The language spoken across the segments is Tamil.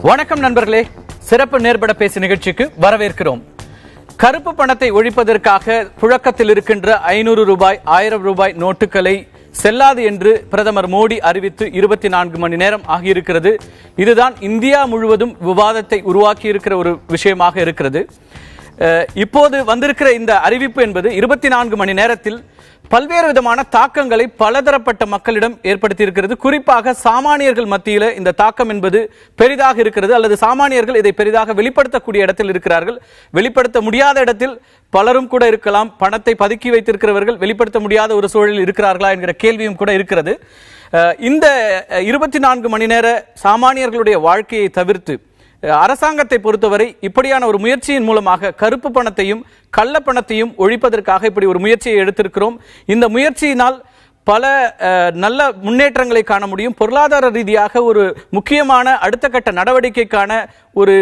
வணக்கம் நண்பர்களே, சிறப்பு நேர்பட பேசி நிகழ்ச்சிக்கு வரவேற்கிறோம். கருப்பு பணத்தை ஒழிப்பதற்காக புழக்கத்தில் இருக்கின்ற 500 ரூபாய் 1000 ரூபாய் நோட்டுகளை செல்லாது என்று பிரதமர் மோடி அறிவித்து 24 மணி நேரம் ஆகியிருக்கிறது. இதுதான் இந்தியா முழுவதும் விவாதத்தை உருவாக்கி இருக்கிற ஒரு விஷயமாக இருக்கிறது. இப்போது வந்திருக்கிற இந்த அறிவிப்பு என்பது 24 மணி நேரத்தில் பல்வேறு விதமான தாக்கங்களை பலதரப்பட்ட மக்களிடம் ஏற்படுத்தி இருக்கிறது. குறிப்பாக சாமானியர்கள் மத்தியில் இந்த தாக்கம் என்பது பெரிதாக இருக்கிறது, அல்லது சாமானியர்கள் இதை பெரிதாக வெளிப்படுத்தக்கூடிய இடத்தில் இருக்கிறார்கள். வெளிப்படுத்த முடியாத இடத்தில் பலரும் கூட இருக்கலாம். பணத்தை பதுக்கி வைத்திருக்கிறவர்கள் வெளிப்படுத்த முடியாத ஒரு சூழலில் இருக்கிறார்களா என்கிற கேள்வியும் கூட இருக்கிறது. இந்த 24 மணி நேர சாமானியர்களுடைய வாழ்க்கையை தவிர்த்து அரசாங்கத்தை பொறுத்தவரை இப்படியான ஒரு முயற்சியின் மூலமாக கருப்பு பணத்தையும் கள்ள பணத்தையும் ஒழிப்பதற்காக இப்படி ஒரு முயற்சியை எடுத்திருக்கிறோம். இந்த முயற்சியினால் பல நல்ல முன்னேற்றங்களை காண முடியும். பொருளாதார ரீதியாக ஒரு முக்கியமான அடுத்த கட்ட நடவடிக்கைக்கான ஒரு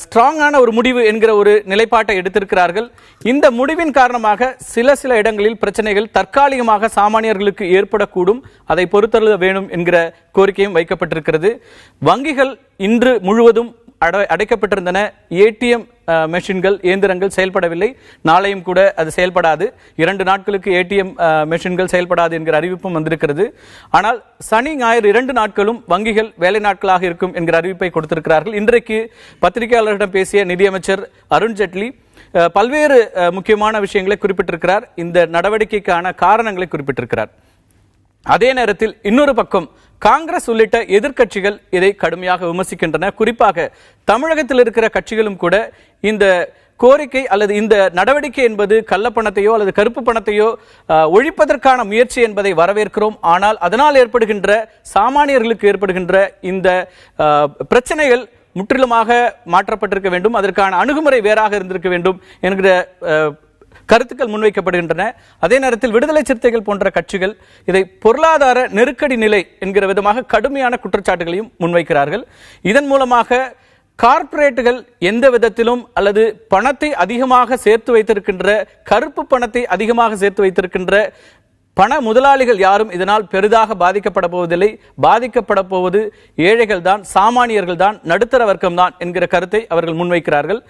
ஸ்ட்ராங்கான ஒரு முடிவு என்கிற ஒரு நிலைப்பாட்டை எடுத்திருக்கிறார்கள். இந்த முடிவின் காரணமாக சில இடங்களில் பிரச்சனைகள் தற்காலிகமாக சாமானியர்களுக்கு ஏற்படக்கூடும். அதை பொறுத்தருள வேணும் என்கிற கோரிக்கையும் வைக்கப்பட்டிருக்கிறது. வங்கிகள் இன்று முழுவதும் அடைக்கப்பட்டிருந்தன. ஏடிஎம் மெஷின்கள் இயந்திரங்கள் செயல்படவில்லை. நாளையும் கூட அது செயல்படாது. 2 நாட்களுக்கு ஏடிஎம் மெஷின்கள் செயல்படாது என்கிற அறிவிப்பும் வந்திருக்கிறது. ஆனால் சனி ஞாயிறு 2 நாட்களும் வங்கிகள் வேலை நாட்களாக இருக்கும் என்கிற அறிவிப்பை கொடுத்திருக்கிறார்கள். இன்றைக்கு பத்திரிகையாளர்களிடம் பேசிய நிதியமைச்சர் அருண்ஜேட்லி பல்வேறு முக்கியமான விஷயங்களை குறிப்பிட்டிருக்கிறார். இந்த நடவடிக்கைக்கான காரணங்களை குறிப்பிட்டிருக்கிறார். அதே நேரத்தில் இன்னொரு பக்கம் காங்கிரஸ் உள்ளிட்ட எதிர்க்கட்சிகள் இதை கடுமையாக விமர்சிக்கின்றன. குறிப்பாக தமிழகத்தில் இருக்கிற கட்சிகளும் கூட இந்த கோரிக்கை அல்லது இந்த நடவடிக்கை என்பது கள்ளப்பணத்தையோ அல்லது கருப்பு பணத்தையோ ஒழிப்பதற்கான முயற்சி என்பதை வரவேற்கிறோம். ஆனால் அதனால் ஏற்படுகின்ற சாமானியர்களுக்கு ஏற்படுகின்ற இந்த பிரச்சனைகள் முற்றிலுமாக மாற்றப்பட்டிருக்க வேண்டும், அதற்கான அணுகுமுறை வேறாக இருந்திருக்க வேண்டும் என்கிற கருத்துக்கள் முன்வைக்கப்படுகின்றன. அதே நேரத்தில் விடுதலை சிறுத்தைகள் போன்ற கட்சிகள் இதை பொருளாதார நெருக்கடி நிலை என்கிற விதமாக கடுமையான குற்றச்சாட்டுகளையும் முன்வைக்கிறார்கள். இதன் மூலமாக கார்ப்பரேட்டுகள் எந்த விதத்திலும் அல்லது பணத்தை அதிகமாக சேர்த்து வைத்திருக்கின்ற கருப்பு பணத்தை அதிகமாக சேர்த்து வைத்திருக்கின்ற பண முதலாளிகள் யாரும் இதனால் பெரிதாக பாதிக்கப்பட போவதில்லை. பாதிக்கப்பட போவது ஏழைகள் தான், சாமானியர்கள் தான், நடுத்தர வர்க்கம் தான் என்கிற கருத்தை அவர்கள் முன்வைக்கிறார்கள்.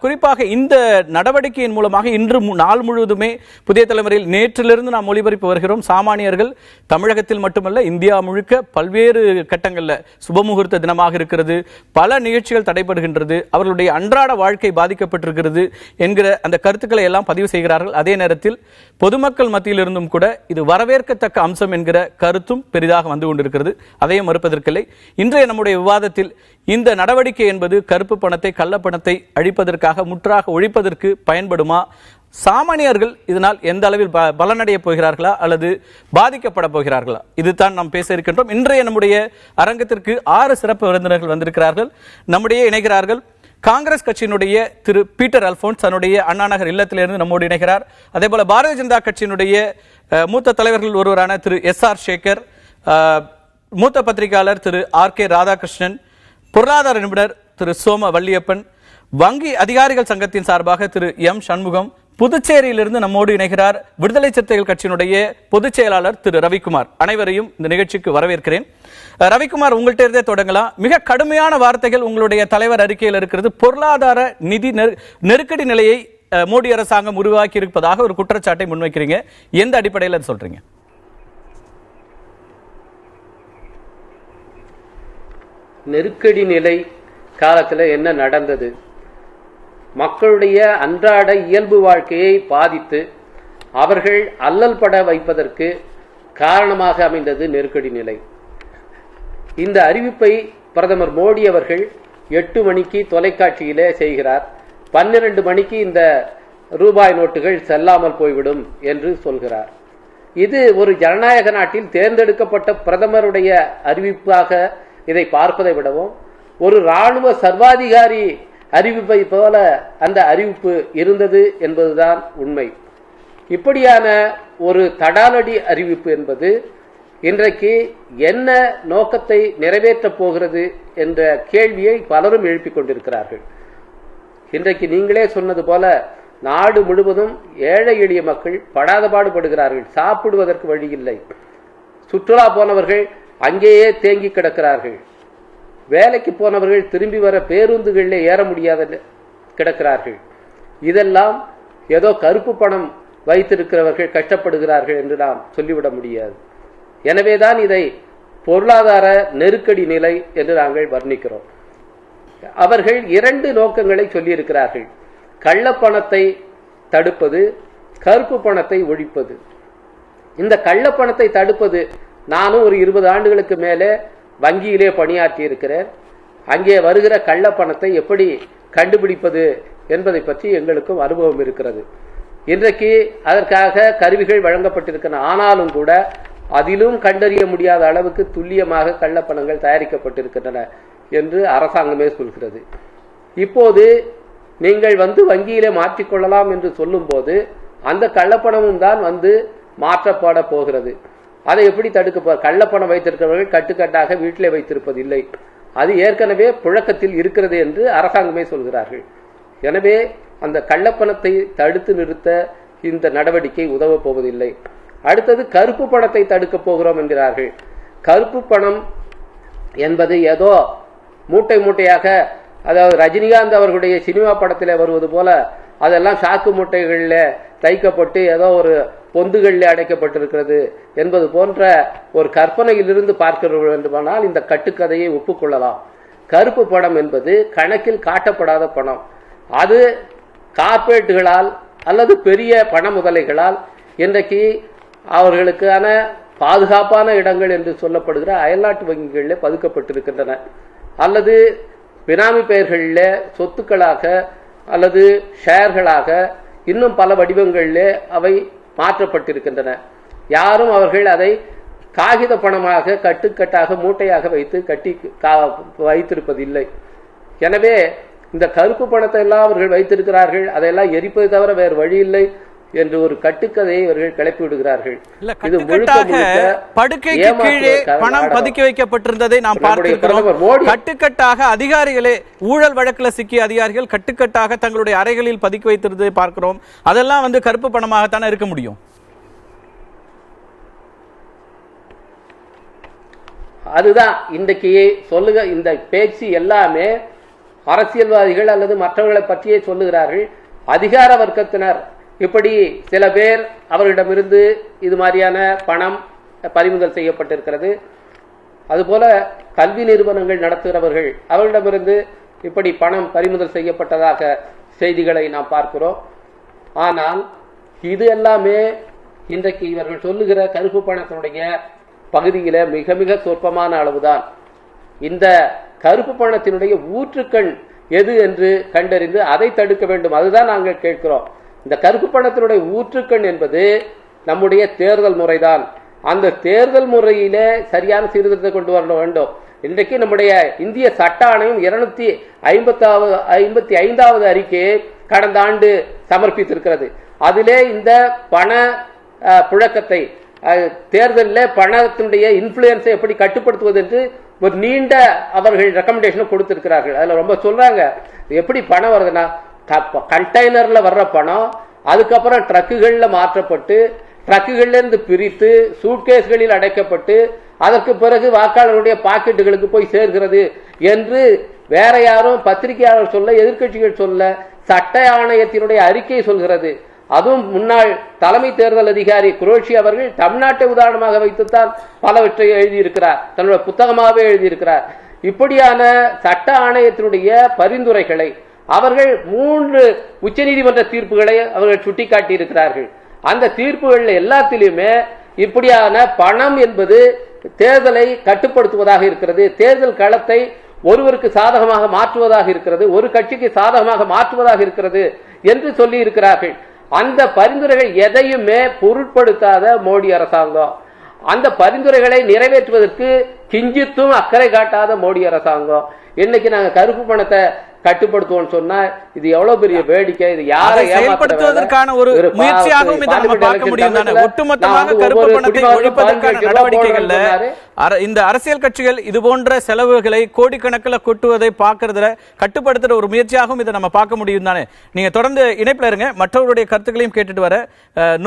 குறிப்பாக இந்த நடவடிக்கையின் மூலமாக இன்று நாள் முழுவதுமே புதிய தலைமுறையில் நேற்றிலிருந்து நாம் ஒளிபரப்பி வருகிறோம். சாமானியர்கள் தமிழகத்தில் மட்டுமல்ல இந்தியா முழுக்க பல்வேறு கட்டங்களில் சுபமுகூர்த்த தினமாக இருக்கிறது, பல நிகழ்ச்சிகள் தடைபடுகின்றது, அவர்களுடைய அன்றாட வாழ்க்கை பாதிக்கப்பட்டிருக்கிறது என்கிற அந்த கருத்துக்களை எல்லாம் பதிவு செய்கிறார்கள். அதே நேரத்தில் பொதுமக்கள் மத்தியில் இருந்தும் கூட இது வரவேற்கத்தக்க அம்சம் என்கிற கருத்தும் பெரிதாக வந்து கொண்டிருக்கிறது. அதையும் மறுப்பதற்கில்லை. இன்றைய நம்முடைய விவாதத்தில் இந்த நடவடிக்கை என்பது கருப்பு பணத்தை கள்ளப்பணத்தை அழிப்பதற்காக முற்றாக ஒழிப்பதற்கு பயன்படுமா, சாமானியர்கள் இதனால் எந்த அளவில் பலனடைய போகிறார்களா அல்லது பாதிக்கப்பட போகிறார்களா, இதுதான் நாம் பேச இருக்கின்றோம். இன்றைய நம்முடைய அரங்கத்திற்கு 6 சிறப்பு விருந்தினர்கள் வந்திருக்கிறார்கள். நம்முடைய இணைகிறார்கள் காங்கிரஸ் கட்சியினுடைய திரு பீட்டர் அல்போன்ஸ், தன்னுடைய அண்ணா நகர் இல்லத்திலிருந்து நம்மோடு இணைகிறார். அதே போல பாரதிய ஜனதா கட்சியினுடைய மூத்த தலைவர்கள் ஒருவரான திரு SR சேகர், மூத்த பத்திரிகையாளர் திரு RK ராதாகிருஷ்ணன், பொருளாதார நிபுணர் திரு சோம வள்ளியப்பன், வங்கி அதிகாரிகள் சங்கத்தின் சார்பாக திரு M சண்முகம், புதுச்சேரியிலிருந்து நம்மோடு இணைகிறார் விடுதலை சிறுத்தைகள் கட்சியினுடைய பொதுச் செயலாளர் திரு ரவிக்குமார். அனைவரையும் இந்த நிகழ்ச்சிக்கு வரவேற்கிறேன். ரவிக்குமார், உங்கள்கிட்ட இருந்தே தொடங்கலாம். மிக கடுமையான வார்த்தைகள் உங்களுடைய தலைவர் அறிக்கையில் இருக்கிறது. பொருளாதார நிதி நெருக்கடி நிலையை மோடி அரசாங்கம் உருவாக்கி இருப்பதாக ஒரு குற்றச்சாட்டை முன்வைக்கிறீங்க. எந்த அடிப்படையில் சொல்றீங்க? நெருக்கடி நிலை காலத்தில் என்ன நடந்தது, மக்களுடைய அன்றாட இயல்பு வாழ்க்கையை பாதித்து அவர்கள் அல்லல் பட வைப்பதற்கு காரணமாக அமைந்தது நெருக்கடி நிலை. இந்த அறிவிப்பை பிரதமர் மோடி அவர்கள் 8 மணிக்கு தொலைக்காட்சியிலே செய்கிறார். 12 மணிக்கு இந்த ரூபாய் நோட்டுகள் செல்லாமல் போய்விடும் என்று சொல்கிறார். இது ஒரு ஜனநாயக நாட்டில் தேர்ந்தெடுக்கப்பட்ட பிரதமருடைய அறிவிப்பாக இதை பார்ப்பதை விடவும் ஒரு இராணுவ சர்வாதிகாரி அறிவிப்பை போல அந்த அறிவிப்பு இருந்தது என்பதுதான் உண்மை. இப்படியான ஒரு தடாலடி அறிவிப்பு என்பது இன்றைக்கு என்ன நோக்கத்தை நிறைவேற்றப் போகிறது என்ற கேள்வியை பலரும் எழுப்பிக் கொண்டிருக்கிறார்கள். இன்றைக்கு நீங்களே சொன்னது போல நாடு முழுவதும் ஏழை எளிய மக்கள் படாத பாடுபடுகிறார்கள். சாப்பிடுவதற்கு வழி இல்லை. சுற்றுலா போனவர்கள் அங்கேயே தேங்கி கிடக்கிறார்கள். வேலைக்கு போனவர்கள் திரும்பி வர பேருந்துகளிலே ஏற முடியாத கிடக்கிறார்கள். இதெல்லாம் ஏதோ கருப்பு பணம் வைத்திருக்கிறவர்கள் கஷ்டப்படுகிறார்கள் என்று நாம் சொல்லிவிட முடியாது. எனவேதான் இதை பொருளாதார நெருக்கடி நிலை என்று நாங்கள் வர்ணிக்கிறோம். அவர்கள் இரண்டு நோக்கங்களை சொல்லியிருக்கிறார்கள்: கள்ளப்பணத்தை தடுப்பது, கருப்பு பணத்தை ஒழிப்பது. இந்த கள்ளப்பணத்தை தடுப்பது, நானும் ஒரு 20 ஆண்டுகளுக்கு மேலே வங்கியிலே பணியாற்றி இருக்கிறேன். அங்கே வருகிற கள்ளப்பணத்தை எப்படி கண்டுபிடிப்பது என்பதை பற்றி எங்களுக்கும் அனுபவம் இருக்கிறது. இன்றைக்கு அதற்காக கருவிகள் வழங்கப்பட்டிருக்கின்றன. ஆனாலும் கூட அதிலும் கண்டறிய முடியாத அளவுக்கு துல்லியமாக கள்ளப்பணங்கள் தயாரிக்கப்பட்டிருக்கின்றன என்று அரசாங்கமே சொல்கிறது. இப்போது நீங்கள் வங்கியிலே மாற்றிக்கொள்ளலாம் என்று சொல்லும் போது அந்த கள்ளப்பணமும் தான் மாற்றப்பட போகிறது. அதை எப்படி தடுக்க? கள்ளப்பணம் வைத்திருக்கிறவர்கள் கட்டுக்கட்டாக வீட்டிலே வைத்திருப்பதில்லை. அது ஏற்கனவே புழக்கத்தில் இருக்கிறது என்று அரசாங்கமே சொல்கிறார்கள். எனவே அந்த கள்ளப்பணத்தை தடுத்து நிறுத்த இந்த நடவடிக்கை உதவப் போவதில்லை. அடுத்தது கருப்பு பணத்தை தடுக்க போகிறோம் என்கிறார்கள். கருப்பு பணம் என்பது ஏதோ மூட்டை மூட்டையாக, அதாவது ரஜினிகாந்த் அவர்களுடைய சினிமா படத்தில் வருவது போல அதெல்லாம் சாக்கு மூட்டைகளில் தைக்கப்பட்டு ஏதோ ஒரு பொந்துகளில் அடைக்கப்பட்டிருக்கிறது என்பது போன்ற ஒரு கற்பனையிலிருந்து பார்க்கிறவர்கள் வேண்டுமானால் இந்த கட்டுக்கதையை ஒப்புக்கொள்ளலாம். கருப்பு பணம் என்பது கணக்கில் காட்டப்படாத பணம். அது கார்ப்பரேட்டுகளால் அல்லது பெரிய பண முதலைகளால் இன்றைக்கு அவர்களுக்கான பாதுகாப்பான இடங்கள் என்று சொல்லப்படுகிற அயல்நாட்டு வங்கிகளில் பதுக்கப்பட்டிருக்கின்றன, அல்லது பினாமி பெயர்களில் சொத்துக்களாக அல்லது ஷேர்களாக இன்னும் பல வடிவங்களிலே அவை மாற்றப்பட்டிருக்கின்றன. யாரும் அவர்கள் அதை காகித பணமாக கட்டுக்கட்டாக மூட்டையாக வைத்து வைத்திருப்பதில்லை. எனவே இந்த கருப்பு பணத்தை எல்லாம் அவர்கள் வைத்திருக்கிறார்கள், அதையெல்லாம் எரிப்பதை தவிர வேறு வழி இல்லை என்று ஒரு கட்டுக்கதையை இவர்கள் கிளப்பி விடுகிறார்கள். இது படுக்கைக்கு கீழே பணம் பதுக்கி வைக்கப்பட்டிருந்ததை நாம் பார்க்கிறோம். கட்டுக்கட்டாக அதிகாரிகளே, ஊழல் வழக்கில் சிக்கிய அதிகாரிகள் கட்டுக்கட்டாக தங்களுடைய அறைகளில் பதுக்கி வைத்திருந்ததை பார்க்கிறோம். அதெல்லாம் கருப்பு பணமாகத்தானே இருக்க முடியும். அதுதான் இன்றைக்கு சொல்லுக. இந்த பேச்சு எல்லாமே அரசியல்வாதிகள் அல்லது மற்றவர்களை பற்றியே சொல்லுகிறார்கள். அதிகார வர்க்கத்தினர் இப்படி சில பேர் அவர்களிடமிருந்து இது மாதிரியான பணம் பறிமுதல் செய்யப்பட்டிருக்கிறது. அதுபோல கல்வி நிறுவனங்கள் நடத்துகிறவர்கள் அவர்களிடமிருந்து இப்படி பணம் பறிமுதல் செய்யப்பட்டதாக செய்திகளை நாம் பார்க்கிறோம். ஆனால் இது எல்லாமே இன்றைக்கு இவர்கள் சொல்லுகிற கருப்பு பணத்தினுடைய பகுதியில மிக மிக சொற்பமான அளவுதான். இந்த கருப்பு பணத்தினுடைய ஊற்றுக்கண் எது என்று கண்டறிந்து அதை தடுக்க வேண்டும். அதுதான் நாங்கள் கேட்கிறோம். இந்த கருப்பு பணத்தினுடைய ஊற்றுக்கண் என்பது நம்முடைய தேர்தல் முறைதான். அந்த தேர்தல் முறையிலே சரியான சீர்திருத்தத்தை கொண்டு வர வேண்டும். இன்றைக்கு நம்முடைய இந்திய சட்ட ஆணையம் 255வது அறிக்கையை கடந்த ஆண்டு சமர்ப்பித்திருக்கிறது. அதிலே இந்த பண புழக்கத்தை, தேர்தலில் பணத்தினுடைய இன்ஃபுளுன்ஸை எப்படி கட்டுப்படுத்துவது என்று ஒரு நீண்ட அவர்கள் ரெக்கமெண்டேஷன் கொடுத்திருக்கிறார்கள். அதுல ரொம்ப சொல்றாங்க எப்படி பணம் வருதுன்னா, கண்டெய்னர்ல வர்ற பணம் அதுக்கப்புறம் ட்ரக்குகள்ல மாற்றப்பட்டு ட்ரக்குகள்ல இருந்து பிரித்து சூட்கேஸ்களில் அடைக்கப்பட்டு அதற்கு பிறகு வாக்காளருடைய பாக்கெட்டுகளுக்கு போய் சேர்கிறது என்று வேற யாரும் பத்திரிகையாளர் சொல்ல, எதிர்கட்சிகள் சொல்ல, சட்ட ஆணையத்தினுடைய அறிக்கை சொல்கிறது. அதுவும் முன்னாள் தலைமை தேர்தல் அதிகாரி குரோஷி அவர்கள் தமிழ்நாட்டை உதாரணமாக வைத்துத்தான் பலவற்றை எழுதியிருக்கிறார், தன்னுடைய புத்தகமாகவே எழுதியிருக்கிறார். இப்படியான சட்ட ஆணையத்தினுடைய பரிந்துரைகளை அவர்கள் 3 உச்சநீதிமன்ற தீர்ப்புகளை அவர்கள் சுட்டிக்காட்டி இருக்கிறார்கள். அந்த தீர்ப்புகள் எல்லாத்திலுமே இப்படியான பணம் என்பது தேர்தலை கட்டுப்படுத்துவதாக இருக்கிறது, தேர்தல் களத்தை ஒருவருக்கு சாதகமாக மாற்றுவதாக இருக்கிறது, ஒரு கட்சிக்கு சாதகமாக மாற்றுவதாக இருக்கிறது என்று சொல்லி இருக்கிறார்கள். அந்த பரிந்துரைகள் எதையுமே பொருட்படுத்தாத மோடி அரசாங்கம், அந்த பரிந்துரைகளை நிறைவேற்றுவதற்கு கிஞ்சித்தும் அக்கறை காட்டாத மோடி அரசாங்கம் இன்னைக்கு நாங்க கருப்பு பணத்தை கட்டுப்படுத்துவோம் சொன்னா இது எவ்வளவு பெரிய வேடிக்கை. இது யாரை செயல்படுத்துவதற்கான ஒரு முயற்சியாகவும் இதை நம்ம பார்க்க முடியும் தானே. ஒட்டுமொத்தமாக கருப்பு பணத்தை ஒழிப்பதற்கான நடவடிக்கைகள்ல இந்த அரசியல் கட்சிகள் இது போன்ற செலவுகளை கோடிக்கணக்கில் கொட்டுவதை பார்க்கறதுல கட்டுப்படுத்துற ஒரு முயற்சியாகவும் இதை நம்ம பார்க்க முடியும் தானே. நீங்க தொடர்ந்து இணைப்புல இருங்க, மற்றவருடைய கருத்துக்களையும் கேட்டுட்டு வர.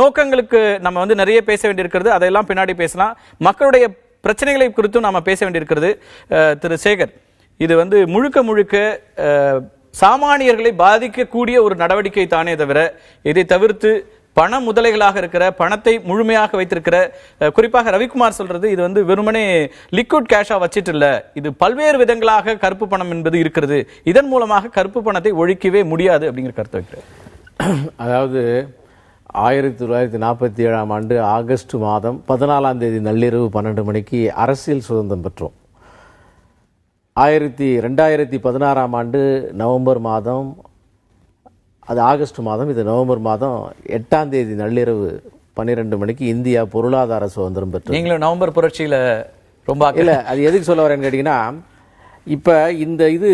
நோக்கங்களுக்கு நம்ம வந்து நிறைய பேச வேண்டியிருக்கிறது, அதையெல்லாம் பின்னாடி பேசலாம். மக்களுடைய பிரச்சனைகளை குறித்தும் நாம பேச வேண்டியிருக்கிறது. திரு சேகர், இது வந்து முழுக்க முழுக்க சாமானியர்களை பாதிக்கக்கூடிய ஒரு நடவடிக்கை தானே தவிர, இதை தவிர்த்து பண முதலைகளாக இருக்கிற பணத்தை முழுமையாக வைத்திருக்கிற, குறிப்பாக ரவிக்குமார் சொல்றது இது வந்து வெறுமனே லிக்விட் கேஷா வச்சிட்டு இல்ல, இது பல்வேறு விதங்களாக கருப்பு பணம் என்பது இருக்கிறது, இதன் மூலமாக கருப்பு பணத்தை ஒழிக்கவே முடியாது அப்படிங்கிற கருத்து வைக்கிறார். அதாவது 1947ஆம் ஆண்டு ஆகஸ்ட் மாதம் 14ஆம் தேதி நள்ளிரவு 12 மணிக்கு அரசியல் சுதந்திரம் பெற்றோம். 2016ஆம் ஆண்டு நவம்பர் மாதம், அது ஆகஸ்ட் மாதம், இது நவம்பர் மாதம் 8ஆம் தேதி நள்ளிரவு 12 மணிக்கு இந்தியா பொருளாதார சுதந்திரம் பெற்றது. நீங்களும் நவம்பர் புரட்சியில ரொம்ப இல்ல, அது எதுக்கு சொல்ல வரேன்னு கேட்டீங்கன்னா, இப்ப இந்த இது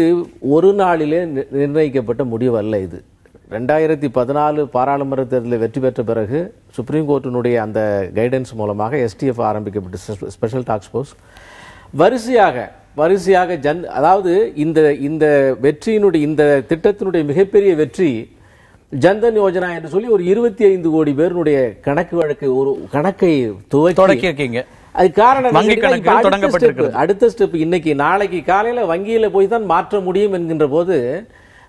ஒரு நாளிலே நிர்ணயிக்கப்பட்ட முடிவு அல்ல. இது 2014 பாராளுமன்ற தேர்தலில் வெற்றி பெற்ற பிறகு சுப்ரீம் கோர்ட்டினுடைய அந்த கைடன்ஸ் மூலமாக எஸ்டிஎஃப் ஆரம்பிக்கப்பட்ட ஸ்பெஷல் டாஸ்க் ஃபோர்ஸ் வரிசையாக அதாவது இந்த வெற்றியினுடைய, இந்த திட்டத்தினுடைய மிகப்பெரிய வெற்றி ஜன்தன் யோஜனா என்று சொல்லி ஒரு 25 கோடி பேருடைய கணக்கு வழக்கு, ஒரு கணக்கை தொடக்கி இருக்கீங்க. அது காரணம் அடுத்த ஸ்டெப் இன்னைக்கு நாளைக்கு காலையில வங்கியில போய் தான் மாற்ற முடியும் என்கின்ற போது,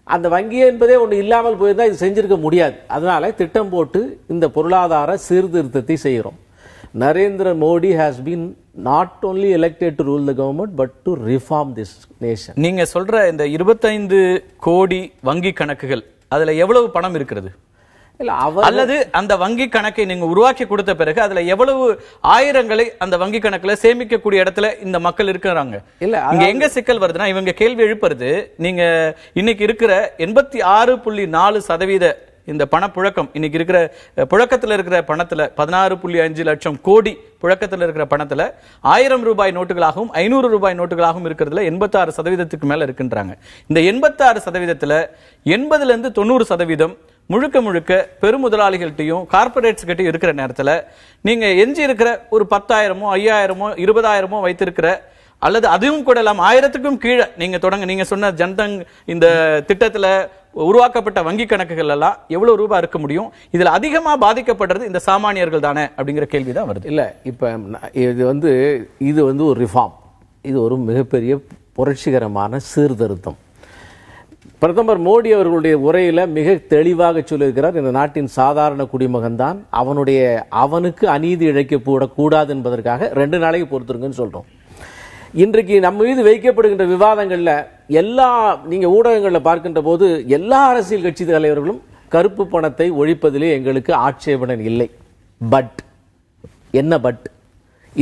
அந்த வங்கி என்பதே ஒன்று இல்லாமல் போயிருந்தா இது செஞ்சிருக்க முடியாது. அதனால திட்டம் போட்டு இந்த பொருளாதார சீர்திருத்தத்தை செய்கிறோம். Narendra Modi has been not only elected to rule the government but to reform this nation. நீங்க சொல்ற இந்த 25 கோடி வங்கி கணக்குகள், அதுல எவ்வளவு பணம் இருக்கிறது? அல்லது அந்த வங்கி கணக்கை நீங்க உருவாக்கி கொடுத்த பிறகு அதுல எவ்வளவு ஆயிரங்களை அந்த வங்கி கணக்குல சேமிக்கக்கூடிய இடத்துல இந்த மக்கள் இருக்கிறாங்க? இல்ல, இங்க எங்க சிக்கல் வருதுன்னா, இவங்க கேள்வி எழுப்புறது, நீங்க இன்னைக்கு இருக்கிற 86.4% இந்த பணப்புழக்கம், இன்னைக்கு இருக்கிற புழக்கத்தில் இருக்கிற பணத்துல 16.5 லட்சம் கோடி புழக்கத்தில் இருக்கிற பணத்துல 1000 ரூபாய் நோட்டுகளாகவும் 500 ரூபாய் நோட்டுகளாகவும் இருக்கிறதுல 86% மேல இருக்கின்றாங்க. இந்த 86%த்துல 80% 90% முழுக்க முழுக்க பெருமுதலாளிகள்கிட்டையும் கார்பரேட்ஸ் கிட்டையும் இருக்கிற நேரத்துல நீங்க எஞ்சி இருக்கிற ஒரு 10,000மோ 5,000மோ 20,000மோ வைத்திருக்கிற, அல்லது அதுவும் கூட இல்லாம 1000க்கும் கீழே நீங்க சொன்ன ஜன்தன் இந்த திட்டத்துல உருவாக்கப்பட்ட வங்கி கணக்குகள் எல்லாம் எவ்வளவு ரூபாய் இருக்க முடியும்? இதுல அதிகமா பாதிக்கப்படுறது இந்த சாமானியர்கள் தானே அப்படிங்கிற கேள்விதான் வருது. இல்ல, இப்ப இது வந்து ஒரு ரிஃபார்ம், இது ஒரு மிகப்பெரிய புரட்சிகரமான சீர்திருத்தம். பிரதமர் மோடி அவர்களுடைய உரையில மிக தெளிவாக சொல்லியிருக்கிறார், இந்த நாட்டின் சாதாரண குடிமகன் தான், அவனுக்கு அநீதி இழைக்கப்படக்கூடாது என்பதற்காக 2 நாளைக்கு பொறுத்திருங்கன்னு சொல்றோம். இன்றைக்கு நம்ம மீது வைக்கப்படுகின்ற விவாதங்கள்ல நீங்க ஊடகங்கள்ல பார்க்கின்ற போது எல்லா அரசியல் கட்சி தலைவர்களும் கருப்பு பணத்தை ஒழிப்பதிலே எங்களுக்கு ஆட்சேபனை இல்லை. பட்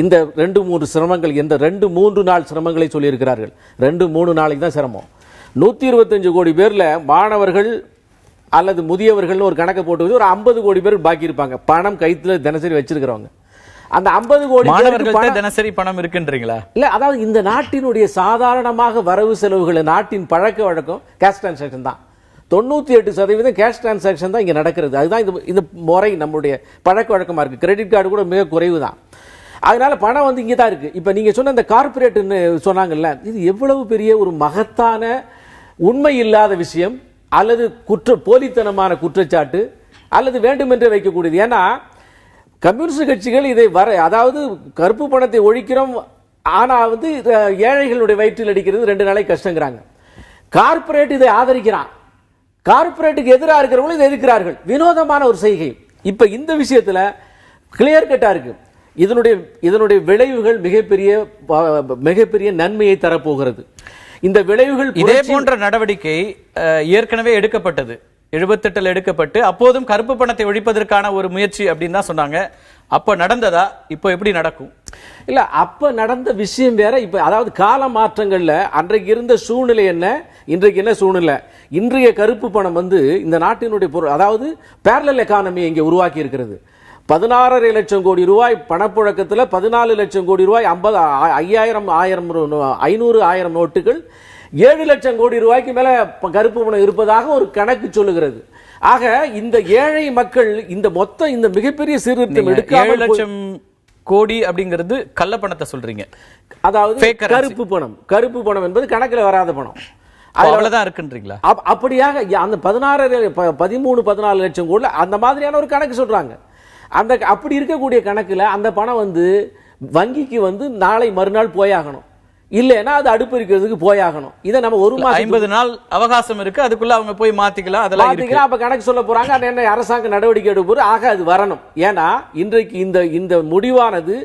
இந்த 2-3 சிரமங்கள், இந்த 2-3 நாள் சிரமங்களை சொல்லியிருக்கிறார்கள். 2-3 நாளைக்கு தான் சிரமம். 125 கோடி பேர்ல மாணவர்கள் அல்லது முதியவர்கள் ஒரு கணக்கு போட்டு ஒரு 50 கோடி பேர் பாக்கி இருப்பாங்க, பணம் கைத்துல தினசரி வச்சிருக்கிறவங்க. அந்த 50 கோடி மாணவர்கள் தினசரி பணம் இருக்குன்றீங்களா? இல்ல, அதாவது இந்த நாட்டினுடைய சாதாரணமாக வரவு செலவுகள், நாட்டின் பழக்க வழக்கம் கேஷ் டிரான்சாக்ஷன் தான். 98% கேஷ் டிரான்சாக்ஷன் தான் இங்க நடக்கிறது. அதுதான் இந்த முறை நம்மளுடைய பழக்க வழக்கமா இருக்கு. கிரெடிட் கார்டு கூட மிக குறைவு தான். அதனால பணம் வந்து இங்கே தான் இருக்கு. இப்ப நீங்க சொன்ன இந்த கார்பரேட்னு சொன்னாங்கல்ல, இது எவ்வளவு பெரிய ஒரு மகத்தான உண்மை இல்லாத விஷயம், அல்லது போலித்தனமான குற்றச்சாட்டு, அல்லது வேண்டுமென்றே வைக்கக்கூடியது. ஏன்னா கம்யூனிஸ்ட் கட்சிகள் இதை அதாவது கருப்பு பணத்தை ஒழிக்கிறோம், ஆனா வந்து ஏழைகளுடைய வயிற்றில் அடிக்கிறது 2 நாளைக்கு கஷ்டங்கிறாங்க. கார்பரேட் இதை ஆதரிக்கிறான், கார்பரேட்டுக்கு எதிராக இருக்கிறவங்களும் இதை எதிர்க்கிறார்கள். வினோதமான ஒரு செய்கை. இப்ப இந்த விஷயத்துல கிளியர் கட்டா இருக்கு. இதனுடைய விளைவுகள் மிகப்பெரிய நன்மையை தரப்போகிறது. இந்த விளைவுகள், இதே போன்ற நடவடிக்கை ஏற்கனவே எடுக்கப்பட்டது, 78 எடுக்கப்பட்டு அப்போதும் கருப்பு பணத்தை ஒழிப்பதற்கான ஒரு முயற்சி அப்படின்னு தான் சொன்னாங்க. அப்ப நடந்ததா? இப்போ எப்படி நடக்கும்? இல்ல, அப்ப நடந்த விஷயம் வேற. இப்ப அதாவது கால மாற்றங்கள்ல அன்றைக்கு இருந்த சூழ்நிலை என்ன, இன்றைக்கு என்ன சூழ்நிலை. இன்றைய கருப்பு பணம் வந்து இந்த நாட்டினுடைய அதாவது பேரலல் எக்கானமி இங்கே உருவாக்கி இருக்கிறது. 16.5 லட்சம் கோடி ரூபாய் பணப்புழக்கத்தில் 14 லட்சம் கோடி ரூபாய் 50, 500, 1000 நோட்டுகள் 7 லட்சம் கோடி ரூபாய்க்கு மேல கருப்பு பணம் இருப்பதாக ஒரு கணக்கு சொல்லுகிறது. ஆக இந்த ஏழை மக்கள் இந்த மிகப்பெரிய சீர்திருத்தம் எடுக்காமல் 7 லட்சம் கோடி அப்படிங்கிறது கள்ள பணத்தை சொல்றீங்க. அதாவது கருப்பு பணம் என்பது கணக்கில் வராத பணம். அவ்வளவுதான் இருக்குன்றீங்களா? அப்படியாக அந்த 13-14 லட்சம் கோடி அந்த மாதிரியான ஒரு கணக்கு சொல்றாங்க. அப்படி இருக்கக்கூடிய கணக்குல அந்த பணம் வங்கிக்கு நாளை மறுநாள் போயாகணும், இல்லைன்னா அது அடுப்பு இருக்கிறதுக்கு போயாகணும். இதை நம்ம 1 மாசம் 50 நாள் அவகாசம் இருக்கு, அதுக்குள்ள அவங்க போய் மாத்திக்கலாம். அதெல்லாம் அப்ப கணக்கு சொல்ல போறாங்க. என்ன அரசாங்க நடவடிக்கை எடுப்போம். ஆக அது வரணும். ஏன்னா இன்றைக்கு இந்த முடிவானது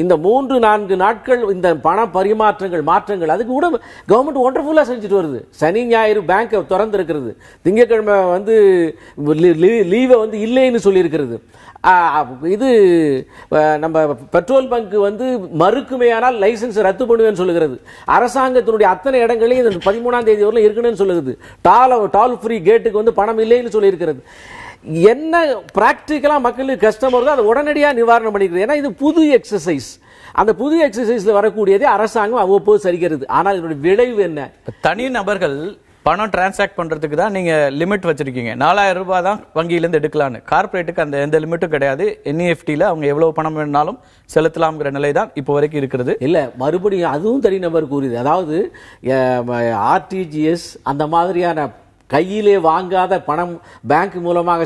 இந்த 3-4 நாட்கள் இந்த பண மாற்றங்கள் அதுக்கு கூட கவர்மெண்ட் ஒண்டர்ஃபுல்லா செஞ்சுட்டு வருது. சனி ஞாயிறு பேங்க் திறந்து இருக்கிறது, திங்கட்கிழமை லீவை இல்லைன்னு சொல்லி இருக்கிறது. இது நம்ம பெட்ரோல் பங்க் மறுக்குமையானால் லைசன்ஸ் ரத்து பண்ணுவேன்னு சொல்லுகிறது. அரசாங்கத்தினுடைய அத்தனை இடங்களையும் 13ஆம் தேதி வரல இருக்கணும்னு சொல்லுது. டால் ஃப்ரீ கேட்டுக்கு பணம் இல்லைன்னு சொல்லி இருக்கிறது. என்ன பிராக்டிக்கலா மக்களுக்கு கஷ்டம் வருதோ அதை உடனடியாக நிவாரணம் பண்ணிக்கிறது. ஏன்னா இது புது எக்ஸசைஸ். அந்த புது எக்ஸசைஸ்ல வரக்கூடியதே அரசாங்கம் அவ்வப்போது சரிக்கிறது. ஆனால் இதனுடைய விளைவு என்ன? தனி நபர்கள் பணம் டிரான்சாக்ட் பண்றதுக்கு தான் நீங்க லிமிட் வச்சிருக்கீங்க. 4000 ரூபாய் தான் வங்கியில இருந்து எடுக்கலான்னு. கார்பரேட்டுக்கு அந்த எந்த லிமிட்டும் கிடையாது. NEFT-ல அவங்க எவ்வளவு பணம் வேணாலும் செலுத்தலாம்ங்கிற நிலை தான் இப்போ வரைக்கும் இருக்கிறது. இல்ல மறுபடியும் அதுவும் தனிநபர் கூறியது. அதாவது RTGS அந்த மாதிரியான கையிலே வாங்காத பணம் பேங்க் மூலமாக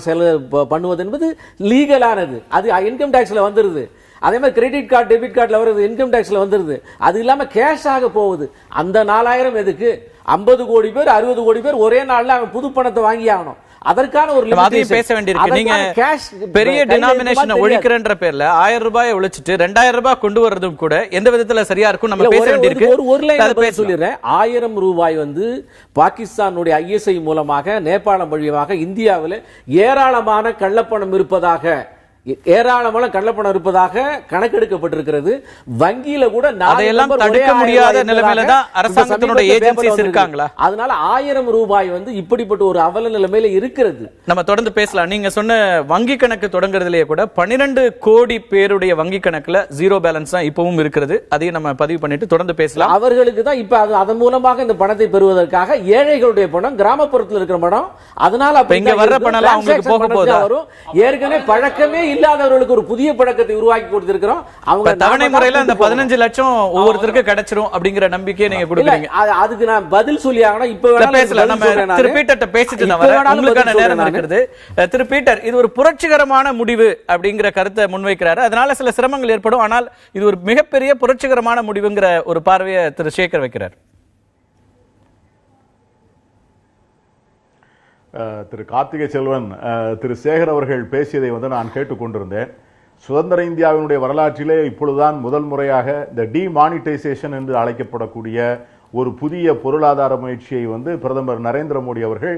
பண்ணுவது என்பது லீகலானது. அது இன்கம் டாக்ஸ்ல வந்துருது. அதே மாதிரி கிரெடிட் கார்டு டெபிட் கார்டுல வருது, இன்கம் டாக்ஸ்ல வந்துருது. அது இல்லாம கேஷாக போகுது. அந்த 4000 எதுக்கு? 50 கோடி பேர் 60 கோடி பேர் ஒரே நாள்ல அவன் புது பணத்தை வாங்கி ஆகணும். அதற்கான ஒரு பேச வேண்டியிருக்கு. நீங்க பெரிய டினாமினேஷனை ஒழிக்கிறன்ற பேர்ல 1000 ரூபாயை ஒழிச்சிட்டு 2000 ரூபாய் கொண்டு வர்றதும் கூட எந்த விதத்துல சரியா இருக்கும் நம்ம பேச வேண்டியிருக்கு. ஒரு லைன் சொல்லிடுறேன். 1000 ரூபாய் பாகிஸ்தானுடைய ISI மூலமாக நேபாளம் வழியாக இந்தியாவில் ஏராளமான கள்ளப்பணம் இருப்பதாக கணக்கெடுக்கப்பட்டிருக்கிறது. வங்கியில கூட அதையெல்லாம் தடுக்க முடியாத நிலைமையில தான் அரசாங்கத்தினுடைய ஏஜென்சிஸ் இருக்காங்களா? அதனால 1000 ரூபாய் இப்படிப்பட்ட ஒரு அவல நிலைமையில இருக்கிறது. நம்ம தொடர்ந்து பேசலாம். நீங்க சொன்ன வங்கி கணக்கு தொடங்குறதுலயே கூட 12 கோடி பேருடைய வங்கி கணக்குல ஜீரோ பேலன்ஸ் தான் இப்பவும் இருக்கிறது. அதையும் நம்ம பதிவு பண்ணிட்டு தொடர்ந்து பேசலாம். அவர்களுக்கு தான் இப்ப அதன் மூலமாக இந்த பணத்தை பெறுவதற்காக ஏழைகளுடைய பணம், கிராமப்புறத்தில் இருக்கிற பணம், அதனால இங்க வர்ற பணம் எல்லாம் அவங்களுக்கு போக போதா? ஏற்கனவே பழக்கமே இல்லாதவர்களுக்கு ஒரு புதிய பழக்கத்தை உருவாக்கி கொடுத்திருக்கிறோம். அவங்க தவணை முறையில அந்த 15 லட்சம் ஒவ்வொருத்தருக்கு கிடைச்சிரும் அப்படிங்கிற நம்பிக்கையை நீங்க கொடுக்குறீங்க. அதுக்கு நான் பதில் சொல்லி ஆகணும். இப்ப பேசலாம். நம்ம திரு பீட்டர்ட்ட பேசிட்டு உங்களுக்கான நேரம் இருக்கிறது. திரு பீட்டர், இது ஒரு புரட்சிகரமான முடிவு அப்படிங்கிற கருத்தை முன்வைக்கிறாரு. அதனால சில சிரமங்கள் ஏற்படும், ஆனால் இது ஒரு மிகப்பெரிய புரட்சிகரமான முடிவுங்கிற ஒரு பார்வையை திரு சேகர் வைக்கிறார். திரு கார்த்திகை செல்வன், திரு சேகர் அவர்கள் பேசியதை நான் கேட்டுக்கொண்டிருந்தேன். சுதந்திர இந்தியாவினுடைய வரலாற்றிலே இப்பொழுதுதான் முதல் முறையாக இந்த டிமானிட்டைசேஷன் என்று அழைக்கப்படக்கூடிய ஒரு புதிய பொருளாதார முயற்சியை பிரதமர் நரேந்திர மோடி அவர்கள்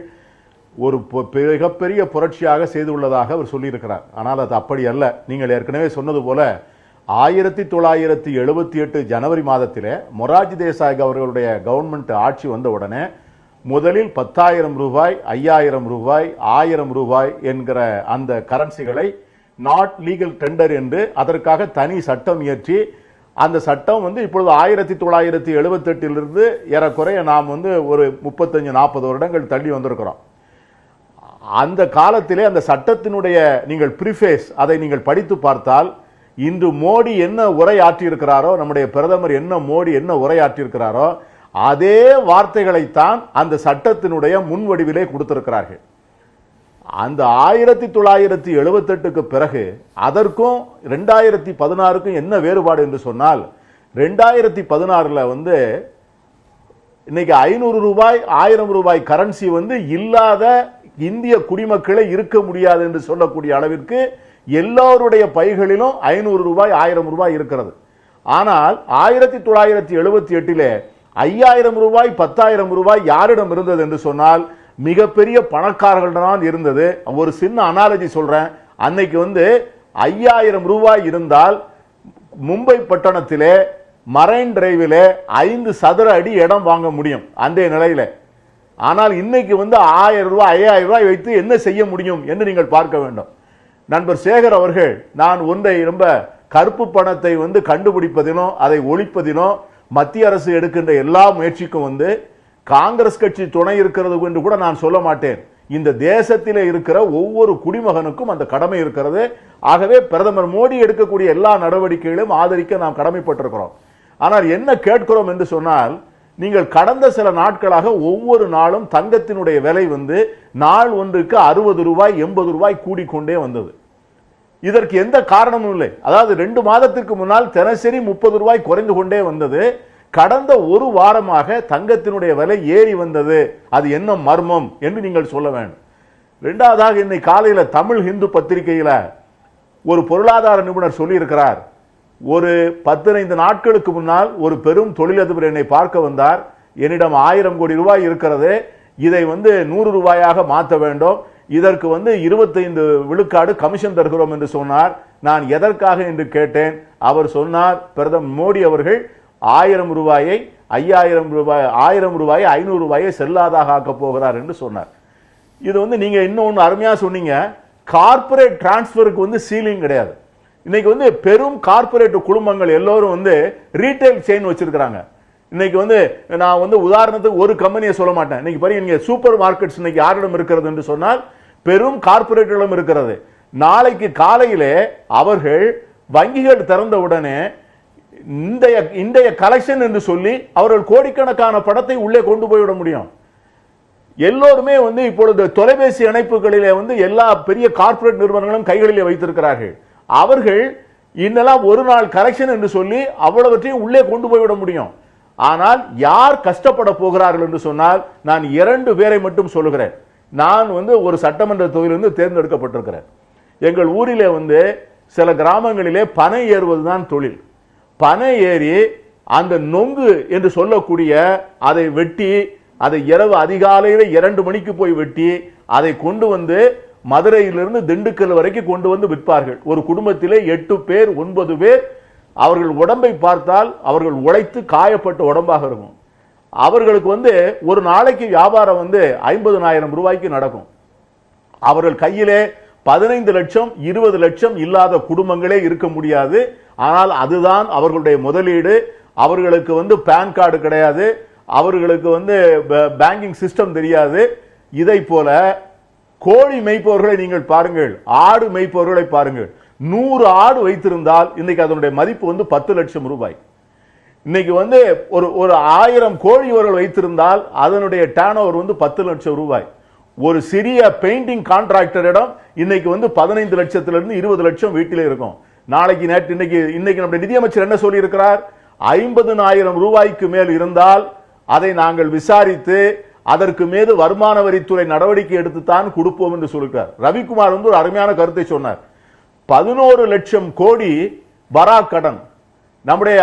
ஒரு மிகப்பெரிய புரட்சியாக செய்துள்ளதாக அவர் சொல்லியிருக்கிறார். ஆனால் அது அப்படி அல்ல. நீங்கள் ஏற்கனவே சொன்னது போல 1978 ஜனவரி மாதத்திலே மொரார்ஜி தேசாய் அவர்களுடைய கவர்மெண்ட் ஆட்சி வந்த உடனே முதலில் 10,000 ரூபாய், 5,000 ரூபாய், 1000 ரூபாய் என்கிற அந்த கரன்சிகளை நாட் லீகல் டெண்டர் என்று அதற்காக தனி சட்டம் இயற்றி, அந்த சட்டம் இப்பொழுது 1978 ஏறக்குறைய நாம் ஒரு 35-40 வருடங்கள் தள்ளி வந்திருக்கிறோம். அந்த காலத்திலே அந்த சட்டத்தினுடைய நீங்கள் ப்ரிஃபேஸ் அதை நீங்கள் படித்து பார்த்தால், இன்று மோடி என்ன உரை ஆற்றியிருக்கிறாரோ, நம்முடைய பிரதமர் மோடி என்ன உரை ஆற்றியிருக்கிறாரோ அதே வார்த்தைகளைத்தான் அந்த சட்டத்தினுடைய முன்வடிவிலே கொடுத்திருக்கிறார்கள். அந்த 1978க்கு பிறகு அதற்கும் 2016க்கும் என்ன வேறுபாடு என்று சொன்னால், 2016ல இன்னைக்கு 500 ரூபாய் 1000 ரூபாய் கரன்சி இல்லாத இந்திய குடிமக்களை இருக்க முடியாது என்று சொல்லக்கூடிய அளவிற்கு எல்லாருடைய பைகளிலும் 500 ரூபாய் 1000 ரூபாய் இருக்கிறது. ஆனால் 1978லே 5,000 ரூபாய் 10,000 ரூபாய் யாரிடம் இருந்தது என்று சொன்னால் மிகப்பெரிய பணக்காரர்களிடம் இருந்தது. ஒரு சின்ன அனாலஜி சொல்றேன். அன்னைக்கு 5,000 ரூபாய் இருந்தால் மும்பை பட்டணத்திலே மரைன் டிரைவிலே 5 சதுர அடி இடம் வாங்க முடியும் அன்றைய நிலையில. ஆனால் இன்னைக்கு 1000 ரூபாய் 5,000 ரூபாய் வைத்து என்ன செய்ய முடியும் என்று நீங்கள் பார்க்க வேண்டும். நண்பர் சேகர் அவர்கள், நான் ஒன்றை ரொம்ப கருப்பு பணத்தை கண்டுபிடிப்பதினோ அதை ஒழிப்பதினோ மத்திய அரசு எடுக்கின்ற எல்லா முயற்சிக்கும் காங்கிரஸ் கட்சி துணை இருக்கிறது என்று கூட நான் சொல்ல மாட்டேன். இந்த தேசத்திலே இருக்கிற ஒவ்வொரு குடிமகனுக்கும் அந்த கடமை இருக்கிறது. ஆகவே பிரதமர் மோடி எடுக்கக்கூடிய எல்லா நடவடிக்கைகளையும் ஆதரிக்க நாம் கடமைப்பட்டிருக்கிறோம். ஆனால் என்ன கேட்கிறோம் என்று சொன்னால், நீங்கள் கடந்த சில நாட்களாக ஒவ்வொரு நாளும் தங்கத்தினுடைய விலை நாள் ஒன்றுக்கு 60 ரூபாய் 80 ரூபாய் கூடிக்கொண்டே வந்தது. இதற்கு எந்த காரணமும் இல்லை. அதாவது 2 மாதத்திற்கு முன்னால் தினசரி 30 ரூபாய் குறைந்து கொண்டே வந்தது. கடந்த ஒரு வாரமாக தங்கத்தினுடைய விலை ஏறி வந்தது. அது என்ன மர்மம் என்று நீங்கள் சொல்ல வேண்டும். இரண்டாவதாக, இன்னைக்கு காலையில தமிழ் ஹிந்து பத்திரிகையில ஒரு பொருளாதார நிபுணர் சொல்லியிருக்கிறார், ஒரு 15 நாட்களுக்கு முன்னால் ஒரு பெரும் தொழிலதிபர் என்னை பார்க்க வந்தார். என்னிடம் 1000 கோடி ரூபாய் இருக்கிறது, இதை 100 ரூபாயாக மாற்ற வேண்டும், இதற்கு 25 விழுக்காடு கமிஷன் தருகிறோம் என்று சொன்னார். நான் எதற்காக என்று கேட்டேன். அவர் சொன்னார், பிரதமர் மோடி அவர்கள் 1000 ரூபாயை 5000 ரூபாய் 1000 ரூபாயை 500 ரூபாயை செல்லாதாக ஆக்க போகிறார் என்று சொன்னார். இது நீங்க இன்னொன்னு அருமையா சொன்னீங்க, கார்ப்பரேட் டிரான்ஸ்பருக்கு சீலிங் கிடையாது. இன்னைக்கு பெரும் கார்ப்பரேட் குழுமங்கள் எல்லோரும் ரீட்டைல் செயின் வச்சிருக்காங்க. இன்னைக்கு நான் உதாரணத்துக்கு ஒரு கம்பெனியை சொல்ல மாட்டேன். இன்னைக்கு பாருங்க, சூப்பர் மார்க்கெட்ஸ் இன்னைக்கு யாரிடம் இருக்கிறது என்று சொன்னால் பெரும் கார்ப்பரேட்டிடம் இருக்கிறது. நாளைக்கு காலையிலே அவர்கள் வங்கிகள் திறந்த உடனே இன்றைய கலெக்ஷன் என்று சொல்லி அவர்கள் கோடிக்கணக்கான பணத்தை உள்ளே கொண்டு போய்விட முடியும். எல்லோருமே இப்பொழுது தொலைபேசி இணைப்புகளிலே எல்லா பெரிய கார்ப்பரேட் நிறுவனங்களும் கைகளிலே வைத்திருக்கிறார்கள். அவர்கள் இன்னெல்லாம் ஒரு நாள் கலெக்ஷன் என்று சொல்லி அவ்வளவற்றையும் உள்ளே கொண்டு போய்விட முடியும். ஆனால் யார் கஷ்டப்பட போகிறார்கள் என்று சொன்னால், நான் 2 பேரை மட்டும் சொல்லுகிறேன். நான் ஒரு சட்டமன்ற தொகுதியிலிருந்து தேர்ந்தெடுக்கப்பட்டிருக்கிறேன். எங்கள் ஊரிலே சில கிராமங்களிலே பனை ஏறுவதுதான் தொழில். பனை ஏறி அந்த நொங்கு என்று சொல்லக்கூடிய அதை வெட்டி, அதை இரவு அதிகாலையில் 2 மணிக்கு போய் வெட்டி அதை கொண்டு மதுரையிலிருந்து திண்டுக்கல் வரைக்கும் கொண்டு விற்பார்கள். ஒரு குடும்பத்திலே 8 பேர் 9 பேர். அவர்கள் உடம்பை பார்த்தால் அவர்கள் உழைத்து காயப்பட்ட உடம்பாக இருக்கும். அவர்களுக்கு ஒரு நாளைக்கு வியாபாரம் 50,000 ரூபாய்க்கு நடக்கும். அவர்கள் கையிலே 15 லட்சம் 20 லட்சம் இல்லாத குடும்பங்களே இருக்க முடியாது. ஆனால் அதுதான் அவர்களுடைய முதலீடு. அவர்களுக்கு பேன் கார்டு கிடையாது, அவர்களுக்கு பேங்கிங் சிஸ்டம் தெரியாது. இதை போல கோழி மேய்ப்பவர்களை நீங்கள் பாருங்கள், ஆடு மேய்ப்பவர்களை பாருங்கள். 100 ஆடு வைத்திருந்தால் இன்னைக்கு அதனுடைய மதிப்பு 10 லட்சம் ரூபாய். இன்னைக்கு ஒரு 1000 கோழி இவர்கள் வைத்திருந்தால் அதனுடைய டர்ன் ஓவர் 10 லட்சம் ரூபாய். ஒரு சிறிய பெயிண்டிங் கான்ட்ராக்டரிடம் இன்னைக்கு 15 லட்சத்திலிருந்து 20 லட்சம் வீட்டிலே இருக்கும். நாளைக்கு இன்னைக்கு நம்முடைய நிதியமைச்சர் என்ன சொல்லி இருக்கிறார், 50,000 ரூபாய்க்கு மேல் இருந்தால் அதை நாங்கள் விசாரித்து அதற்கு மீது வருமான வரித்துறை நடவடிக்கை எடுத்துத்தான் கொடுப்போம் என்று சொல்லிட்டார். ரவிக்குமார் ஒரு அருமையான கருத்தை சொன்னார். 11 லட்சம் கோடி வரா கடன். நம்முடைய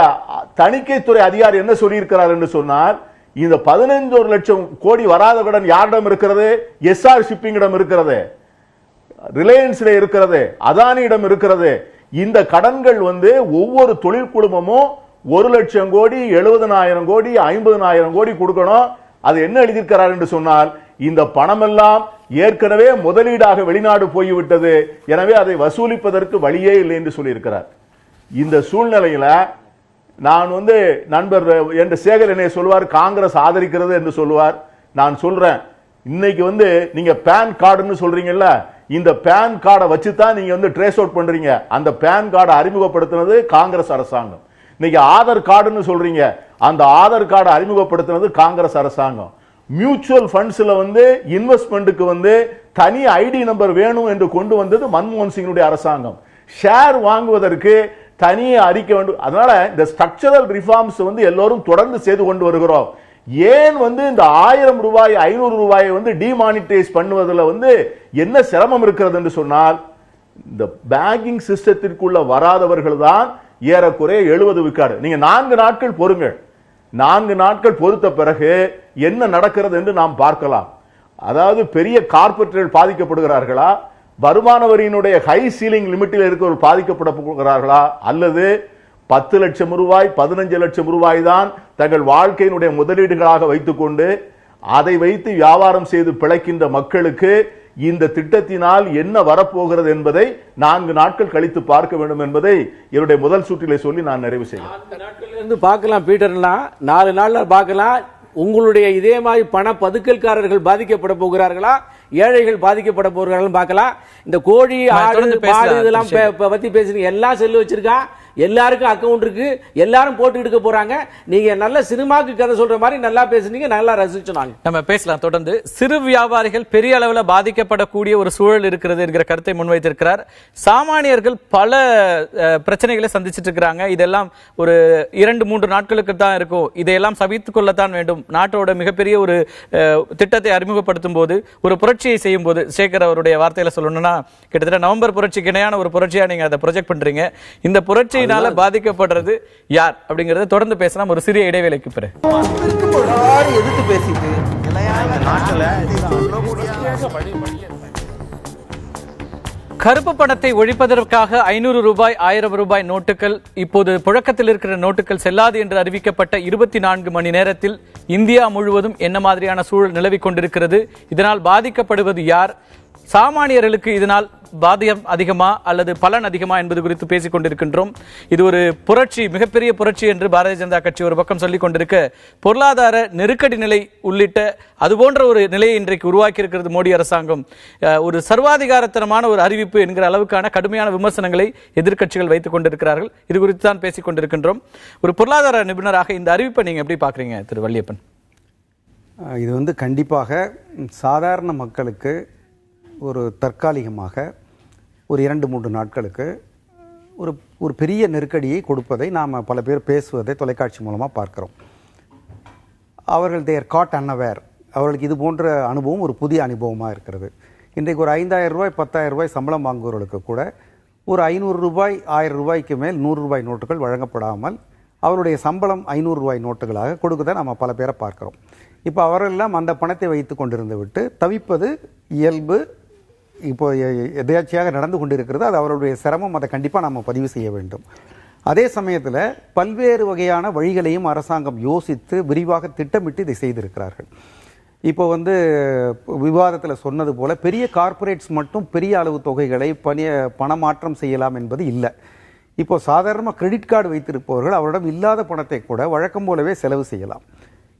தணிக்கைத்துறை அதிகாரி என்ன சொல்லியிருக்கிறார் என்று சொன்னால், இந்த 15 லட்சம் கோடி வராத கடன் யாரிடம் இருக்கிறது? எஸ்ஆர் ஷிப்பிங்கிடம் இருக்கிறது, ரிலையன்ஸ்ல இருக்கிறது, அதானியிடம் இருக்கிறது. இந்த கடன்கள் ஒவ்வொரு தொழில் குழுமமும் 1 லட்சம் கோடி 70,000 கோடி 50,000 கோடி கொடுக்கணும். அது என்ன எழுதியிருக்கிறார் என்று சொன்னால், இந்த பணமெல்லாம் ஏற்கனவே முதலீடாக வெளிநாடு போய்விட்டது, எனவே அதை வசூலிப்பதற்கு வழியே இல்லை என்று சொல்லியிருக்கிறார். இந்த சூழ்நிலையில நான் நண்பர் என்ற சேகர் என்னை சொல்வார், காங்கிரஸ் ஆதரிக்கிறது என்று சொல்லுவார். நான் சொல்றேன், இன்னைக்கு நீங்க பேன் கார்டுன்னு சொல்றீங்கல்ல, இந்த பேன் கார்டை வச்சுதான் நீங்க ட்ரேஸ் அவுட் பண்றீங்க. அந்த பேன் கார்டை அறிமுகப்படுத்தினது காங்கிரஸ் அரசாங்கம். இன்னைக்கு ஆதார் கார்டுன்னு சொல்றீங்க, அந்த ஆதார் கார்டை அறிமுகப்படுத்தினது காங்கிரஸ் அரசாங்கம். மியூச்சுவல் ஃபண்ட்ஸ்ல இன்வெஸ்ட்மெண்ட்டுக்கு தனி ஐடி நம்பர் வேணும் என்று கொண்டு வந்தது மன்மோகன் சிங்குடைய அரசாங்கம். ஷேர் வாங்குவதற்கு தனியே அறிக்கை வேண்டும். அதனால இந்த ஸ்ட்ரக்சரல் ரிஃபார்ம்ஸ் எல்லோரும் தொடர்ந்து செய்து கொண்டு வருகிறோம். ஏன் இந்த 1000 ரூபாய் 500 ரூபாயை டிமானிட்டைஸ் பண்ணுவதில் என்ன சிரமம் இருக்கிறது என்று சொன்னால், இந்த பேங்கிங் சிஸ்டத்திற்குள்ள வராதவர்கள் தான் ஏறக்குறைய 70 விழுக்காடு. நீங்க 4 நாட்கள் பொறுங்கள், 4 நாட்கள் பொறுத்த பிறகு என்ன நடக்கிறது என்று நாம் பார்க்கலாம். அதாவது பெரிய கார்ப்பரேட்டுகள் பாதிக்கப்படுகிறார்களா, வருமான வரியினுடைய ஹை சீலிங் லிமிட்டில் இருக்கிறவர்கள் பாதிக்கப்பட போகிறார்களா, அல்லது 10 லட்சம் ரூபாய் 15 லட்சம் ரூபாய் தான் தங்கள் வாழ்க்கையினுடைய முதலீடுகளாக வைத்துக்கொண்டு அதை வைத்து வியாபாரம் செய்து பிழைக்கின்ற மக்களுக்கு இந்த திட்டத்தினால் என்ன வரப்போகிறது என்பதை 4 நாட்கள் கழித்து பார்க்க வேண்டும் என்பதை என்னுடைய முதல் சுற்றிலே சொல்லி நான் நிறைவு செய்கிறேன். 4 நாட்கள் இருந்து பார்க்கலாம் பீட்டர்னா, 4 நாள்ல பார்க்கலாம். உங்களுடைய இதே மாதிரி பண பதுக்கல்காரர்கள் பாதிக்கப்பட போகிறார்களா, ஏழைகள் பாதிக்கப்பட போகிறார்கள் பார்க்கலாம். இந்த கோழி, ஆடு, மாடு இதெல்லாம் பத்தி பேசுறீங்க. எல்லாம் செல்லு வச்சிருக்கா, எல்லாருக்கும் அக்கவுண்ட் இருக்கு, எல்லாரும் போட்டு எடுக்க போறாங்க. நீங்க நல்ல சினிமாக்கு கதை சொல்ற மாதிரி நல்லா பேசுனீங்க, நல்லா ரசிச்சோம். நம்ம பேசலாம் தொடர்ந்து. சிறு வியாபாரிகள் பெரிய அளவில் பாதிக்கப்படக்கூடிய ஒரு சூழல் இருக்கிறது என்கிற கருத்தை முன்வைத்திருக்கிறார். சாமானியர்கள் பல பிரச்சனைகளை சந்திச்சிட்டு இருக்கிறாங்க. இதெல்லாம் ஒரு 2-3 நாட்களுக்கு தான் இருக்கும். இதையெல்லாம் சபித்துக் கொள்ளத்தான் வேண்டும். நாட்டோட மிகப்பெரிய ஒரு திட்டத்தை அறிமுகப்படுத்தும் போது, ஒரு புரட்சியை செய்யும் போது, சேகர் அவருடைய வார்த்தையில சொல்லணும்னா கிட்டத்தட்ட நவம்பர் புரட்சிக்கு இணையான ஒரு புரட்சியா நீங்க அதை ப்ரொஜெக்ட் பண்றீங்க. இந்த புரட்சி பாதிக்கப்படுறது யார் அப்படிங்கறத தொடர்ந்து பேசலாம் ஒரு சிறிய இடைவேளைக்கு பிறகு. எதிர்த்து பேசிட்டு கருப்பு பணத்தை ஒழிப்பதற்காக 500 ரூபாய், 1000 ரூபாய் நோட்டுகள், இப்போது புழக்கத்தில் இருக்கிற நோட்டுகள் செல்லாது என்று அறிவிக்கப்பட்ட 24 மணி நேரத்தில் இந்தியா முழுவதும் என்ன மாதிரியான சூழல் நிலவிக் கொண்டிருக்கிறது? இதனால் பாதிக்கப்படுவது யார்? சாமானியர்களுக்கு இதனால் பாதியம் அதிகமா அல்லது பலன் அதிகமா என்பது குறித்து பேசிக் கொண்டிருக்கின்றோம். இது ஒரு புரட்சி, மிகப்பெரிய புரட்சி என்று பாரதிய ஜனதா கட்சி ஒரு பக்கம் சொல்லிக் கொண்டிருக்க, பொருளாதார நெருக்கடி நிலை உள்ளிட்ட அதுபோன்ற ஒரு நிலையை இன்றைக்கு உருவாக்கி இருக்கிறது மோடி அரசாங்கம். ஒரு சர்வாதிகாரத்தனமான ஒரு அறிவிப்பு என்கிற அளவுக்கான கடுமையான விமர்சனங்களை எதிர்க்கட்சிகள் வைத்துக் கொண்டிருக்கிறார்கள். இது குறித்து தான் பேசிக் கொண்டிருக்கின்றோம். ஒரு பொருளாதார நிபுணராக இந்த அறிவிப்பை நீங்க எப்படி பாக்குறீங்க திரு வள்ளியப்பன்? இது கண்டிப்பாக சாதாரண மக்களுக்கு ஒரு தற்காலிகமாக ஒரு 2-3 நாட்களுக்கு ஒரு பெரிய நெருக்கடியை கொடுப்பதை நாம் பல பேர் பேசுவதை தொலைக்காட்சி மூலமாக பார்க்கிறோம். அவர்கள் தேர் காட் அன்அவேர். அவர்களுக்கு இது போன்ற அனுபவம் ஒரு புதிய அனுபவமாக இருக்கிறது. இன்றைக்கு ஒரு 5000 ரூபாய் 10,000 ரூபாய் சம்பளம் வாங்குவவர்களுக்கு கூட ஒரு 500 ரூபாய் 1000 ரூபாய்க்கு மேல் 100 ரூபாய் நோட்டுகள் வழங்கப்படாமல் அவருடைய சம்பளம் 500 ரூபாய் நோட்டுகளாக கொடுக்கதை நம்ம பல பேரை பார்க்கிறோம். இப்போ அவரெல்லாம் அந்த பணத்தை வைத்து கொண்டிருந்து விட்டு தவிப்பது இயல்பு, இப்போ எதேச்சையாக நடந்து கொண்டிருக்கிறது. அது அவருடைய சிரமம், அதை கண்டிப்பாக நம்ம பதிவு செய்ய வேண்டும். அதே சமயத்தில் பல்வேறு வகையான வழிகளையும் அரசாங்கம் யோசித்து விரிவாக திட்டமிட்டு இதை செய்திருக்கிறார்கள். இப்போ விவாதத்தில் சொன்னது போல பெரிய கார்ப்பரேட்ஸ் மட்டும் பெரிய அளவு தொகைகளை பணமாற்றம் செய்யலாம் என்பது இல்லை. இப்போ சாதாரணமாக கிரெடிட் கார்டு வைத்திருப்பவர்கள் அவரிடம் இல்லாத பணத்தை கூட வழக்கம் போலவே செலவு செய்யலாம்.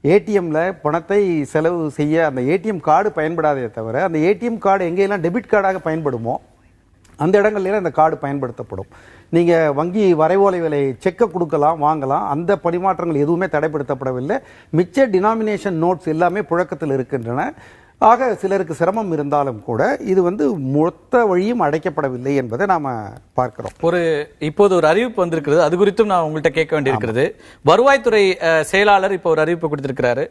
ஏடிஎம்ல பணத்தை செலவு செய்ய அந்த ஏடிஎம் கார்டு பயன்படாதே தவிர, அந்த ஏடிஎம் கார்டு எங்கெல்லாம் டெபிட் கார்டாக பயன்படுமோ அந்த இடங்கள்ல அந்த கார்டு பயன்படுத்தப்படும். நீங்க வங்கி வரைவோலை விலை செக்கை கொடுக்கலாம், வாங்கலாம். அந்த பரிமாற்றங்கள் எதுவுமே தடைப்படுத்தப்படவில்லை. மிச்ச டினாமினேஷன் நோட்ஸ் எல்லாமே புழக்கத்தில் இருக்கின்றன. ஆக சிலருக்கு சிரமம் இருந்தாலும் கூட இது மொத்த வழியும் அடைக்கப்படவில்லை என்பதை நாம பார்க்கிறோம். இப்போது ஒரு அறிவிப்பு வந்திருக்கிறது, அது குறித்தும் நான் உங்கள்கிட்ட கேட்க வேண்டியிருக்கிறது. வருவாய்த்துறை செயலாளர் இப்போ ஒரு அறிவிப்பு கொடுத்திருக்கிறாரு.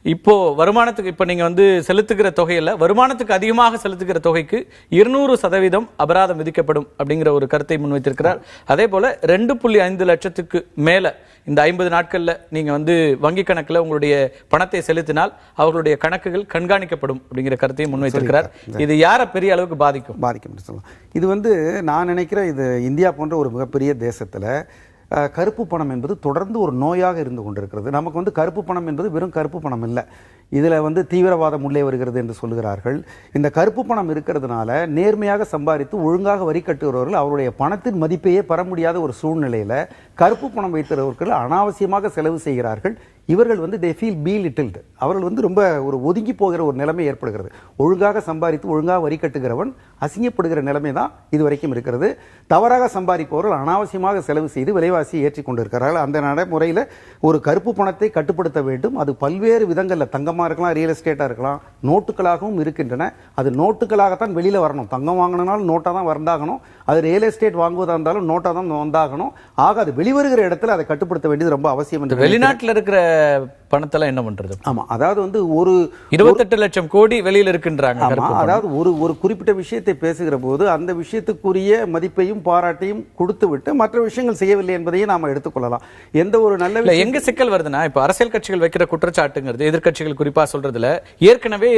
இப்போ வருமானத்துக்கு இப்ப நீங்க செலுத்துகிற தொகையில வருமானத்துக்கு அதிகமாக செலுத்துகிற தொகைக்கு 200% அபராதம் விதிக்கப்படும் அப்படிங்கிற ஒரு கருத்தை முன்வைத்திருக்கிறார். அதே போல 2.5 லட்சத்துக்கு மேல இந்த 50 நாட்கள்ல நீங்க வங்கி கணக்குல உங்களுடைய பணத்தை செலுத்தினால் அவர்களுடைய கணக்குகள் கண்காணிக்கப்படும் அப்படிங்கிற கருத்தையும் முன்வைத்திருக்கிறார். இது யார பெரிய அளவுக்கு பாதிக்கும் சொல்லலாம். இது நான் நினைக்கிறேன், இது இந்தியா போன்ற ஒரு மிகப்பெரிய தேசத்துல கருப்பு பணம் என்பது தொடர்ந்து ஒரு நோயாக இருந்து கொண்டிருக்கிறது. நமக்கு கருப்பு பணம் என்பது வெறும் கருப்பு பணம் இல்லை. இதுல தீவிரவாதம் உள்ளே வருகிறது என்று சொல்கிறார்கள். இந்த கருப்பு பணம் இருக்கிறதுனால நேர்மையாக சம்பாதித்து ஒழுங்காக வரி கட்டுகிறவர்கள் அவருடைய பணத்தின் மதிப்பையே பெற முடியாத ஒரு சூழ்நிலையில கருப்பு பணம் வைத்திருக்கிறவர்கள் அனாவசியமாக செலவு செய்கிறார்கள். இவர்கள் they feel belittled. அவர்கள் ரொம்ப ஒரு ஒதுங்கி போகிற ஒரு நிலைமை ஏற்படுகிறது. ஒழுங்காக சம்பாதித்து ஒழுங்காக வரி கட்டுகிறவன் அசிங்கப்படுகிற நிலைமை தான் இதுவரைக்கும் இருக்கிறது. தவறாக சம்பாதிப்பவர்கள் அனாவசியமாக செலவு செய்து விலைவாசியை ஏற்றி கொண்டிருக்கிறார்கள். அந்த நடைமுறையில் ஒரு கருப்பு பணத்தை கட்டுப்படுத்த வேண்டும். அது பல்வேறு விதங்களில் தங்கமாக இருக்கலாம், ரியல் எஸ்டேட்டாக இருக்கலாம், நோட்டுகளாகவும் இருக்கின்றன. அது நோட்டுகளாகத்தான் வெளியில் வரணும். தங்கம் வாங்கினாலும் நோட்டாக தான் வந்தாகணும். அது ரியல் எஸ்டேட் வாங்குவதாக இருந்தாலும் நோட்டாக தான் வந்தாகணும். ஆக அது வெளிவருகிற இடத்துல அதை கட்டுப்படுத்த வேண்டியது ரொம்ப அவசியம். என்று வெளிநாட்டில் இருக்கிற பணத்தெல்லாம் என்ன பண்றது? ஆமா, அதாவது ஒரு 28 லட்சம் கோடி வெளியில் இருக்கின்றாங்க. அதாவது ஒரு குறிப்பிட்ட விஷயத்தை பேசுகிற போது அந்த விஷயத்துக்குரிய மதிப்பையும் பாராட்டையும் கொடுத்து விட்டு மற்ற விஷயங்கள் செய்யவில்லை என்பதையும் நாம எடுத்துக்கொள்ளலாம். எந்த ஒரு நல்ல எங்க சிக்கல் வருதுன்னா, இப்ப அரசியல் கட்சிகள் வைக்கிற குற்றச்சாட்டுங்கிறது, எதிர்கட்சிகள் குறிப்பா சொல்றதுல ஏற்கனவே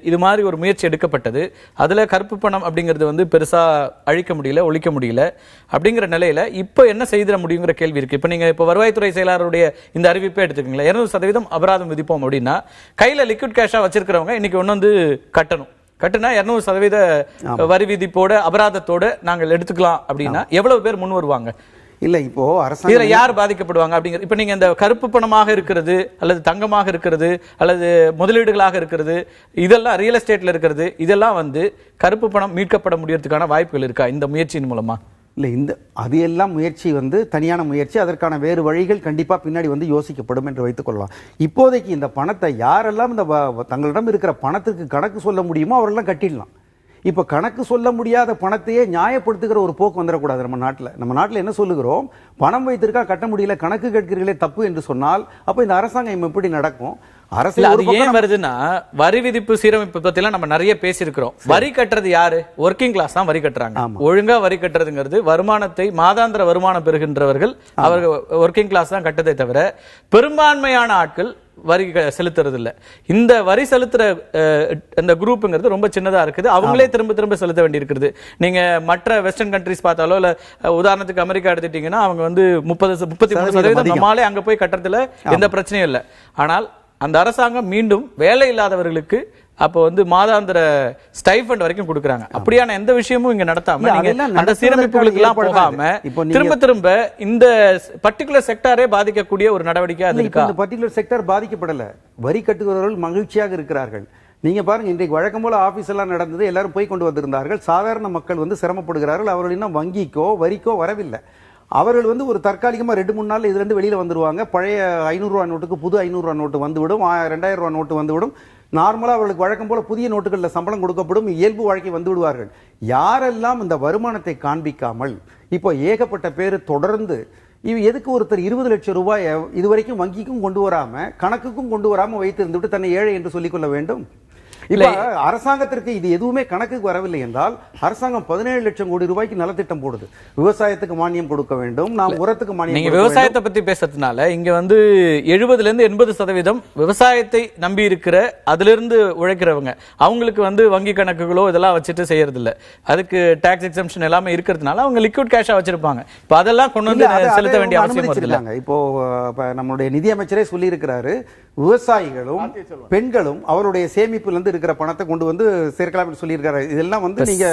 இது மாதிரி ஒரு முயற்சி எடுக்கப்பட்டது. அதுல கருப்பு பணம் அப்படிங்கிறது பெருசா அழிக்க முடியல, ஒழிக்க முடியல. அப்படிங்கிற நிலையில இப்ப என்ன செய்திட முடியுங்கிற கேள்வி இருக்கு. இப்ப நீங்க வருவாய்த்துறை செயலாளருடைய இந்த அறிவிப்பை எடுத்துக்கீங்களா, 200% அபராதம் விதிப்போம் அப்படின்னா கையில லிக்விட் கேஷா வச்சிருக்கிறவங்க இன்னைக்கு கட்டணும். கட்டுனா 200% வரி விதிப்போட அபராதத்தோட நாங்கள் எடுத்துக்கலாம் அப்படின்னா எவ்வளவு பேர் முன் வருவாங்க? இல்ல இப்போ இதுல அரசாங்கம் யார் பாதிக்கப்படுவாங்க அப்படிங்கிற இப்ப நீங்க இந்த கருப்பு பணமாக இருக்கிறது அல்லது தங்கமாக இருக்கிறது அல்லது முதலீடுகளாக இருக்கிறது இதெல்லாம் ரியல் எஸ்டேட்ல இருக்கிறது இதெல்லாம் வந்து கருப்பு பணம் மீட்கப்பட முடியறதுக்கான வாய்ப்புகள் இருக்கா இந்த முயற்சியின் மூலமா? இல்லை, அது எல்லாம் முயற்சி தனியான முயற்சி. அதற்கான வேறு வழிகள் கண்டிப்பாக பின்னாடி யோசிக்கப்படும் என்று வைத்துக் கொள்ளலாம். இப்போதைக்கு இந்த பணத்தை யாரெல்லாம் தங்களிடம் இருக்கிற பணத்திற்கு கணக்கு சொல்ல முடியுமோ அவரெல்லாம் கட்டிடலாம். இப்போ கணக்கு சொல்ல முடியாத பணத்தையே நியாயப்படுத்துகிற ஒரு போக்கு வந்துடக்கூடாது நம்ம நாட்டில். என்ன சொல்லுகிறோம், பணம் வைத்திருக்கா கட்ட முடியல, கணக்கு கேட்கிறீர்களே தப்பு என்று சொன்னால் அப்போ இந்த அரசாங்கம் எப்படி நடக்கும்? அது ஏன் வருதுன்னா, வரி விதிப்பு சீரமைப்பு பத்தி எல்லாம் நம்ம நிறைய பேசியிருக்கிறோம். வரி கட்டுறது யாரு? ஒர்க்கிங் கிளாஸ் தான் வரி கட்டுறாங்க. ஒழுங்கா வரி கட்டுறதுங்கிறது வருமானத்தை மாதாந்திர வருமானம் பெறுகின்றவர்கள், அவர்கள் ஒர்க்கிங் கிளாஸ் தான் கட்டதை தவிர பெரும்பான்மையான ஆட்கள் வரி செலுத்துறது இல்ல. இந்த வரி செலுத்துற இந்த குரூப்ங்கிறது ரொம்ப சின்னதா இருக்குது. அவங்களே திரும்ப திரும்ப செலுத்த வேண்டி இருக்குது. நீங்க மற்ற வெஸ்டர்ன் கண்ட்ரிஸ் பார்த்தாலோ இல்ல உதாரணத்துக்கு அமெரிக்கா எடுத்துட்டீங்கன்னா அவங்க 33% நம்மாலே அங்க போய் கட்டுறதுல எந்த பிரச்சனையும் இல்லை. ஆனால் அந்த அரசாங்கம் மீண்டும் வேலை இல்லாதவர்களுக்கு அப்போ மாதாந்திர ஸ்டைஃபண்ட் வரைக்கும் கொடுக்கறாங்க. அப்படியான எந்த விஷயமும் இங்க நடத்தாம அந்த சீரமைப்புகளுக்கு எல்லாம் போகாம திரும்ப இந்த பர்டிகுலர் செக்டாரே பாதிக்கக்கூடிய ஒரு நடவடிக்கை அது இருக்கா? இந்த பர்டிகுலர் செக்டார் பாதிக்கப்படல. வரி கட்டுகிறவர்கள் மகிழ்ச்சியாக இருக்கிறார்கள். நீங்க பாருங்க, இன்றைக்கு வழக்கம் போல ஆபீஸ் எல்லாம் நடந்தது, எல்லாரும் போய் கொண்டு வந்திருந்தார்கள். சாதாரண மக்கள் சிரமப்படுகிறார்கள். அவர்கள் இன்னும் வங்கிக்கோ வரிக்கோ வரவில்லை. அவர்கள் ஒரு தற்காலிகமா 2-3 நாள் இதுல இருந்து வெளியில வந்துருவாங்க. பழைய 500 ரூபாய் நோட்டுக்கு புது 500 ரூபாய் நோட்டு வந்துவிடும், 2000 ரூபாய் நோட்டு வந்துவிடும். நார்மலா அவர்களுக்கு வழக்கம் போல புதிய நோட்டுகள்ல சம்பளம் கொடுக்கப்படும், இயல்பு வாழ்க்கை வந்து விடுவார்கள். யாரெல்லாம் இந்த வருமானத்தை காண்பிக்காமல் இப்போ ஏகப்பட்ட பேர் தொடர்ந்து எதுக்கு ஒருத்தர் 20 லட்சம் ரூபாய் இதுவரைக்கும் வங்கிக்கும் கொண்டு வராம கணக்குக்கும் கொண்டு வராம வைத்து இருந்துவிட்டு தன்னை ஏழை என்று சொல்லிக் கொள்ள வேண்டும்? இல்ல, அரசாங்கத்திற்கு இது எதுவுமே கணக்குக்கு வரவில்லை என்றால் அரசாங்கம் 17 லட்சம் கோடி ரூபாய்க்கு நலத்திட்டம் போடுது. விவசாயத்துக்கு மானியம் கொடுக்க வேண்டும், நாம் உரத்துக்கு மானியம். நீங்க விவசாயத்தை பத்தி பேசுறதுனால இங்க 70 ல இருந்து 80% விவசாயத்தை நம்பி இருக்கிற அதுல இருந்து உழைக்கிறவங்க அவங்களுக்கு வங்கி கணக்குகளோ இதெல்லாம் வச்சுட்டு செய்யறது இல்ல. அதுக்கு டாக்ஸ் எக்ஸம்ஷன் எல்லாமே இருக்கிறதுனால அவங்க லிக்விட் கேஷா வச்சிருப்பாங்க. இப்ப அதெல்லாம் கொண்டு வந்து செலுத்த வேண்டிய அவசியம் வருது. இப்போ நம்மளுடைய நிதியமைச்சரே சொல்லி இருக்கிறாரு, விவசாயிகளும் பெண்களும் அவருடைய சேமிப்பிலிருந்து இருக்கிற பணத்தை கொண்டு சேர்க்கலாம் சொல்லி இருக்காரு. இதெல்லாம் நீங்க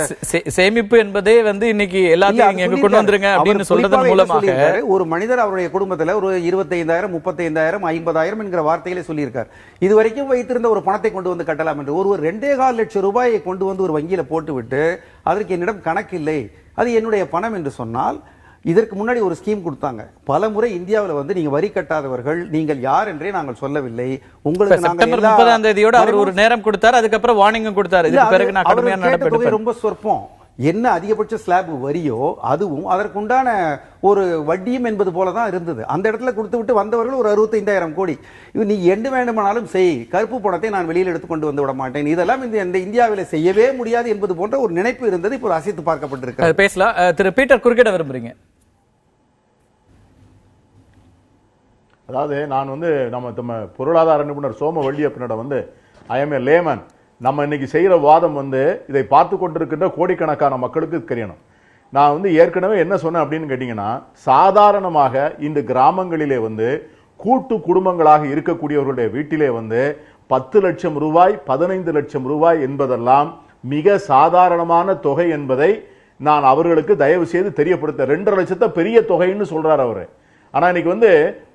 சேமிப்பு என்பதே இன்னைக்கு எல்லாத்தையும் எங்க கொண்டு வந்துருங்க அப்படின்னு சொல்றதன் மூலமாக ஒரு மனிதர் அவருடைய குடும்பத்துல ஒரு 25,000 35,000 50,000 என்கிற வார்த்தைகளை சொல்லி இருக்கார். இதுவரைக்கும் வைத்திருந்த ஒரு பணத்தை கொண்டு கட்டலாம் என்று ஒரு 2.25 லட்சம் ரூபாயை கொண்டு ஒரு வங்கியில போட்டுவிட்டு அதற்கு என்னிடம் கணக்கு இல்லை, அது என்னுடைய பணம் என்று சொன்னால், இதற்கு முன்னாடி ஒரு ஸ்கீம் கொடுத்தாங்க. பல முறை இந்தியாவில் நீங்க வரி கட்டாதவர்கள் நீங்கள் யார் என்றே நாங்கள் சொல்லவில்லை, உங்களுக்கு செப்டம்பர் 30ஆம் தேதியோட அவர் ஒரு நேரம் கொடுத்தார், அதுக்கப்புறம் வார்னிங் கொடுத்தார். இதுக்கு பிறகு நான் கடுமையான நடவடிக்கை எடுப்பேன். ரொம்ப சொற்பம். என்ன அதிகபட்ச ஸ்லாப் வரியோ அதுவும் அதற்குண்டான ஒரு வட்டியும் என்பது போலதான் இருந்தது. அந்த இடத்துல கொடுத்து விட்டு வந்தவர்கள் ஒரு 65,000 கோடி. நீ எண்டு வேண்டுமானாலும் செய், கருப்பு பணத்தை நான் வெளியில் எடுத்து கொண்டு வந்து விட மாட்டேன், இதெல்லாம் இந்த இந்தியாவில் செய்யவே முடியாது என்பது போன்ற ஒரு நினைப்பு இருந்தது. இப்போ அசைத்து பார்க்கப்பட்டிருக்கு. பேசலாம். திரு பீட்டர், குறுக்கிட விரும்புறீங்க? அதாவது நான் நம்ம பொருளாதார நிபுணர் சோம வள்ளியப்பனிடம் ஐ எம் ஏ லேமன், நம்ம இன்னைக்கு செய்யற வாதம் இதை பார்த்து கொண்டிருக்கின்ற கோடிக்கணக்கான மக்களுக்கு தெரியணும். நான் ஏற்கனவே என்ன சொன்னேன் அப்படின்னு கேட்டீங்கன்னா, சாதாரணமாக இந்த கிராமங்களிலே கூட்டு குடும்பங்களாக இருக்கக்கூடியவர்களுடைய வீட்டிலே 10 லட்சம் ரூபாய் 15 லட்சம் ரூபாய் என்பதெல்லாம் மிக சாதாரணமான தொகை என்பதை நான் அவர்களுக்கு தயவு செய்து தெரியப்படுத்த. 2.5 லட்சத்தை பெரிய தொகைன்னு சொல்றாரு அவரு. ஆனா இன்னைக்கு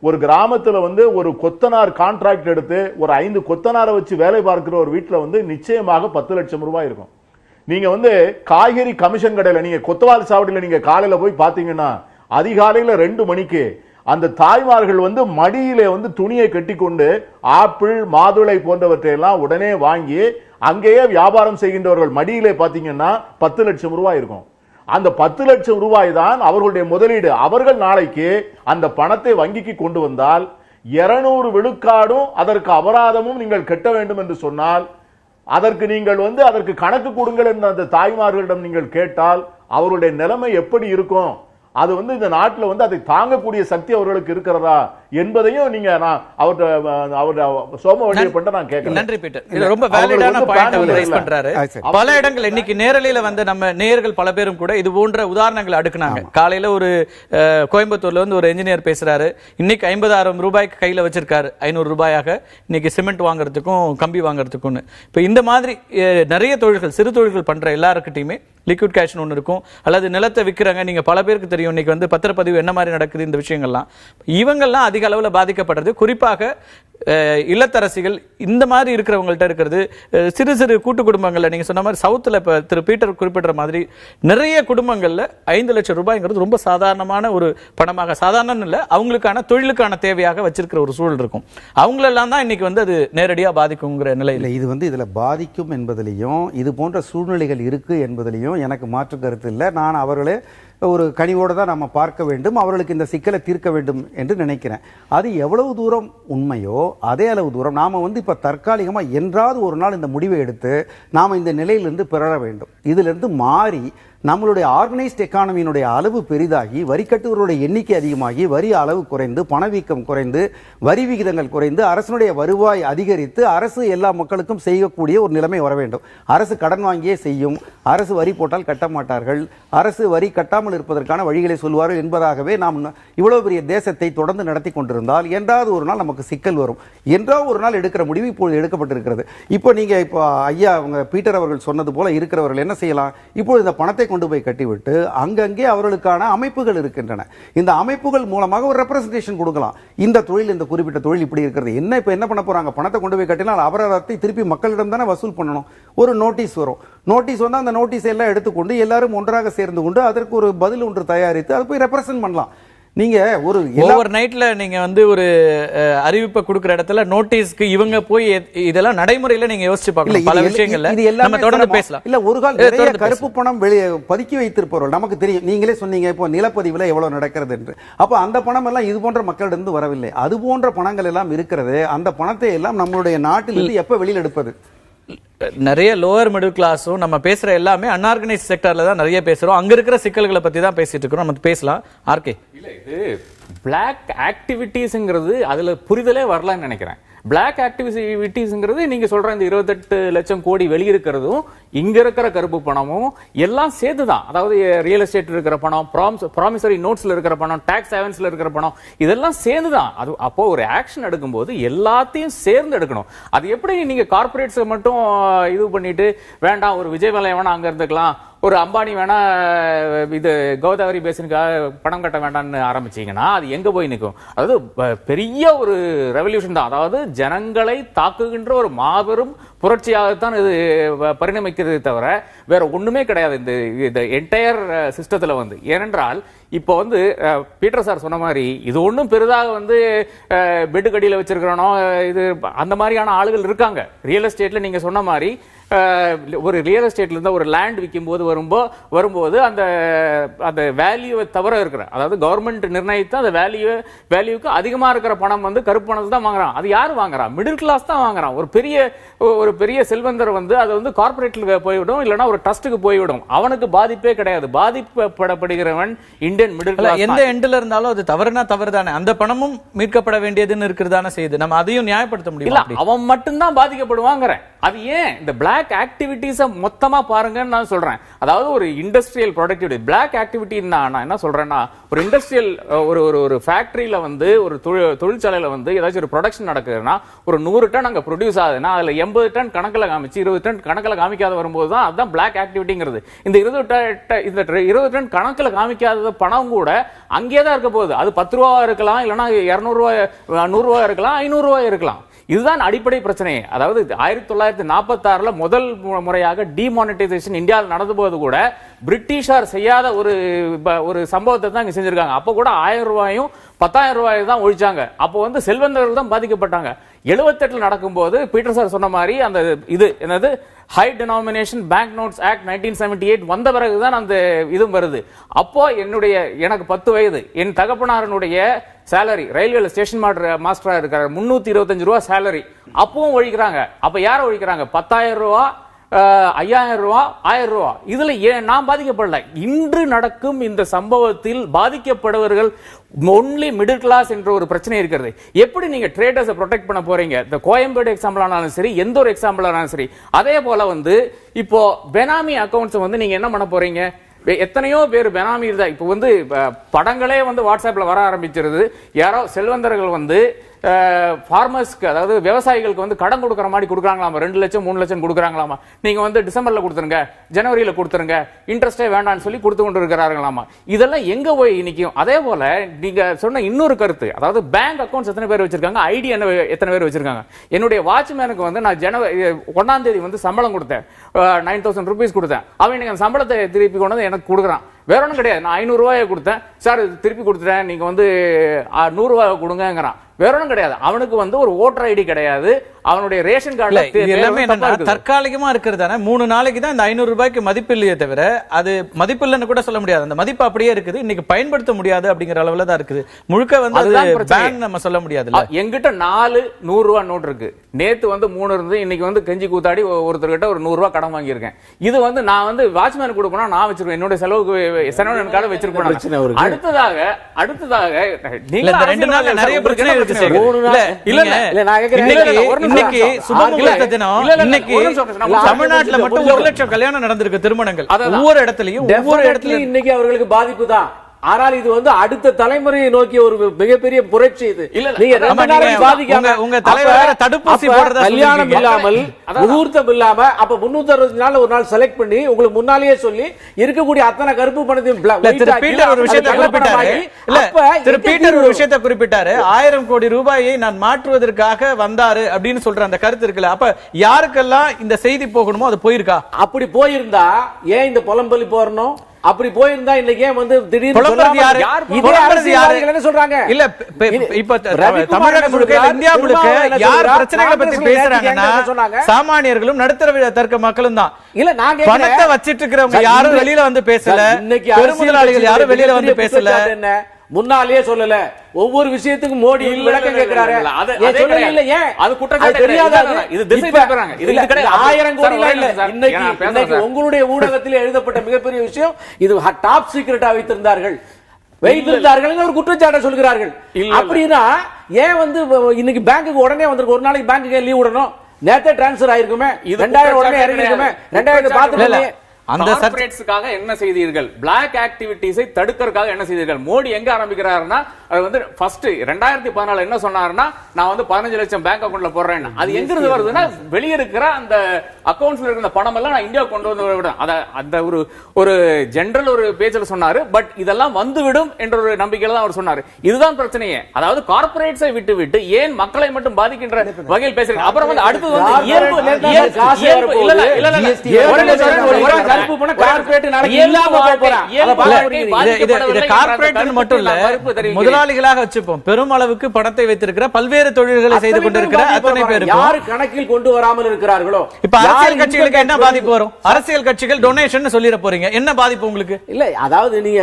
ஒரு கிராமத்துல ஒரு கொத்தனார் கான்ட்ராக்ட் எடுத்து ஒரு 5 கொத்தனாரை வச்சு வேலை பார்க்கிற ஒரு வீட்டுல நிச்சயமாக 10 லட்சம் ரூபாய் இருக்கும். நீங்க காய்கறி கமிஷன் கடையில, நீங்க கொத்தவால் சாவடியில நீங்க காலையில போய் பாத்தீங்கன்னா அதிகாலையில 2 மணிக்கு அந்த தாய்மார்கள் மடியிலே துணியை கட்டி கொண்டு ஆப்பிள் மாதுளை போன்றவற்றை எல்லாம் உடனே வாங்கி அங்கேயே வியாபாரம் செய்கின்றவர்கள் மடியிலே பாத்தீங்கன்னா 10 லட்சம் ரூபாய் இருக்கும். அந்த 10 லட்சம் ரூபாய் தான் அவர்களுடைய முதலீடு. அவர்கள் நாளைக்கு அந்த பணத்தை வங்கிக்கு கொண்டு வந்தால் 200 விழுக்காடும் அதற்கு அபராதமும் நீங்கள் கட்ட வேண்டும் என்று சொன்னால், அதற்கு நீங்கள் அதற்கு கணக்கு கொடுங்கள் என்று அந்த தாய்மார்களிடம் நீங்கள் கேட்டால் அவருடைய நிலைமை எப்படி இருக்கும்? அது இந்த நாட்டில் அதை தாங்கக்கூடிய சக்தி அவர்களுக்கு இருக்கிறதா என்பதையும் நீங்க சோம வழியை பண்ண நான் கேட்கிறேன். நன்றி பீட்டர். இது ரொம்ப வேலிடான பாயிண்ட் அவர் ரைஸ் பண்றாரு. பல இடங்கள் இன்னைக்கு நேரலையில நம்ம நேயர்கள் பல பேரும் கூட இது போன்ற உதாரணங்கள் அடுக்குனாங்க. காலையில ஒரு கோயம்புத்தூர்ல ஒரு என்ஜினியர் பேசுறாரு, இன்னைக்கு 50,000 ரூபாய்க்கு கையில வச்சிருக்காரு, 500 ரூபாயாக இன்னைக்கு சிமெண்ட் வாங்குறதுக்கும் கம்பி வாங்குறதுக்கும். இப்ப இந்த மாதிரி நிறைய தொழில்கள், சிறு தொழில்கள் பண்ற எல்லாருக்கிட்டையுமே லிக்விட் கேஷ் ஒன்று இருக்கும், அல்லது நிலத்தை விற்கிறாங்க. நீங்க பல பேருக்கு தெரியும் இன்னைக்கு வந்து பத்திரப்பதிவு என்ன மாதிரி நடக்குது இந்த விஷயங்கள்லாம். இவங்கெல்லாம் அதிக அளவில் பாதிக்கப்படுறது. குறிப்பாக இல்லத்தரசிகள் இந்த மாதிரி இருக்கிறவங்கள்ட்ட இருக்கிறது. சிறு சிறு கூட்டு குடும்பங்கள்ல நீங்க சொன்ன மாதிரி சவுத்துல இப்ப திரு பீட்டர் குறிப்பிட்ட மாதிரி நிறைய குடும்பங்கள்ல 5 லட்சம் ரூபாய்ங்கிறது ரொம்ப சாதாரணமான ஒரு பணமாக, சாதாரண இல்ல, அவங்களுக்கான தொழிலுக்கான தேவையாக வச்சிருக்கிற ஒரு சூழல் இருக்கும். அவங்களெல்லாம் தான் இன்னைக்கு வந்து அது நேரடியா பாதிக்குங்கிற நிலையில். இது வந்து இதுல பாதிக்கும் என்பதிலையும் இது போன்ற சூழ்நிலைகள் இருக்கு என்பதிலையும் எனக்கு மாற்று கருத்து இல்லை. நான் அவர்களே ஒரு கனிவோடு தான் நம்ம பார்க்க வேண்டும், அவர்களுக்கு இந்த சிக்கலை தீர்க்க வேண்டும் என்று நினைக்கிறேன். அது எவ்வளவு தூரம் உண்மையோ அதே அளவு தூரம் நாம வந்து இப்ப தற்காலிகமா என்றாவது ஒரு நாள் இந்த முடிவை எடுத்து நாம இந்த நிலையிலிருந்து பெற வேண்டும். இதிலிருந்து மாறி நம்மளுடைய ஆர்கனைஸ்ட் எக்கானமியினுடைய அளவு பெரிதாகி வரி கட்டுவர்களுடைய எண்ணிக்கை அதிகமாகி வரி அளவு குறைந்து பணவீக்கம் குறைந்து வரி விகிதங்கள் குறைந்து அரசனுடைய வருவாய் அதிகரித்து அரசு எல்லா மக்களுக்கும் செய்யக்கூடிய ஒரு நிலைமை வர வேண்டும். அரசு கடன் வாங்கியே செய்யும், அரசு வரி போட்டால் கட்ட மாட்டார்கள், அரசு வரி கட்டாமல் இருப்பதற்கான வழிகளை சொல்வார்கள் என்பதாகவே நாம் இவ்வளவு பெரிய தேசத்தை தொடர்ந்து நடத்தி கொண்டிருந்தால் என்றாவது ஒரு நாள் நமக்கு சிக்கல் வரும். என்றாவது ஒரு நாள் எடுக்கிற முடிவு இப்பொழுது எடுக்கப்பட்டிருக்கிறது. இப்போ நீங்க இப்போ ஐயா அவங்க பீட்டர் அவர்கள் சொன்னது போல இருக்கிறவர்கள் என்ன செய்யலாம், இப்பொழுது இந்த பணத்தை கொண்டு போய் கட்டிவிட்டு அங்கங்கே அவர்களுக்கான அமைப்புகள் இருக்கின்றன. இந்த அமைப்புகள் மூலமாக ஒரு ரெப்ரசன்டேஷன் கொடுக்கலாம். இந்த தொழில், இந்த குறிப்பிட்ட தொழில் இப்படி இருக்கிறது, என்ன இப்ப என்ன பண்ண போறாங்க, பணத்தை கொண்டு போய் கட்டினால் அபராதத்தை திருப்பி மக்களிடம் தானே வசூல் பண்ணணும். ஒரு நோட்டீஸ் வரும், நோட்டீஸ் வந்து அந்த நோட்டீஸ் எல்லாம் எடுத்துக்கொண்டு எல்லாரும் ஒன்றாக சேர்ந்து கொண்டு அதற்கு ஒரு பதில் ஒன்று தயாரித்து அதை போய் ரெப்ரசன்ட் பண்ணலாம். நீங்க ஒரு ஓவர் நைட்ல நீங்க வந்து ஒரு அறிவிப்பை கொடுக்கிற இடத்துல நோட்டீஸ்க்கு இவங்க போய் இதெல்லாம் நடைமுறையில நீங்க யோசிச்சு பார்க்கணும். பல விஷயங்கள்ல நம்ம தொடர்ந்து பேசலாம். இல்ல ஒரு கால் நிறைய கருப்பு பணம் பதுக்கி வைத்திருப்பவர்கள் நமக்கு தெரியும். நீங்களே சொன்னீங்க இப்போ நிலப்பதிவுல எவ்வளவு நடக்கிறது என்று. அப்ப அந்த பணம் எல்லாம் இது போன்ற மக்களிடம் வரவில்லை, அது போன்ற பணங்கள் எல்லாம் இருக்கிறது. அந்த பணத்தை எல்லாம் நம்மளுடைய நாட்டிலிருந்து எப்ப வெளியில் எடுப்பது? நிறைய லோவர் மிடில் கிளாஸும் நம்ம பேசுற எல்லாமே அன்ஆர்கனைஸ் செக்டர்ல தான் நிறைய பேசுறோம். அங்க இருக்கிற சிக்கல்களை பத்தி தான் பேசிட்டு இருக்கோம். நம்ம பேசலாம். ஆர்கே, இல்ல இது பிளாக் ஆக்டிவிட்டிஸ்ங்கிறது அதுல புரிதலே வரலாம்னு நினைக்கிறேன். பிளாக் ஆக்டிவிட்டிஸ்ங்கிறது நீங்க சொல்ற இந்த 28 லட்சம் கோடி வெளியிருக்கிறதும் இங்க இருக்கிற கருப்பு பணமும் எல்லாம் சேர்த்துதான். அதாவது ரியல் எஸ்டேட் இருக்கிற பணம், ப்ராமிசரி நோட்ஸ்ல இருக்கிற பணம், டாக்ஸ் ஹேவன்ஸ்ல இருக்கிற பணம், இதெல்லாம் சேர்ந்துதான். அது அப்போ ஒரு ஆக்ஷன் எடுக்கும்போது எல்லாத்தையும் சேர்ந்து எடுக்கணும். அது எப்படி நீங்க கார்பரேட்ஸ் மட்டும் இது பண்ணிட்டு வேண்டாம் ஒரு விஜய் மலை வேணா அங்க இருந்துக்கலாம், ஒரு அம்பானி வேணா இது கோதாவரி பேசினுக்காக பணம் கட்ட வேண்டாம்னு ஆரம்பிச்சீங்கன்னா அது எங்க போய் நிற்கும்? அதாவது பெரிய ஒரு ரெவல்யூஷன் தான். அதாவது ஜனங்களை தாக்குகின்ற ஒரு மாபெரும் புரட்சியாகத்தான் இது பரிணமிக்கிறது தவிர வேற ஒண்ணுமே கிடையாது இந்த என்டையர் சிஸ்டத்துல வந்து. ஏனென்றால் இப்போ வந்து பீட்டர் சார் சொன்ன மாதிரி இது ஒன்றும் பெரிதாக வந்து பெட்டு கடியில வச்சிருக்கிறோம், இது அந்த மாதிரியான ஆளுகள் இருக்காங்க. ரியல் எஸ்டேட்ல நீங்க சொன்ன மாதிரி ஒரு ரியல் எஸ்டேட்ல இருந்தா ஒரு லேண்ட் விற்கும் போது வரும்போது அந்த வேல்யூவை தவிர இருக்கிற, அதாவது கவர்மெண்ட் நிர்ணயித்த அந்த வேல்யூக்கு அதிகமா இருக்கிற பணம் வந்து கருப்பு பணத்தை தான் வாங்குறான். அது யாரு வாங்குறான்? மிடில் கிளாஸ் தான் வாங்குறான். ஒரு பெரிய செல்வந்தர் வந்து அது வந்து கார்பரேட்ல போய்விடும், இல்லைன்னா ஒரு ட்ரஸ்ட்டுக்கு போய்விடும். அவனுக்கு பாதிப்பே கிடையாது. பாதிப்படப்படுகிறவன் இந்தியன் மிடில் கிளாஸ். எந்த எண்ட்ல இருந்தாலும் அது தவறுனா தவறு தானே. அந்த பணமும் மீட்கப்பட வேண்டியதுன்னு இருக்கிறதான செய்யுது. நம்ம அதையும் நியாயப்படுத்த முடியும். அவன் மட்டும்தான் பாதிக்கப்படுவாங்க. அது ஏன் இந்த பிளாக் ஆக்டிவிட்டிஸ் மொத்தமா பாருங்கன்னு நான் சொல்றேன். அதாவது ஒரு இண்டஸ்ட்ரியல் ப்ரொடக்டிவிட்டி பிளாக் ஆக்டிவிட்டி நான் என்ன சொல்றேன்னா, ஒரு இண்டஸ்ட்ரியல் ஒரு ஃபேக்டரியில வந்து ஒரு தொழிற்சாலையில வந்து ஏதாச்சும் ஒரு ப்ரொடக்ஷன் நடக்குதுன்னா ஒரு 100 டன் அங்க ப்ரொடியூஸ் ஆகுதுன்னா அதுல 80 டன் கணக்குல காமிச்சு 20 டன் கணக்குல காமிக்காத வரும்போது தான் அதுதான் பிளாக் ஆக்டிவிட்டிங்கிறது. இந்த 20 டன் கணக்குல காமிக்காத பணம் கூட அங்கேயே தான் இருக்க போகுது. அது 10 ரூபா இருக்கலாம், இல்லைன்னா 200 ரூபாய் 100 ரூபாய் இருக்கலாம், 500 ரூபாய் இருக்கலாம். இதுதான் அடிப்படை பிரச்சனையே. அதாவது 1946 முதல் முறையாக டிமானிட்டைசேஷன் இந்தியாவில் நடந்த போது கூட பிரிட்டிஷார் செய்யாத ஒரு சம்பவத்தை தான் இங்க செஞ்சிருக்காங்க. அப்ப கூட 1000 ரூபாயும் 10,000 ரூபாய் தான் ஒழிச்சாங்க. அப்போ வந்து செல்வந்தர்கள் தான் பாதிக்கப்பட்டாங்க. 78 நடக்கும்போது பீட்டர் சார் சொன்ன மாதிரி அந்த இது என்னது high denomination bank notes act 1978 வந்த பிறகுதான் அந்த இதுவும் வருது. அப்போ எனக்கு 10 வயது, என் தகப்பனாரனுடைய சேலரி ரயில்வேல ஸ்டேஷன் மாஸ்டரா இருக்காரு, 325 ரூபாய் சேலரி. அப்பவும் ஒழிக்கிறாங்க. அப்ப யார ஒழிக்கிறாங்க? 10,000 ரூபாய், 5,000 ரூபாய், 1000 ரூபாய். இதுல நான் பாதிக்கப்படல. இன்று நடக்கும் இந்த சம்பவத்தில் பாதிக்கப்படுவர்கள் ஒன்லி மிடில் கிளாஸ் என்ற ஒரு பிரச்சனை இருக்கிறது. எப்படி நீங்க ட்ரேடர்ஸை ப்ரொடெக்ட் பண்ண போறீங்க? இந்த கோயம்பேடு எக்ஸாம்பிள் ஆனாலும் சரி, எந்த ஒரு எக்ஸாம்பிள் ஆனாலும் சரி. அதே போல வந்து இப்போ பெனாமி அக்கவுண்ட்ஸ் வந்து நீங்க என்ன பண்ண போறீங்க? எத்தனையோ பேர் பெனாமி தான். இப்போ வந்து படங்களே வந்து வாட்ஸ்அப்ல வர ஆரம்பிச்சிருது. யாரோ செல்வந்தர்கள் வந்து ஃபார்மர்ஸ்க்கு, அதாவது விவசாயிகளுக்கு வந்து கடன் கொடுக்குற மாதிரி கொடுக்குறாங்களாமா, 2 லட்சம் 3 லட்சம் கொடுக்குறாங்களாமா. நீங்க வந்து டிசம்பர்ல கொடுத்துருங்க, ஜனவரியில கொடுத்துருங்க, இன்ட்ரெஸ்டே வேண்டாம்னு சொல்லி கொடுத்து கொண்டு இருக்கிறார்களாமா. இதெல்லாம் எங்க போய் நிக்கும்? அதே போல நீங்க சொன்ன இன்னொரு கருத்து, அதாவது பேங்க் அக்கௌண்ட்ஸ் எத்தனை பேர் வச்சிருக்காங்க, ஐடி எத்தனை பேர் வச்சிருக்காங்க. என்னுடைய வாட்ச்மேனுக்கு வந்து நான் ஜனவரி 1ஆம் தேதி வந்து சம்பளம் கொடுத்தேன், 9000 rupees கொடுத்தேன். அவன் எனக்கு அந்த சம்பளத்தை திருப்பி கொண்டு வந்து எனக்கு கொடுக்குறான். வேற ஒன்றும் கிடையாது, நான் 500 ரூபாயை கொடுத்தேன் சார், திருப்பி கொடுத்துட்டேன், நீங்க வந்து 100 ரூபாய் கொடுங்கிறான். வேற ஒன்றும் கிடையாது, அவனுக்கு வந்து ஒரு ஓட்டர் ஐடி கிடையாது, அவனுடைய ரேஷன் கார்டுல எல்லாமே தற்காலிகமா இருக்கிறது. 3 நாளைக்கு தான் இந்த 500 ரூபாய்க்கு மதிப்பு இல்லையே தவிர அது மதிப்பு இல்லைன்னு கூட சொல்ல முடியாது. அந்த மதிப்பு அப்படியே இருக்குது, இன்னைக்கு பயன்படுத்த முடியாது அப்படிங்கிற அளவுல தான் இருக்குது. முழுக்க வந்து பேன் நம்ம சொல்ல முடியாது. எங்கிட்ட 4 100 ரூபாய் நோட் இருக்கு. நேத்து வந்து 3 இருந்து இன்னைக்கு வந்து கெஞ்சி கூத்தாடி ஒருத்தர்கிட்ட ஒரு 100 ரூபாய் கடன் வாங்கியிருக்கேன். இது வந்து நான் வந்து வாட்ச்மேன் கொடுக்கணும், நான் வச்சிருக்கேன், என்னுடைய செலவுக்கு செலவுக்காக வச்சிருக்கேன். அடுத்ததாக நீங்க 2 நாள்ல நிறைய பிரச்சனை இருக்கு. இன்னைக்கு சுபமுகூர்த்த தினம். இன்னைக்கு தமிழ்நாட்டுல மட்டும் 1 லட்சம் கல்யாணம் நடந்திருக்கு, திருமணங்கள். ஒவ்வொரு இடத்துலயும் இன்னைக்கு அவர்களுக்கு பாதிப்பு தான். ஆனால் இது வந்து அடுத்த தலைமுறையை நோக்கிய ஒரு மிகப்பெரிய புரட்சி. இது நீங்க உங்க தலைவர் தடுப்பூசி போடுறத கல்யாணம் இல்லாமல் முகூர்த்தம் இல்லாம அப்ப 360 நாள் ஒரு நாள் செலக்ட் பண்ணி உங்களுக்கு முன்னாலேயே சொல்லி இருக்கக்கூடிய அத்தனை கருப்பு பணத்தையும் ஒரு விஷயத்தை குறிப்பிட்டாரு. இல்ல திரு பீட்டர் ஒரு விஷயத்தை குறிப்பிட்டாரு, 1000 கோடி ரூபாயை நான் மாற்றுவதற்காக வந்தாரு அப்படின்னு சொல்ற அந்த கருத்து இருக்குல்ல. அப்ப யாருக்கெல்லாம் இந்த செய்தி போகணுமோ அது போயிருக்கா? அப்படி போயிருந்தா ஏன் இந்த புலம்பலி போறணும்? அப்படி போயிருந்தா இன்னைக்கு ஏன் வந்து திடீர்னு சொல்றாங்க? இல்ல இப்ப தமிழகம் முழுக்க, இந்தியா முழுக்க யார் பிரச்சனைகளை பத்தி பேசுறாங்கன்னா சாமானியர்களும் நடுத்தர தர்க்க மக்களும் தான். இல்ல நாங்க பணத்தை வச்சிட்டு இருக்கிறவங்க யாரும் வெளியில வந்து பேசல, பெருமுதலாளிகள் யாரும் வெளியில வந்து பேசல. முன்னாலேயே சொல்லல, ஒவ்வொரு விஷயத்துக்கும் மோடி விளக்கம் கேட்கிறாரு. அது குற்றச்சாட்டு தெரியாத, இது திசை திருப்புறாங்க. இது 1000 கோடி இன்னைக்கு உங்களுடைய ஊடகத்தில் எழுதப்பட்ட மிகப்பெரிய விஷயம் இது டாப் சீக்ரெட்டா வைத்திருந்தார்கள் ஒரு குற்றச்சாட்டை சொல்கிறார்கள். அப்படின்னா ஏன் வந்து இன்னைக்கு பேங்க்குக்கு உடனே வந்திருக்கு, ஒரு நாளைக்கு பேங்க்குக்கு லீவ் விடணும்? நேத்தே டிரான்ஸ்பர் ஆயிருக்குமே, 2000 உடனே இறங்கிருக்குமே, 2000 பாத்துட்டு அந்த கார்ப்பரேட்ஸ்க்காக என்ன செய்தீர்கள், பிளாக் ஆக்டிவிட்டீஸை தடுக்கிறதுக்காக என்ன செய்தீர்கள்? மோடி எங்க ஆரம்பிக்கிறாருன்னா, அது வந்து ஃபர்ஸ்ட் 2014 என்ன சொன்னாருன்னா, நான் வந்து 15 லட்சம் பேங்க் அக்கவுண்ட்ல போடுறேன். அது எங்க இருந்து வருதுன்னா, வெளியே இருக்கிற அந்த அக்கவுண்ட்ஸ்ல இருக்கிற பணம் எல்லாம் நான் இந்தியா கொண்டு வந்து விடுறேன். அந்த ஒரு ஜெனரல் ஒரு பேஜ்ல சொன்னாரு. பட் இதெல்லாம் வந்துவிடும் என்ற ஒரு நம்பிக்கையில தான் அவர் சொன்னாரு. இதுதான் பிரச்சனையே. அதாவது கார்ப்பரேட்ஸை விட்டு ஏன் மக்களை மட்டும் பாதிக்கின்ற வகையில் பேசுறீங்க? அப்புறம் வந்து அடுத்து வந்து முதலாளிகளாக வச்சுப்போம், பெரும் அளவுக்கு பணத்தை வைத்திருக்கிற பல்வேறு தொழில்களை செய்து கொண்டிருக்கிற அத்தனை பேர் யாரு கணக்கில் கொண்டு வராமல் இருக்கிறார்களோ. இப்ப அரசியல் கட்சிகளுக்கு என்ன பாதிப்பு வரும்? அரசியல் கட்சிகள் டொனேஷன் சொல்லிட போறீங்க, என்ன பாதிப்பு உங்களுக்கு? இல்ல அதாவது நீங்க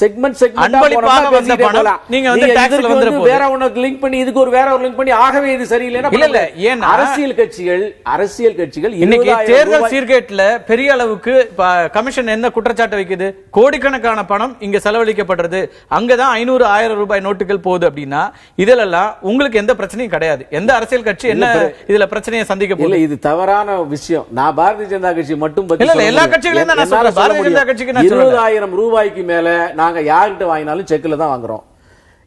செக்மெண்ட் அன்பளிப்பாக வந்த பணம் நீங்க வந்து டாக்ஸ்ல வந்து வேற ஒன்னு லிங்க் பண்ணி இதுக்கு ஒரு வேற ஒரு லிங்க் பண்ணி ஆகவே இது சரியில்லைன்னா இல்ல. ஏன் அரசியல் கட்சிகள் இன்னைக்கு தேர்தல் சீர்கேட்ல பெரிய அளவுக்கு கமிஷன் என்ன குற்றச்சாட்டு வைக்குது? கோடிக்கணக்கான பணம் இங்க செலவழிக்கப்படுறது, அங்கதான் 500-1000 ரூபாய் நோட்டுகள் போகுது அப்படின்னா இதெல்லாம் உங்களுக்கு எந்த பிரச்சனையும் கிடையாது. எந்த அரசியல் கட்சி என்ன இதுல பிரச்சனையை சந்திக்க போகுது? இது தவறான விஷயம். நான் பாரதிய ஜனதா கட்சி மட்டும் எல்லா கட்சிகளையும் தான் நான் சொல்றேன். பாரதிய ஜனதா கட்சிக்கு 20,000 ரூபாய்க்கு மேல நாங்க யார்கிட்ட வாங்கினாலும் செக்ல தான் வாங்குறோம்.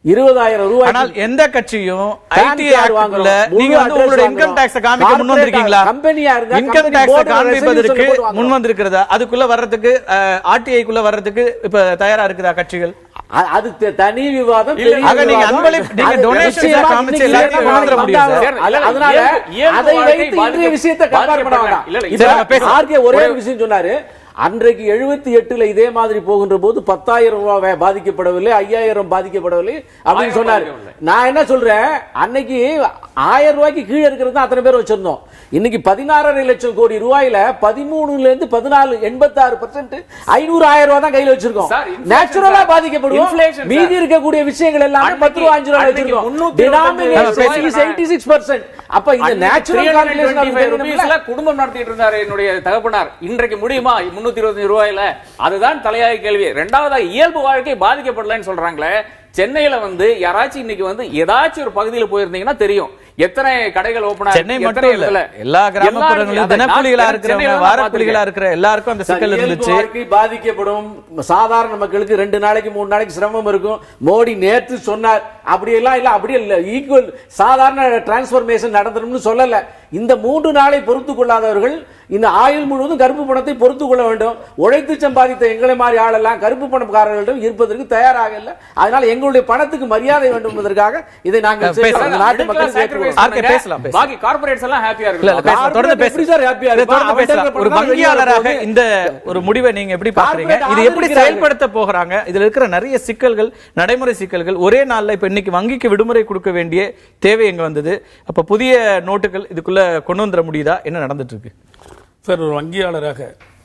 20,000 ரூபாய். ஆனால் எந்த கட்சியும் ஐடி ஆக்ட்ல நீங்க வந்து உங்களுடைய இன்கம் டாக்ஸ் காமிக்க முன் வந்திருக்கீங்களா? இன்கம் டாக்ஸ் காண்பிப்பதற்கு முன் வந்திருக்கிறதா? அதுக்குள்ள வர்றதுக்கு ஆர்டிஐக்குள்ள வர்றதுக்கு இப்ப தயாரா இருக்குதா கட்சிகள்? அது தனி விவாதம். நீங்க அன்பளிப்பு, நீங்க டொனேஷன் காமிச்சு எல்லாத்தையும் வாங்க முடியாது. அதனால அதை வைத்து இன்றைய விஷயத்தை கம்பேர் பண்ண வேண்டாம். ஆர்கே ஒரே விஷயம் சொன்னாரு, அன்றைக்கு 78ல இதே மாதிரி போகின்ற போது 10,000 ரூபாய் பாதிக்கப்படவில்லை, 5,000 பாதிக்கப்படவில்லை அப்படின்னு சொன்னாரு. நான் என்ன சொல்றேன், அன்னைக்கு 1000 ரூபாய்க்கு கீழே இருக்கிறது அத்தனை பேர் வச்சிருந்தோம். இன்னைக்கு 16.5 லட்சம் கோடி ரூபாயில 13ல இருந்து 14 86% 500-1000 ரூபாய் தான் கையில வச்சிருக்கோம். நேச்சுரலா பாதிக்கப்படுவோம். மீதி இருக்கக்கூடிய விஷயங்கள் எல்லாமே 10 ரூபாய் 5 ரூபாய் வச்சிருக்கோம். Denomination is 86%. அப்ப இந்த நேச்சுரல் கால்குலேஷன் குடும்பம் நடத்திட்டு இருந்தாரு என்னுடைய தகப்பனார். இன்றைக்கு முடியுமா 325 ரூபாயில? அதுதான் தலையாய கேள்வி. இரண்டாவதா இயல்பு வாழ்க்கை பாதிக்கப்படலன்னு சொல்றாங்களே, சென்னையில வந்து யாராச்சும் இன்னைக்கு வந்து ஏதாச்சும் ஒரு பகுதியில் போயிருந்தீங்கன்னா தெரியும் எத்தனை கடைகள் ஓபன் ஆயிருக்கு. சென்னை மட்டும் இல்ல, எல்லா கிராமப்புறங்களிலும் தினக்கூலிகளா இருக்கிறவங்க, வாரக்கூலிகளா இருக்கிற எல்லாருக்கும் அந்த சிக்கல் இருந்துச்சு. பாதிக்கப்படும் சாதாரண மக்களுக்கு 2 நாளைக்கு 3 நாளைக்கு சிரமம் இருக்கும். மோடி நேற்று சொன்னார், அப்படியெல்லாம் இல்ல, அப்படியே இல்ல, ஈக்குவல் சாதாரண டிரான்ஸ்பர்மேஷன் நடந்துரும்னு சொல்லல. இந்த 3 நாளை பொறுத்துக் கொள்ளாதவர்கள் இந்த ஆயுள் முழுவதும் கருப்பு பணத்தை பொறுத்துக் கொள்ள வேண்டும். உழைத்து சம்பாதித்த எங்களை மாதிரி ஆளெல்லாம் கருப்பு பணக்காரர்களிடம் இருப்பதற்கு தயாராக இல்லை. அதனால எங்களுடைய பணத்துக்கு மரியாதை வேண்டும் என்பதற்காக இதை நாங்கள் நாட்டு மக்கள் ஒரு வங்கியாளராக இந்த ஒரு முடிவை நீங்க எப்படி பாக்குறீங்க? இது எப்படி செயல்படுத்த போகிறாங்க? இதுல இருக்கிற நிறைய சிக்கல்கள், நடைமுறை சிக்கல்கள். ஒரே நாள்ல இப்ப இன்னைக்கு வங்கிக்கு விடுமுறை கொடுக்க வேண்டிய தேவை எங்க வந்தது? அப்ப புதிய நோட்டுகள் இதுக்குள்ள கொண்டு வந்துட முடியுதா? என்ன நடந்துட்டு இருக்கு சார்? ஒரு வங்கியாளராக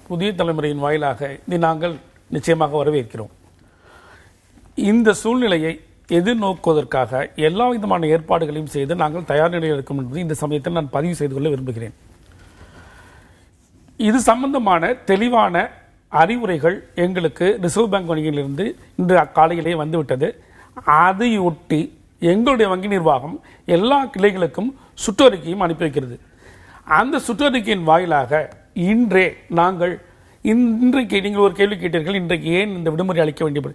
புதிய தலைமுறையின் வாயிலாக இதை நாங்கள் நிச்சயமாக வரவேற்கிறோம். இந்த சூழ்நிலையை எதிர்நோக்குவதற்காக எல்லா விதமான ஏற்பாடுகளையும் செய்து நாங்கள் தயார் நிலையில் இருக்கும் என்பதை இந்த சமயத்தில் நான் பதிவு செய்து கொள்ள விரும்புகிறேன். இது சம்பந்தமான தெளிவான அறிவுரைகள் எங்களுக்கு ரிசர்வ் பேங்க் வங்கியிலிருந்து இன்று காலையிலே வந்துவிட்டது. அதையொட்டி எங்களுடைய வங்கி நிர்வாகம் எல்லா கிளைகளுக்கும் சுற்றறிக்கையும் அனுப்பி வைக்கிறது. அந்த சுற்றறிக்கையின் வாயிலாக இன்றைக்கு நீங்கள் ஒரு கேள்வி கேட்டீர்கள், இன்றைக்கு ஏன் இந்த விடுமுறை அளிக்க வேண்டிய?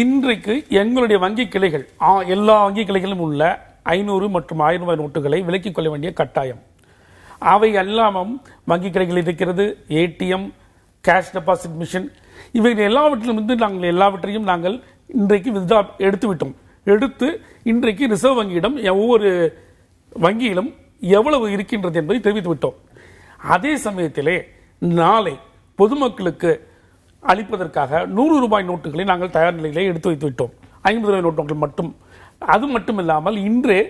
இன்றைக்கு எங்களுடைய வங்கி கிளைகள், எல்லா வங்கி கிளைகளும் உள்ள 500 மற்றும் 1000 ரூபாய் நோட்டுகளை விலக்கிக் கொள்ள வேண்டிய கட்டாயம். அவை எல்லாமும் வங்கி கிளைகள் இருக்கிறது, ஏடிஎம், கேஷ் டெபாசிட் மிஷின், இவைகள் எல்லாவற்றையும் நாங்கள் இன்றைக்கு எடுத்து விட்டோம். எடுத்து இன்றைக்கு ரிசர்வ் வங்கியிடம் ஒவ்வொரு வங்கியிலும் எவ்வளவு இருக்கின்றது என்பதை தெரிவித்து விட்டோம். அதே சமயத்திலே நாளை பொதுமக்களுக்கு அளிப்பதற்காக 100 ரூபாய் நோட்டுகளை நாங்கள் தயார் நிலையிலே எடுத்து வைத்து விட்டோம். 50 ரூபாய் நோட்டுகள் மட்டும். அது மட்டுமில்லாமல் இன்றே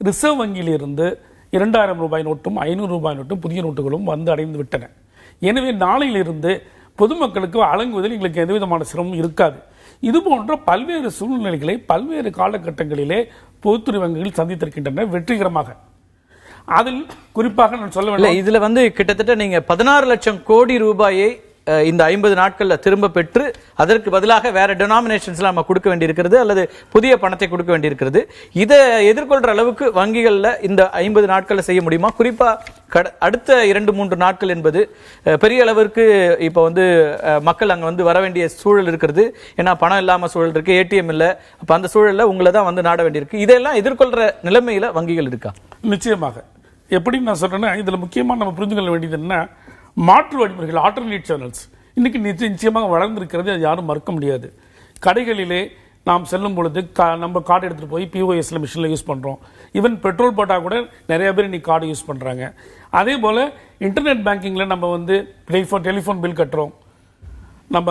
ரிசர்வ் வங்கியிலிருந்து 2000 ரூபாய் நோட்டும் 500 ரூபாய் நோட்டும் புதிய நோட்டுகளும் வந்து அடைந்து விட்டன. எனவே நாளையிலிருந்து பொதுமக்களுக்கு வழங்குவதில் எங்களுக்கு எந்தவிதமான சிரமம் இருக்காது. இது போன்ற பல்வேறு சூழ்நிலைகளை பல்வேறு காலகட்டங்களிலே பொதுத்துறை வங்கிகள் சந்தித்திருக்கின்றன வெற்றிகரமாக. அதில் குறிப்பாக நான் சொல்ல வேண்டும், இதுல வந்து கிட்டத்தட்ட நீங்க 16 லட்சம் கோடி ரூபாயை இந்த 50 நாட்கள்ல திரும்ப பெற்று அதற்கு பதிலாக வேற டெனாமினேஷன்ஸ்ல நம்ம கொடுக்க வேண்டியிருக்கிறது, அல்லது புதிய பணத்தை கொடுக்க வேண்டியிருக்கிறது. இதை எதிர்கொள்ற அளவுக்கு வங்கிகள்ல இந்த 50 நாட்கள்ல செய்ய முடியுமா? குறிப்பா அடுத்த 2-3 நாட்கள் என்பது பெரிய அளவிற்கு இப்ப வந்து மக்கள் அங்க வந்து வர வேண்டிய சூழல் இருக்கிறது. ஏன்னா பணம் இல்லாம சூழல் இருக்கு, ஏடிஎம் இல்ல. அப்ப அந்த சூழல்ல உங்களை தான் வந்து நாட வேண்டியிருக்கு. இதெல்லாம் எதிர்கொள்ற நிலைமையில வங்கிகள் இருக்கா? நிச்சயமாக. எப்படி நான் சொல்றேன்னா, இதுல முக்கியமா நம்ம புரிந்து கொள்ள வேண்டியது என்ன, மாற்று வழிமுறைகள், ஆல்டர்னேட் சேனல்ஸ் இன்னைக்கு நிச்சயமாக வளர்ந்திருக்கிறது. அது யாரும் மறுக்க முடியாது. கடைகளிலே நாம் செல்லும் பொழுது நம்ம கார்டு எடுத்துட்டு போய் பிஓஎஸ்ல மிஷின்ல யூஸ் பண்றோம். ஈவன் பெட்ரோல் போட்டா கூட நிறைய பேர் இன்னைக்கு கார்டு யூஸ் பண்றாங்க. அதே போல இன்டர்நெட் பேங்கிங்ல நம்ம வந்து டெலிஃபோன் பில் கட்டுறோம். நம்ம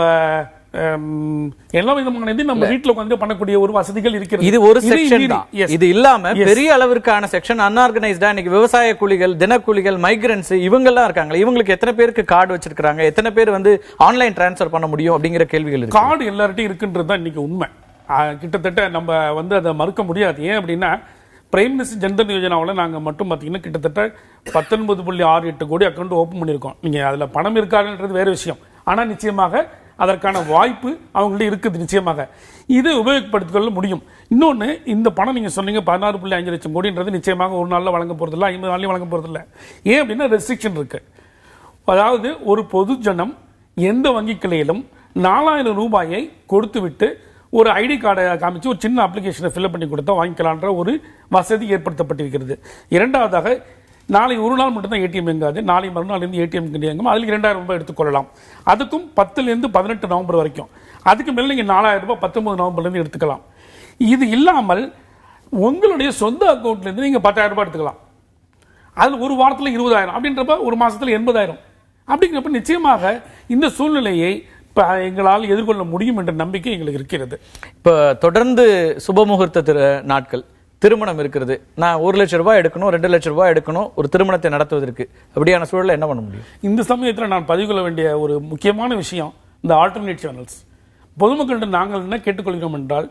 எல்லா விதமான நம்ம வீட்டில் உட்கார்ந்து பண்ணக்கூடிய ஒரு வசதிகள் இருக்கிறது. இது ஒரு செக்ஷன் தான். இது இல்லாம பெரிய அளவிற்கான செக்ஷன் அன்ஆர்கனைஸ்டா இன்னைக்கு விவசாய கூலிகள், தினக்கூலிகள், மைக்ரன்ட்ஸ் இவங்க எல்லாம் இருக்காங்க. இவங்களுக்கு எத்தனை பேருக்கு கார்டு வச்சிருக்காங்க, எத்தனை பேர் வந்து ஆன்லைன் டிரான்ஸ்ஃபர் பண்ண முடியும் அப்படிங்கிற கேள்விகள் இருக்கு. கார்டு எல்லார்ட்டையும் இருக்குன்றது தான் இன்னைக்கு உண்மை. கிட்டத்தட்ட நம்ம வந்து அதை மறுக்க முடியாது. ஏன் அப்படின்னா, பிரைம் மினிஸ்டர் ஜன்தன் யோஜனாவில் நாங்கள் மட்டும் பார்த்தீங்கன்னா கிட்டத்தட்ட 19.68 கோடி அக்கௌண்ட் ஓப்பன் பண்ணியிருக்கோம். நீங்கள் அதில் பணம் இருக்காதுன்றது வேறு விஷயம். ஆனால் நிச்சயமாக அதற்கான வாய்ப்பு அவங்கள்ட்ட இருக்குது. நிச்சயமாக இதை உபயோகப்படுத்திக் கொள்ள முடியும். இன்னொன்று, இந்த பணம் நீங்கள் சொன்னீங்க 16.5 லட்சம் கோடின்றது நிச்சயமாக ஒரு நாளில் வழங்க போகிறதில்ல, 50 நாளையும் வழங்க போகிறதில்ல. ஏன் அப்படின்னா ரெஸ்ட்ரிக்ஷன் இருக்கு. அதாவது ஒரு பொது ஜனம் எந்த வங்கி கிளையிலும் 4000 ரூபாயை கொடுத்து விட்டு ஒரு ஐடி கார்டை காமிச்சு ஒரு சின்ன அப்ளிகேஷனை ஃபில்அப் பண்ணி கொடுத்தா வாங்கிக்கலான்ற ஒரு வசதி ஏற்படுத்தப்பட்டிருக்கிறது. இரண்டாவதாக, நாளை ஒரு நாள் மட்டும்தான் ஏடிஎம் இயங்காது. நாளை மறுநாள் இருந்து ஏடிஎம் இயங்கும். அதில் 2000 ரூபாய் எடுத்துக்கொள்ளலாம். அதுக்கும் 10 to 18 நவம்பர் வரைக்கும். அதுக்கு மேலே நீங்கள் 4000 ரூபாய் 19 நவம்பர்லேருந்து எடுத்துக்கலாம். இது இல்லாமல் உங்களுடைய சொந்த அக்கௌண்ட்லேருந்து நீங்கள் 10,000 ரூபாய் எடுத்துக்கலாம். அதில் ஒரு வாரத்தில் 20,000 அப்படின்றப்ப ஒரு மாசத்துல 80,000 அப்படிங்கிறப்ப நிச்சயமாக இந்த சூழ்நிலையை எங்களால் எதிர்கொள்ள முடியும் என்ற நம்பிக்கை எங்களுக்கு இருக்கிறது. இப்ப தொடர்ந்து சுபமுகூர்த்த நாட்கள், திருமணம் இருக்கிறது. நான் 1 லட்சம் ரூபாய் எடுக்கணும், 2 லட்சம் ரூபாய் எடுக்கணும் ஒரு திருமணத்தை நடத்துவதற்கு. அப்படியான சூழலை என்ன பண்ண முடியும்? இந்த சமயத்தில் நான் பதிவு கொள்ள வேண்டிய ஒரு முக்கியமான விஷயம், இந்த ஆல்டர்னேட் சேனல்ஸ். பொதுமக்களிடம் நாங்கள் என்ன கேட்டுக்கொள்கிறோம் என்றால்,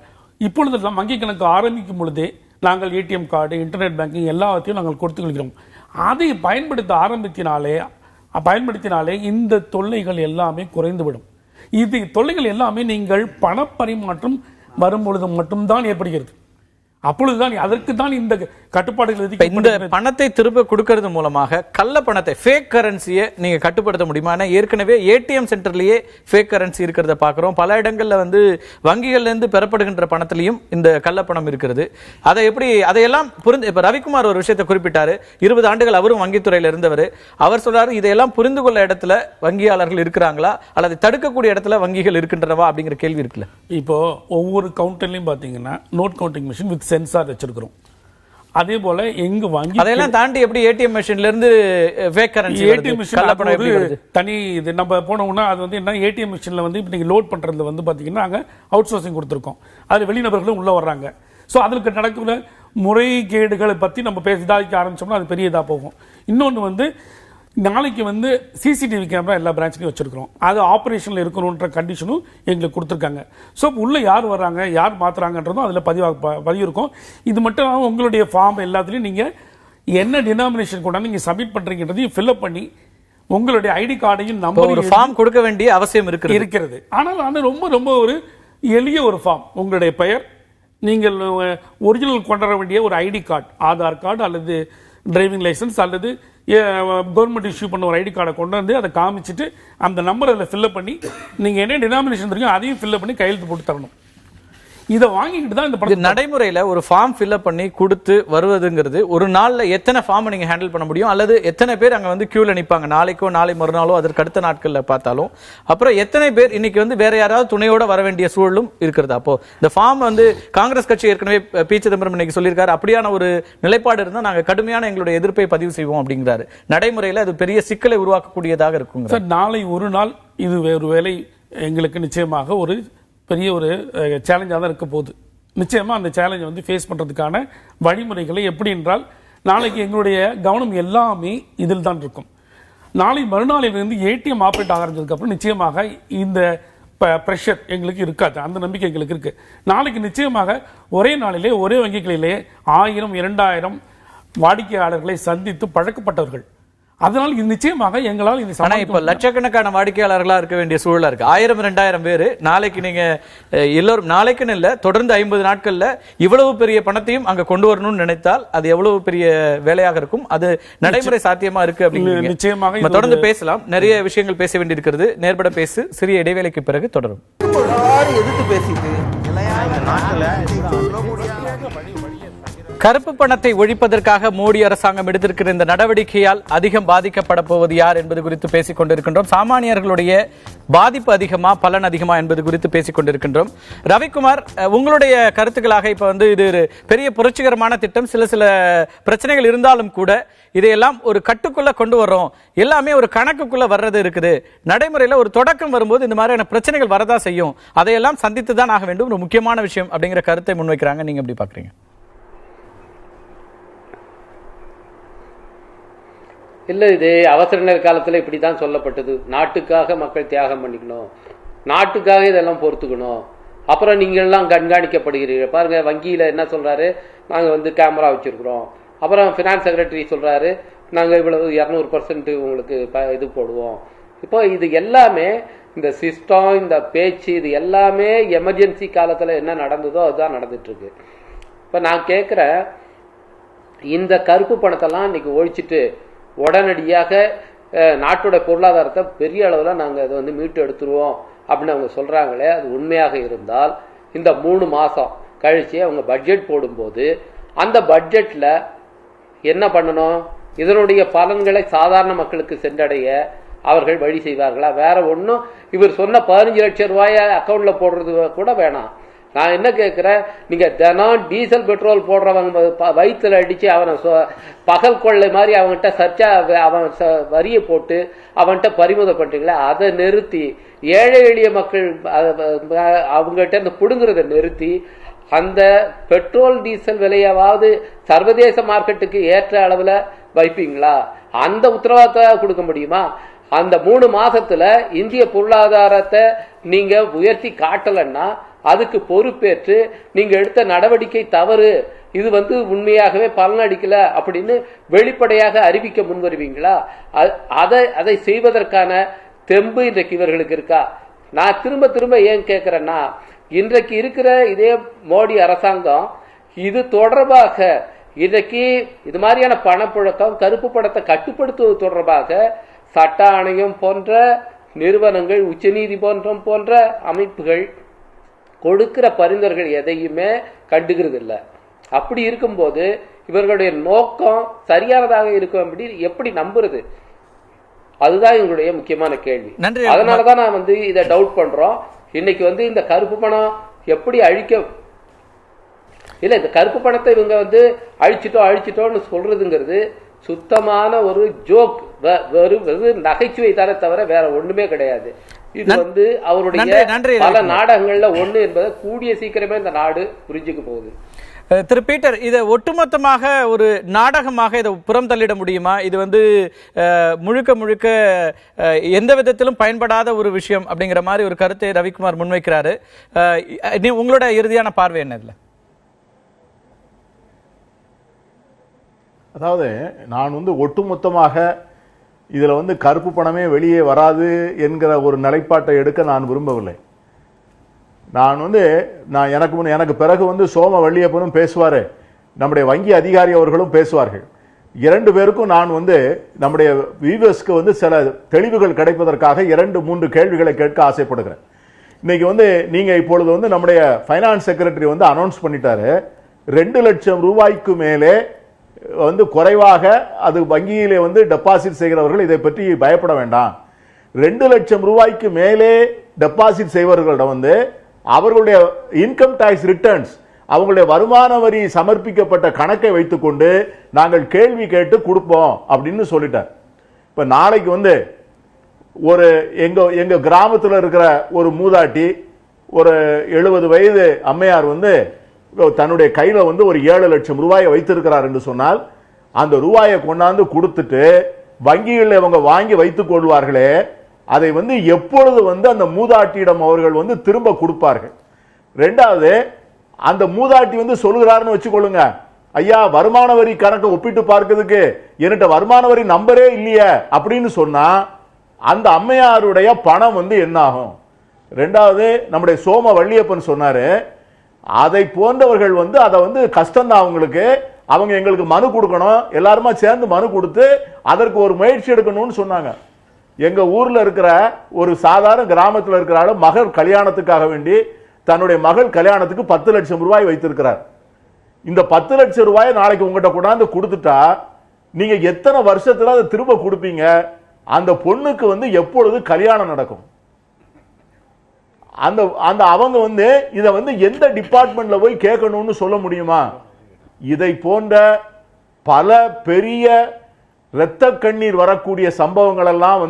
இப்பொழுதெல்லாம் வங்கி கணக்கு ஆரம்பிக்கும் பொழுதே நாங்கள் ஏடிஎம் கார்டு, இன்டர்நெட் பேங்கிங் எல்லாத்தையும் நாங்கள் கொடுத்து கொள்கிறோம். அதை பயன்படுத்தினாலே இந்த தொல்லைகள் எல்லாமே குறைந்துவிடும். இது தொல்லைகள் எல்லாமே நீங்கள் பணப்பரிமாற்றம் வரும் பொழுது மட்டும்தான் ஏற்படுகிறது. அப்பொழுதுதான் அதற்கு தான் இந்த கட்டுப்பாடுகள் இந்த பணத்தை திரும்ப கொடுக்கிறது மூலமாக கள்ள பணத்தை ஃபேக் கரன்சியை நீங்க கட்டுப்படுத்த முடியுமா? ஏற்கனவே ஏடிஎம் சென்டர்லயே ஃபேக் கரன்சி இருக்கிறத பாக்குறோம். பல இடங்கள்ல வந்து வங்கிகள்ல இருந்து பெறப்படுகின்ற பணத்திலையும் இந்த கள்ள பணம் இருக்கிறது. அதை எப்படி அதையெல்லாம் புரிந்து இப்ப ரவிக்குமார் ஒரு விஷயத்தை குறிப்பிட்டாரு. 20 ஆண்டுகள் அவரும் வங்கித்துறையில இருந்தவர். அவர் சொல்றாரு இதையெல்லாம் புரிந்து கொள்ள இடத்துல வங்கியாளர்கள் இருக்கிறாங்களா அல்லது தடுக்கக்கூடிய இடத்துல வங்கிகள் இருக்கின்றனவா அப்படிங்கிற கேள்வி இருக்குல்ல. இப்போ ஒவ்வொரு கவுண்டர்லயும் பாத்தீங்கன்னா note counting machine with sensor வச்சிருக்கிறோம். அதே போல எங்க வாங்கி அதெல்லாம் தாண்டி எப்படி ஏடிஎம் மிஷின்ல இருந்து ஃபேக் கரன்சி ஏடிஎம் மிஷின் தனி இது நம்ம போனோம்னா அது வந்து என்ன ஏடிஎம் மிஷின்ல வந்து இப்போ நீங்க லோட் பண்றதுல வந்து பாத்தீங்கன்னா நாங்க அவுட் சோர்சிங் கொடுத்துருக்கோம். அது வெளிநபர்களும் உள்ள வர்றாங்க. ஸோ அதுக்கு நடக்கிற முறைகேடுகளை பத்தி நம்ம பேசிதாக்க ஆரம்பிச்சோம்னா அது பெரிய இதா போகும். இன்னொன்று வந்து நாளைக்கு வந்து சிசிடிவி கேமரா எல்லா பிரான்ச்லையும் வச்சிருக்கிறோம். அது ஆபரேஷன்ல இருக்கணும்ன்ற கண்டிஷனும் எங்களுக்கு கொடுத்துருக்காங்க. ஸோ உள்ள யார் வர்றாங்க யார் மாத்துறாங்கன்றதும் அதில் பதிவு இருக்கும். இது மட்டும் இல்லாமல் உங்களுடைய ஃபார்ம் எல்லாத்துலையும் நீங்க என்ன டினாமினேஷன் கொண்டாந்து நீங்க சப்மிட் பண்றீங்கன்றதையும் ஃபில்அப் பண்ணி உங்களுடைய ஐடி கார்டையும் நம்பர் ஒரு ஃபார்ம் கொடுக்க வேண்டிய அவசியம் இருக்கிறது. ஆனால் அது ரொம்ப ரொம்ப ஒரு எளிய ஒரு ஃபார்ம். உங்களுடைய பெயர், நீங்கள் ஒரிஜினல் கொண்டு வர வேண்டிய ஒரு ஐடி கார்டு, ஆதார் கார்டு அல்லது டிரைவிங் லைசன்ஸ் அல்லது கவர்மெண்ட் இஷ்யூ பண்ண ஒரு ஐடி கார்டை கொண்டு வந்து அதை காமிச்சிட்டு அந்த நம்பர் அதில் ஃபில்அப் பண்ணி நீங்க என்ன டினாமினேஷன் இருக்கோ அதையும் ஃபில்அப் பண்ணி கையெழுத்து போட்டு தரணும். இதை வாங்கிட்டு தான் இந்த நடைமுறையில ஒரு ஃபார்ம் ஃபில்அப் பண்ணி கொடுத்து வருவதுங்கிறது ஒரு நாள்ல எத்தனை ஃபார்ம் நீங்க ஹேண்டில் பண்ண முடியும்? அல்லது எத்தனை பேர் அங்க வந்து கியூல நிப்பாங்க? நாளைக்கோ நாளை மறுநாளோ அதற்கு அடுத்த நாட்கள்ல பார்த்தாலும் அப்புறம் எத்தனை பேர் இன்னைக்கு வந்து வேற யாராவது துணையோட வர வேண்டிய சூழலும் இருக்கிறது. அப்போ இந்த ஃபார்ம் வந்து காங்கிரஸ் கட்சி ஏற்கனவே பி சிதம்பரம் இன்னைக்கு சொல்லியிருக்காரு, அப்படியான ஒரு நிலைப்பாடு இருந்தால் நாங்க கடுமையான எங்களுடைய எதிர்ப்பை பதிவு செய்வோம் அப்படிங்கிறாரு. நடைமுறையில அது பெரிய சிக்கலை உருவாக்கக்கூடியதாக இருக்கும். நாளை ஒரு நாள் இது ஒரு வேலை எங்களுக்கு நிச்சயமாக ஒரு பெரிய ஒரு சேலஞ்சாக தான் இருக்க போகுது. நிச்சயமா அந்த சேலஞ்சை வந்து ஃபேஸ் பண்றதுக்கான வழிமுறைகளை எப்படி என்றால் நாளைக்கு எங்களுடைய கவனம் எல்லாமே இதில் தான் இருக்கும். நாளை மறுநாளிலிருந்து ஏடிஎம் ஆப்ரேட் ஆகிறதுக்கு அப்புறம் நிச்சயமாக இந்த பிரஷர் எங்களுக்கு இருக்காது. அந்த நம்பிக்கை எங்களுக்கு இருக்கு. நாளைக்கு நிச்சயமாக ஒரே நாளிலே ஒரே வங்கிகளிலே 1000 2000 வாடிக்கையாளர்களை சந்தித்து பழக்கப்பட்டவர்கள். அதனால் இது நிச்சயமாக எங்களால் இப்ப லட்சக்கணக்கான வாடிக்கையாளர்களா இருக்க வேண்டிய சூழலா இருக்கு. 1000 2000 பேரு நாளைக்கு நீங்க எல்லோரும் நாளைக்குன்னு இல்ல தொடர்ந்து 50 நாட்கள்ல இவ்வளவு பெரிய பணத்தையும் அங்க கொண்டு வரணும்னு நினைத்தால் அது எவ்வளவு பெரிய வேலையாக இருக்கும். அது நடைமுறை சாத்தியமா இருக்கு அப்படின்னு நிச்சயமாக தொடர்ந்து பேசலாம். நிறைய விஷயங்கள் பேச வேண்டியிருக்கிறது. நேர்பட பேசு சிறிய இடைவேளைக்கு பிறகு தொடரும். கருப்பு பணத்தை ஒழிப்பதற்காக மோடி அரசாங்கம் எடுத்திருக்கிற இந்த நடவடிக்கையால் அதிகம் பாதிக்கப்பட போவது யார் என்பது குறித்து பேசிக் கொண்டிருக்கின்றோம். சாமானியர்களுடைய பாதிப்பு அதிகமா பலன் அதிகமா என்பது குறித்து பேசிக் கொண்டிருக்கின்றோம். ரவிக்குமார், உங்களுடைய கருத்துக்களாக இப்ப வந்து இது ஒரு பெரிய புரட்சிகரமான திட்டம், சில பிரச்சனைகள் இருந்தாலும் கூட இதையெல்லாம் ஒரு கட்டுக்குள்ள கொண்டு வர்றோம், எல்லாமே ஒரு கணக்குக்குள்ள வர்றது இருக்குது. நடைமுறையில ஒரு தொடக்கம் வரும்போது இந்த மாதிரியான பிரச்சனைகள் வரதா செய்யும், அதையெல்லாம் சந்தித்து தான் ஆக வேண்டும், ஒரு முக்கியமான விஷயம் அப்படிங்கிற கருத்தை முன்வைக்கிறாங்க. நீங்க எப்படி பாக்குறீங்க? இல்லை, இது அவசர நேர காலத்தில் இப்படி தான் சொல்லப்பட்டது. நாட்டுக்காக மக்கள் தியாகம் பண்ணிக்கணும், நாட்டுக்காக இதெல்லாம் பொறுத்துக்கணும், அப்புறம் நீங்கள்லாம் கண்காணிக்கப்படுகிறீர்கள். பாருங்க, வங்கியில் என்ன சொல்றாரு, நாங்கள் வந்து கேமரா வச்சிருக்கிறோம். அப்புறம் ஃபினான்ஸ் செக்ரட்டரி சொல்றாரு, நாங்கள் இவ்வளவு 200% உங்களுக்கு இது போடுவோம். இப்போ இது எல்லாமே இந்த சிஸ்டம், இந்த பேச்சு, இது எல்லாமே எமர்ஜென்சி காலத்தில் என்ன நடந்ததோ அதுதான் நடந்துட்டு இருக்கு. இப்போ நான் கேட்குறேன், இந்த கருப்பு பணத்தெல்லாம் இன்னைக்கு ஒழிச்சிட்டு உடனடியாக நாட்டோட பொருளாதாரத்தை பெரிய அளவில் நாங்கள் அதை வந்து மீட்டு எடுத்துருவோம் அப்படின்னு அவங்க சொல்றாங்களே, அது உண்மையாக இருந்தால் இந்த 3 மாசம் கழிச்சு அவங்க பட்ஜெட் போடும்போது அந்த பட்ஜெட்ல என்ன பண்ணணும்? இதனுடைய பலன்களை சாதாரண மக்களுக்கு சென்றடைய அவர்கள் வழி செய்வார்களா? வேற ஒன்றும் இவர் சொன்ன 15 லட்சம் ரூபாயை அக்கௌண்ட்ல போடுறது கூட வேணாம். நான் என்ன கேட்கிறேன், நீங்க தினம் டீசல் பெட்ரோல் போடுறவங்க வயிற்றுல அடிச்சு அவனை பகல் கொள்ளை மாதிரி அவன்கிட்ட சர்ச்சா அவன் வரியை போட்டு அவன்கிட்ட பறிமுதல் பண்றீங்களா, அதை நிறுத்தி ஏழை எளிய மக்கள் அவங்ககிட்ட இந்த புடுங்குறதை நிறுத்தி அந்த பெட்ரோல் டீசல் விலையாவது சர்வதேச மார்க்கெட்டுக்கு ஏற்ற அளவுல வைப்பீங்களா? அந்த உத்தரவாதத்தை கொடுக்க முடியுமா? அந்த 3 மாசத்துல இந்திய பொருளாதாரத்தை நீங்க உயர்த்தி காட்டலன்னா அதுக்கு பொறுப்பேற்று நீங்க எடுத்த நடவடிக்கை தவறு, இது வந்து உண்மையாகவே பலனடிக்கல அப்படின்னு வெளிப்படையாக அறிவிக்க முன்வருவீங்களா? அதை செய்வதற்கான தெம்பு இன்றைக்கு இவர்களுக்கு இருக்கா? நான் திரும்ப திரும்ப ஏன் கேட்கிறேன்னா, இன்றைக்கு இருக்கிற இதே மோடி அரசாங்கம் இது தொடர்பாக இன்றைக்கு இது மாதிரியான பணப்புழக்கம், கருப்பு பணத்தை கட்டுப்படுத்துவது தொடர்பாக சட்ட ஆணையம் போன்ற நிறுவனங்கள், உச்சநீதிமன்றம் போன்ற அமைப்புகள் கொடுக்கிற பரிந்துரைகள் எதையுமே கண்டுகிறது இல்லை. அப்படி இருக்கும்போது இவர்களுடைய நோக்கம் சரியானதாக இருக்கும் எப்படி நம்புறது? அதுதான் எங்களுடைய முக்கியமான கேள்வி. அதனாலதான் நான் இதை டவுட் பண்றோம். இன்னைக்கு இந்த கருப்பு பணம் எப்படி அழிக்க இல்ல, இந்த கருப்பு பணத்தை இவங்க அழிச்சிட்டோம்னு சொல்றதுங்கிறது சுத்தமான ஒரு ஜோக், நகைச்சுவை தானே தவிர வேற ஒண்ணுமே கிடையாது. இது அவருடைய பல நாடகங்கள்ல ஒண்ணு என்பதை கூடிய சீக்கிரமே இந்த நாடு புரிஞ்சுக்க போகுது. திரு பீட்டர், இதை ஒட்டுமொத்தமாக ஒரு நாடகமாக இதை புறம் தள்ளிட முடியுமா? இது முழுக்க முழுக்க எந்த விதத்திலும் பயன்படாத ஒரு விஷயம் அப்படிங்கிற மாதிரி ஒரு கருத்தை ரவிக்குமார் முன்வைக்கிறாரு. உங்களோட இறுதியான பார்வை என்ன இதுல? அதாவது நான் ஒட்டுமொத்தமாக இதுல கருப்பு பணமே வெளியே வராது என்கிற ஒரு நிலைப்பாட்டை எடுக்க நான் விரும்பவில்லை. நான் எனக்கு பிறகு சோம வள்ளியப்பனும் பேசுவாரு, நம்முடைய வங்கி அதிகாரி அவர்களும் பேசுவார்கள். இரண்டு பேருக்கும் நான் நம்முடைய வியூவர்ஸ்க்கு சில தெளிவுகள் கிடைப்பதற்காக 2-3 கேள்விகளை கேட்க ஆசைப்படுகிறேன். இன்னைக்கு நீங்க இப்பொழுது நம்முடைய ஃபைனான்ஸ் செக்ரட்டரி அனௌன்ஸ் பண்ணிட்டாரு, 2 லட்சம் ரூபாய்க்கு மேலே குறைவாக அது வங்கியிலே டெபாசிட் செய்கிறவர்கள் இதை பற்றி பயப்பட வேண்டாம். 2 லட்சம் ரூபாய்க்கு மேலே டெபாசிட் செய்வர்களிடம் அவர்களுடைய இன்கம் டாக்ஸ் ரிட்டர்ன்ஸ், அவங்களுடைய வருமான வரி சமர்ப்பிக்கப்பட்ட கணக்கை வைத்துக்கொண்டு நாங்கள் கேள்வி கேட்டு கொடுப்போம் அப்படின்னு சொல்லிட்டார். இப்ப நாளைக்கு ஒரு எங்க கிராமத்தில் இருக்கிற ஒரு மூதாட்டி, ஒரு 70 வயது அம்மையார் தன்னுடைய கையில ஒரு 7 லட்சம் ரூபாயை வைத்திருக்கிறார் என்று சொன்னால், அந்த ரூபாயை கொண்டாந்து கொடுத்துட்டு வங்கிகளில் இவங்க வாங்கி வைத்துக் கொள்வார்களே, அதை எப்பொழுது அந்த மூதாட்டியிடம் அவர்கள் திரும்ப கொடுப்பார்கள்? ரெண்டாவது, அந்த மூதாட்டி சொல்லுகிறாருன்னு வச்சுக்கொள்ளுங்க, ஐயா வருமான வரி கணக்கை ஒப்பிட்டு பார்க்கிறதுக்கு என்கிட்ட வருமான வரி நம்பரே இல்லையே அப்படின்னு சொன்னா அந்த அம்மையாருடைய பணம் என்ன ஆகும்? ரெண்டாவது, நம்முடைய சோம வள்ளியப்பன் சொன்னாரு, அதை போன்றவர்கள் அதை கஷ்டம் தான் அவங்களுக்கு, அவங்க எங்களுக்கு மனு கொடுக்கணும், எல்லாருமா சேர்ந்து மனு கொடுத்து அதற்கு ஒரு முயற்சி எடுக்கணும்னு சொன்னாங்க. எங்க ஊர்ல இருக்கிற ஒரு சாதாரண கிராமத்தில் இருக்கிற மகள் கல்யாணத்துக்காக வேண்டி தன்னுடைய மகள் கல்யாணத்துக்கு 10 லட்சம் ரூபாய் வைத்திருக்கிறார். இந்த 10 லட்சம் ரூபாயை நாளைக்கு உங்ககிட்ட கொண்டாந்து கொடுத்துட்டா நீங்க எத்தனை வருஷத்துல அதை திரும்ப கொடுப்பீங்க? அந்த பொண்ணுக்கு எப்பொழுது கல்யாணம் நடக்கும்? அந்த அவங்க இதை எந்த டிபார்ட்மெண்ட்ல போய் கேட்கணும்னு சொல்ல முடியுமா? இதை போன்ற பல பெரிய இரத்த கண்ணீர் வரக்கூடிய சம்பவங்கள் எல்லாம்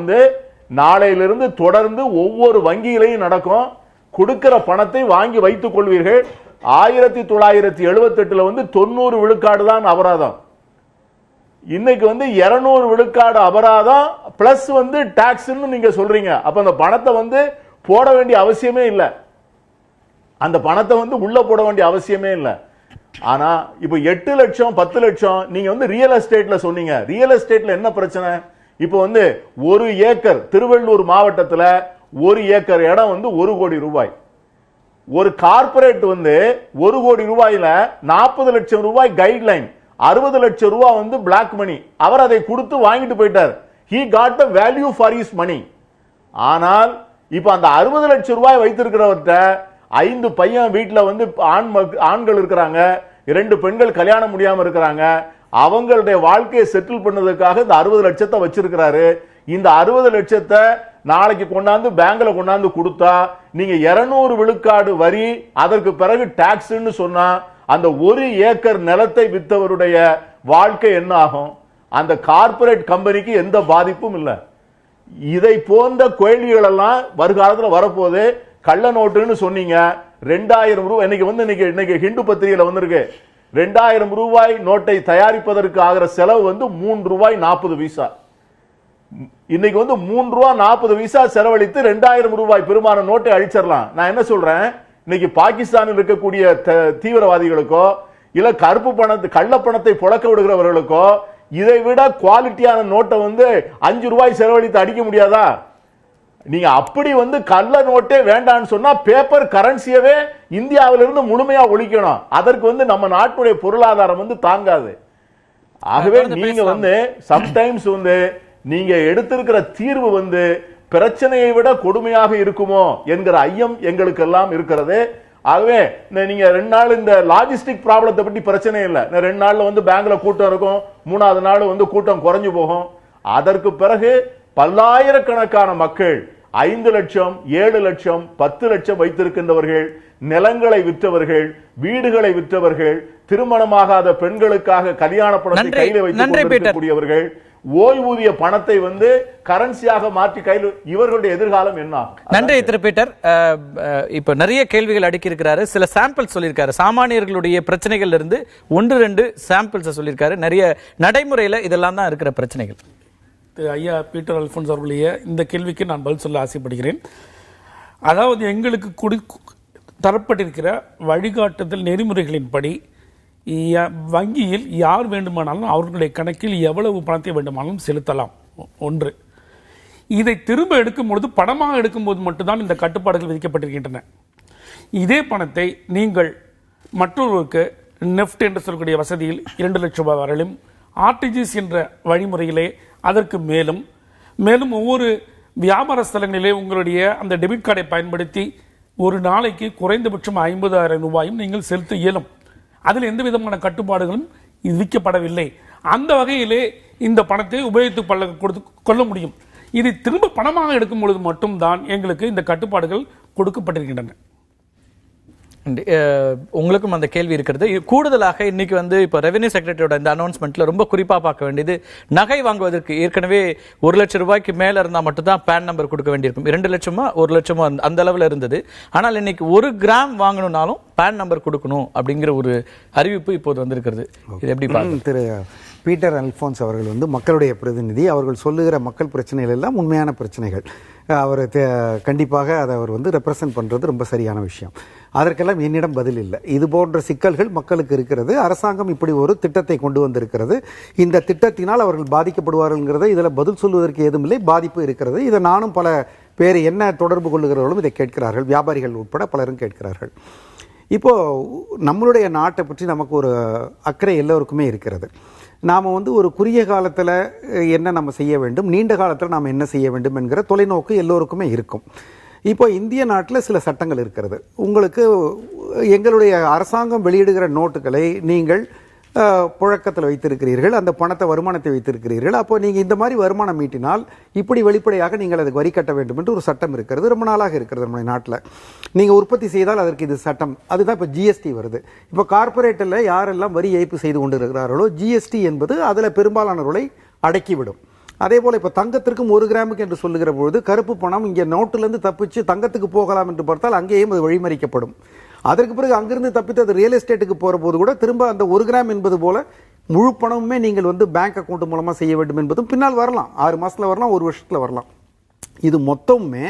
நாளையிலிருந்து தொடர்ந்து ஒவ்வொரு வங்கியிலையும் நடக்கும். கொடுக்கிற பணத்தை வாங்கி வைத்துக் கொள்வீர்கள். 1978 90 விழுக்காடு தான் அபராதம். இன்னைக்கு 200 விழுக்காடு அபராதம் பிளஸ் டாக்ஸ் நீங்க சொல்றீங்க. அப்ப அந்த பணத்தை போட வேண்டிய அவசியமே இல்லை. அந்த பணத்தை உள்ள போட வேண்டிய அவசியமே இல்லை. ஆனா இப்ப 8 லட்சம் 10 லட்சம் நீங்க ரியல் எஸ்டேட்ல சொன்னீங்க. ரியல் எஸ்டேட்ல என்ன பிரச்சனை? இப்ப 1 ஏக்கர் திருவள்ளூர் மாவட்டத்தில் 1 ஏக்கர் இடம் 1 கோடி ரூபாய். ஒரு கார்பரேட் 1 கோடி ரூபாயில 40 லட்சம் ரூபாய் கைட்லைன், 60 லட்சம் ரூபாய் பிளாக் மணி. அவர் அதை கொடுத்து வாங்கிட்டு போயிட்டார். he got the value for his money. ஆனால் இப்ப அந்த 60 லட்சம் ரூபாய் வைத்திருக்கிறவர்கிட்ட 5 பையன் வீட்டுல ஆண்கள் இருக்கிறாங்க, 2 பெண்கள் கல்யாணம் முடியாம இருக்கிறாங்க. அவங்களுடைய வாழ்க்கையை செட்டில் பண்ணதுக்காக இந்த 60 லட்சத்தை வச்சிருக்கிறாரு. இந்த 60 லட்சத்தை நாளைக்கு கொண்டாந்து பேங்க்ல கொண்டாந்து கொடுத்தா நீங்க 200 விழுக்காடு வரி, அதற்கு பிறகு டாக்ஸ் சொன்னா அந்த 1 ஏக்கர் நிலத்தை வித்தவருடைய வாழ்க்கை என்ன ஆகும்? அந்த கார்பரேட் கம்பெனிக்கு எந்த பாதிப்பும் இல்லை. இதை போன்ற கேள்விகள் எல்லாம் வருகாலத்தில் வரப்போது. கள்ள நோட்டுன்னு சொன்னீங்க, 2000 ரூபாய் இன்னைக்கு ஹிந்து பத்திரிகையில வந்திருக்கு. 2000 ரூபாய் நோட்டை தயாரிப்பதற்கு ஆகிற செலவு 3 ரூபாய் 40 பைசா. இன்னைக்கு 3 ரூபாய் 40 பைசா செலவழித்து 2000 ரூபாய் பெருமான நோட்டை அழிச்சிடலாம். நான் என்ன சொல்றேன், இன்னைக்கு பாகிஸ்தானில் இருக்கக்கூடிய தீவிரவாதிகளுக்கோ இல்ல கருப்பு பணத்தை கள்ள பணத்தை புழக்க விடுகிறவர்களுக்கோ இதை விட குவாலிட்டியான நோட்டை 5 ரூபாய் செலவழித்து அடிக்க முடியாதா? நீங்க அப்படி கள்ள நோட்டே வேண்டாம்னு சொன்னா பேப்பர் கரன்சியவே இந்தியாவிலிருந்து முழுமையா ஒழிக்கணும். அதற்கு நம்ம நாட்டுடைய பொருளாதாரம் தாங்காது. ஆகவே நீங்க சம்டைம்ஸ் நீங்க எடுத்திருக்கிற தீர்வு பிரச்சனையை விட கொடுமையாக இருக்குமோ என்கிற ஐயம் எங்களுக்கு எல்லாம் இருக்கிறது. ஆகவே நீங்க 2 நாள் இந்த லாஜிஸ்டிக் ப்ராப்ளத்தை பற்றி பிரச்சனை இல்லை. 2 நாள்ல பேங்க்ல கூட்டம் இருக்கும், 3வது நாள் கூட்டம் குறைஞ்சு போகும். அதற்கு பிறகு பல்லாயிரக்கணக்கான மக்கள் 5 லட்சம் 7 லட்சம் 10 லட்சம் வைத்திருக்கின்றவர்கள், நிலங்களை விற்றவர்கள், வீடுகளை விற்றவர்கள், திருமணமாகாத பெண்களுக்காக கல்யாண பணத்தை கையில் வைத்துக் ஓய்வூதிய பணத்தை கரன்சியாக மாற்றி கையில், இவர்களுடைய எதிர்காலம் என்ன? நன்றி திரு பீட்டர். இப்ப நிறைய கேள்விகள் அடுக்கி இருக்கிறாரு. சில சாம்பிள் சொல்லியிருக்காரு. சாமானியர்களுடைய பிரச்சனைகள் இருந்து 1-2 சாம்பிள்ஸ் சொல்லியிருக்காரு. நிறைய நடைமுறையில இதெல்லாம் தான் இருக்கிற பிரச்சனைகள். ஐயா பீட்டர் அல்போன்ஸ் அவர்களுடைய இந்த கேள்விக்கு நான் பதில் சொல்ல ஆசைப்படுகிறேன். அதாவது எங்களுக்கு தரப்பட்டிருக்கிற வழிகாட்டுதல் நெறிமுறைகளின்படி வங்கியில் யார் வேண்டுமானாலும் அவர்களுடைய கணக்கில் எவ்வளவு பணத்தை வேண்டுமானாலும் செலுத்தலாம். ஒன்று. இதை திரும்ப எடுக்கும் பொழுது, பணமாக எடுக்கும் போது மட்டும்தான் இந்த கட்டுப்பாடுகள் விதிக்கப்பட்டிருக்கின்றன. இதே பணத்தை நீங்கள் மற்றொருவருக்கு நெஃப்ட் என்று சொல்லக்கூடிய வசதியில் 2 லட்சம் ரூபாய் வரையிலும், ஆர்டிஜிஎஸ் என்ற வழிமுறையிலே அதற்கு மேலும் ஒவ்வொரு வியாபார ஸ்தலங்களிலே உங்களுடைய அந்த டெபிட் கார்டை பயன்படுத்தி ஒரு நாளைக்கு குறைந்தபட்சம் 50,000 ரூபாயும் நீங்கள் செலுத்த இயலும். அதில் எந்த விதமான கட்டுப்பாடுகளும் விதிக்கப்படவில்லை. அந்த வகையிலே இந்த பணத்தை உபயோகித்து கொள்ள முடியும். இது திரும்ப பணமாக எடுக்கும் பொழுது மட்டும்தான் எங்களுக்கு இந்த கட்டுப்பாடுகள் கொடுக்கப்பட்டிருக்கின்றன. உங்களுக்கும் அந்த கேள்வி இருக்கிறது. கூடுதலாக இன்னைக்கு இப்ப ரெவென்யூ செக்ரட்டரியோட இந்த அனௌன்ஸ்மெண்ட்ல ரொம்ப குறிப்பா பார்க்க வேண்டியது, நகை வாங்குவதற்கு ஏற்கனவே 1 லட்சம் ரூபாய்க்கு மேல இருந்தா மட்டும்தான் பேன் நம்பர் கொடுக்க வேண்டியிருக்கும். 2 லட்சமா 1 லட்சமா அந்த அளவுல இருந்தது. ஆனால் இன்னைக்கு 1 கிராம் வாங்கணும்னாலும் பேன் நம்பர் கொடுக்கணும் அப்படிங்கிற ஒரு அறிவிப்பு இப்போது வந்திருக்கிறது. இது எப்படி பாருங்க? திரு பீட்டர் அல்போன்ஸ் அவர்கள் மக்களுடைய பிரதிநிதி. அவர்கள் சொல்லுகிற மக்கள் பிரச்சனைகள் எல்லாம் உண்மையான பிரச்சனைகள். அவர் கண்டிப்பாக அதை அவர் ரெப்ரசன்ட் பண்றது ரொம்ப சரியான விஷயம். அதற்கெல்லாம் என்னிடம் பதில் இல்லை. இது போன்ற சிக்கல்கள் மக்களுக்கு இருக்கிறது. அரசாங்கம் இப்படி ஒரு திட்டத்தை கொண்டு வந்திருக்கிறது. இந்த திட்டத்தினால் அவர்கள் பாதிக்கப்படுவார்கள்ங்கிறத இதில் பதில் சொல்வதற்கு ஏதும் இல்லை. பாதிப்பு இருக்கிறது. இதை நானும் பல பேர் என்ன தொடர்பு கொள்ளுகிறவர்களும் இதை கேட்கிறார்கள். வியாபாரிகள் உட்பட பலரும் கேட்கிறார்கள். இப்போ நம்மளுடைய நாட்டை பற்றி நமக்கு ஒரு அக்கறை எல்லோருக்குமே இருக்கிறது. நாம் ஒரு குறுகிய காலத்தில் என்ன நம்ம செய்ய வேண்டும், நீண்ட காலத்தில் நாம் என்ன செய்ய வேண்டும் என்கிற தொலைநோக்கு எல்லோருக்குமே இருக்கும். இப்போ இந்திய நாட்டில் சில சட்டங்கள் இருக்கிறது. உங்களுக்கு எங்களுடைய அரசாங்கம் வெளியிடுகிற நோட்டுகளை நீங்கள் புழக்கத்தில் வைத்திருக்கிறீர்கள், அந்த பணத்தை வருமானத்தை வைத்திருக்கிறீர்கள். அப்போ நீங்கள் இந்த மாதிரி வருமானம் ஈட்டினால் இப்படி வெளிப்படையாக நீங்கள் அதுக்கு வரி கட்ட வேண்டும் என்று ஒரு சட்டம் இருக்கிறது. ரொம்ப நாளாக இருக்கிறது நம்முடைய நாட்டில். நீங்கள் உற்பத்தி செய்தால் அதற்கு இது சட்டம். அதுதான் இப்போ ஜிஎஸ்டி வருது. இப்போ கார்பரேட்டில் யாரெல்லாம் வரி ஏய்ப்பு செய்து கொண்டு இருக்கிறார்களோ ஜிஎஸ்டி என்பது அதில் பெரும்பாலானவர்களை அடக்கிவிடும். அதே போல் இப்போ தங்கத்திற்கும் 1 கிராமுக்கு என்று சொல்லுகிற பொழுது கருப்பு பணம் இங்கே நோட்டிலிருந்து தப்பிச்சு தங்கத்துக்கு போகலாம் என்று பார்த்தால் அங்கேயும் அது வழிமறிக்கப்படும். அதற்கு பிறகு அங்கிருந்து தப்பித்து அது ரியல் எஸ்டேட்டுக்கு போற போது கூட திரும்ப அந்த 1 கிராம் என்பது போல முழு பணமுமே நீங்கள் பேங்க் அக்கௌண்ட் மூலமா செய்ய வேண்டும் என்பதும் பின்னால் வரலாம். 6 மாசத்துல வரலாம், 1 வருஷத்துல வரலாம். இது மொத்தமுமே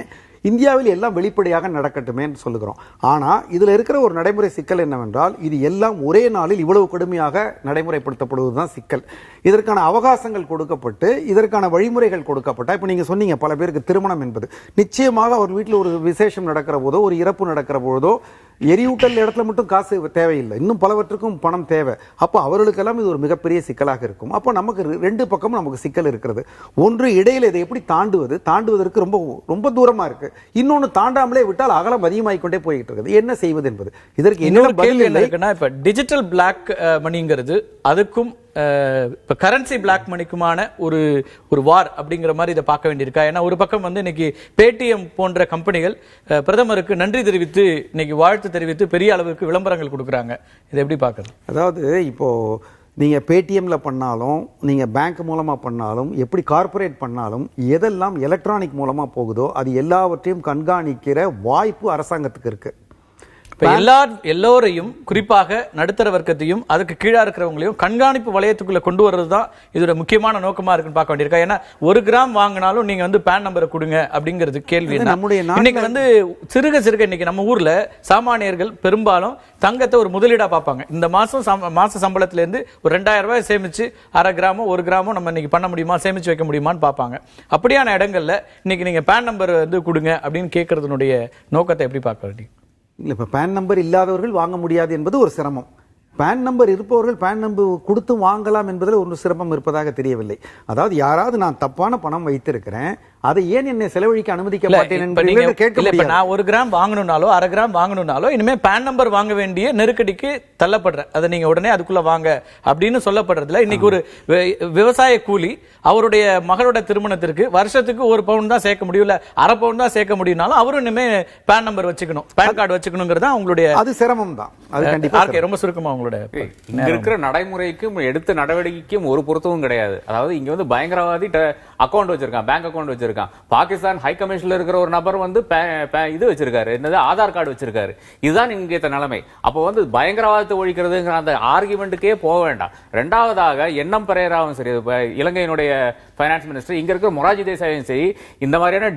இந்தியாவில் எல்லாம் வெளிப்படையாக நடக்கட்டுமே சொல்லுகிறோம். ஆனா இதுல இருக்கிற ஒரு நடைமுறை சிக்கல் என்னவென்றால், இது எல்லாம் ஒரே நாளில் இவ்வளவு கடுமையாக நடைமுறைப்படுத்தப்படுவதுதான் சிக்கல். இதற்கான அவகாசங்கள் கொடுக்கப்பட்டு இதற்கான வழிமுறைகள் கொடுக்கப்பட்ட, இப்ப நீங்க சொன்னீங்க பல பேருக்கு திருமணம் என்பது நிச்சயமாக அவர் வீட்டில் ஒரு விசேஷம் நடக்கிற போதோ ஒரு இறப்பு நடக்கிற போதோ எரியூட்டல் இடத்துல மட்டும் காசு தேவையில்லை, இன்னும் பலவற்றுக்கும் பணம் தேவை. அப்போ அவர்களுக்கெல்லாம் இது ஒரு மிகப்பெரிய சிக்கலாக இருக்கும். அப்போ நமக்கு 2 பக்கமும் நமக்கு சிக்கல் இருக்கிறது. ஒன்று, இடையில இதை எப்படி தாண்டுவதற்கு ரொம்ப ரொம்ப தூரமா இருக்கு. இன்னொன்னு, தாண்டாமலே விட்டால் அகலம் அதிகமாகிக்கொண்டே போயிட்டு இருக்குது. என்ன செய்வது என்பது இதற்கு என்ன பதில் இருக்குன்னா, இப்ப டிஜிட்டல் பிளாக் மணிங்கிறது அதுக்கும் இப்ப கரன்சி பிளாக் மணிக்குமான ஒரு வார் அப்படிங்கிற மாதிரி இதை பார்க்க வேண்டியிருக்கா? ஏன்னா ஒரு பக்கம் இன்னைக்கு பேடிஎம் போன்ற கம்பெனிகள் பிரதமருக்கு நன்றி தெரிவித்து இன்னைக்கு வாழ்த்து தெரிவித்து பெரிய அளவுக்கு விளம்பரங்கள் கொடுக்குறாங்க. இதை எப்படி பார்க்கறது? அதாவது இப்போ நீங்க பேடிஎம்ல பண்ணாலும் நீங்க பேங்க் மூலமா பண்ணாலும் எப்படி கார்பரேட் பண்ணாலும் எதெல்லாம் எலக்ட்ரானிக் மூலமா போகுதோ அது எல்லாவற்றையும் கண்காணிக்கிற வாய்ப்பு அரசாங்கத்துக்கு இருக்கு. எல்லோரையும் குறிப்பாக நடுத்தர வர்க்கத்தையும் அதுக்கு கீழா இருக்கிறவங்களையும் கண்காணிப்பு வளையத்துக்குள்ள கொண்டு வர்றதுதான் இதோட முக்கியமான நோக்கமா இருக்குன்னு பார்க்க வேண்டியிருக்கா. ஏன்னா 1 கிராம் வாங்கினாலும் நீங்க வந்து பேன் நம்பரை கொடுங்க அப்படிங்கிறது கேள்வி. இன்னைக்கு வந்து சிறுக இன்னைக்கு நம்ம ஊர்ல சாமானியர்கள் பெரும்பாலும் தங்கத்தை ஒரு முதலீடா பார்ப்பாங்க. இந்த மாச சம்பளத்துல இருந்து ஒரு 2000 ரூபாய் சேமிச்சு 1/2 கிராமோ 1 கிராமோ நம்ம இன்னைக்கு பண்ண முடியுமா, சேமிச்சு வைக்க முடியுமான்னு பார்ப்பாங்க. அப்படியான இடங்கள்ல இன்னைக்கு நீங்க பேன் நம்பர் வந்து கொடுங்க அப்படின்னு கேட்கறதுனுடைய நோக்கத்தை எப்படி பார்க்க வேண்டிய? இல்லை, இப்போ பேன் நம்பர் இல்லாதவர்கள் வாங்க முடியாது என்பது ஒரு சிரமம். பேன் நம்பர் இருப்பவர்கள் பேன் நம்பர் கொடுத்து வாங்கலாம் என்பதில் ஒரு சிரமம் இருப்பதாக தெரியவில்லை. அதாவது யாராவது நான் தப்பான பணம் வைத்திருக்கிறேன், அதை ஏன் என்னை செலவழிக்க அனுமதிக்க மாட்டேன் கேட்க. நான் 1 கிராம் வாங்கணும்னாலோ 1/2 கிராம் வாங்கணும்னாலோ இனிமே பேன் நம்பர் வாங்க வேண்டிய நெருக்கடிக்கு தள்ளப்படுற, அதை நீங்க உடனே அதுக்குள்ள வாங்க அப்படின்னு சொல்லப்படுறதுல இன்னைக்கு ஒரு விவசாய கூலி அவருடைய மகளோட திருமணத்திற்கு வருஷத்துக்கு 1 பவுன் தான் சேர்க்க முடியும், இல்ல 1/2 பவுன் தான் சேர்க்க முடியும்னாலும் அவரும் இனிமே பேன் நம்பர் வச்சுக்கணும், பேன் கார்டு வச்சுக்கணுங்கிறது அவங்களுடைய அது சிரமம் தான். அது கண்டிப்பா ரொம்ப சுருக்கமா உங்களுடைய இங்க இருக்கிற நடைமுறைக்கும் எடுத்த நடவடிக்கைக்கும் ஒரு பொருத்தமும் கிடையாது. அதாவது இங்க வந்து பயங்கரவாதி அக்கௌண்ட் வச்சிருக்கான், பேங்க் அக்கௌண்ட் வச்சிருக்கான். பாகிஸ்தான் ஹை கமிஷன்ல இருக்கிற ஒரு நபர் வந்து இது வச்சிருக்காரு, என்னது ஆதார் கார்டு வச்சிருக்காரு. இதுதான் இங்க நிலைமை. அப்போ வந்து பயங்கரவாதத்தை ஒழிக்கிறதுங்கிற அந்த ஆர்குமெண்ட்டுக்கே போக வேண்டாம். 2வதாக என்எம் பெரேராவும் சரி, இலங்கையினுடைய ஃபைனான்ஸ் மினிஸ்டர், இங்க இருக்கிற மொராஜி தேசாயும் சரி, இந்த மாதிரியான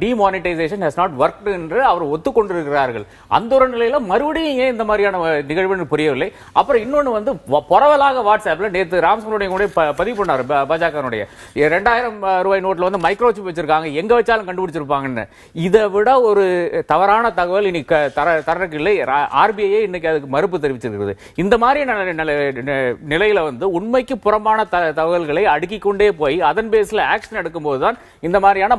டிமானிட்டைசேஷன் ஹஸ் நாட் வர்க்ட் என்று அவர் ஒத்துக்கொண்டிருக்கிறார்கள். அந்த ஒரு நிலையில மறுபடியும் ஏன் இந்த மாதிரியான நிகழ்வு புரியவில்லை. அப்புறம் இன்னொன்னு வந்து பரவலாக வாட்ஸ்அப்ல நேற்று ராம்சனுடைய கூட பதிவு பண்ணாரு, பாஜகனுடைய 2000 ரூபாய் நோட்ல வந்து மைக்ரோசிப் வச்சிருக்காங்க, எங்க வச்சாலும் கண்டுபிடிச்சிருப்பாங்கன்னு. இதை விட ஒரு தவறான தகவல் இன்னைக்கு தரக்கு இல்லை. ஆர்பிஐ இன்னைக்கு அதுக்கு மறுப்பு தெரிவிச்சிருக்கிறது. இந்த மாதிரியான நிலையில வந்து உண்மைக்கு புறம்பான தகவல்களை அடுக்கிக் கொண்டே போய் அதன் பேஸ்ல ஆக்ஷன் எடுக்கும் போதுதான் இந்த மாதிரியான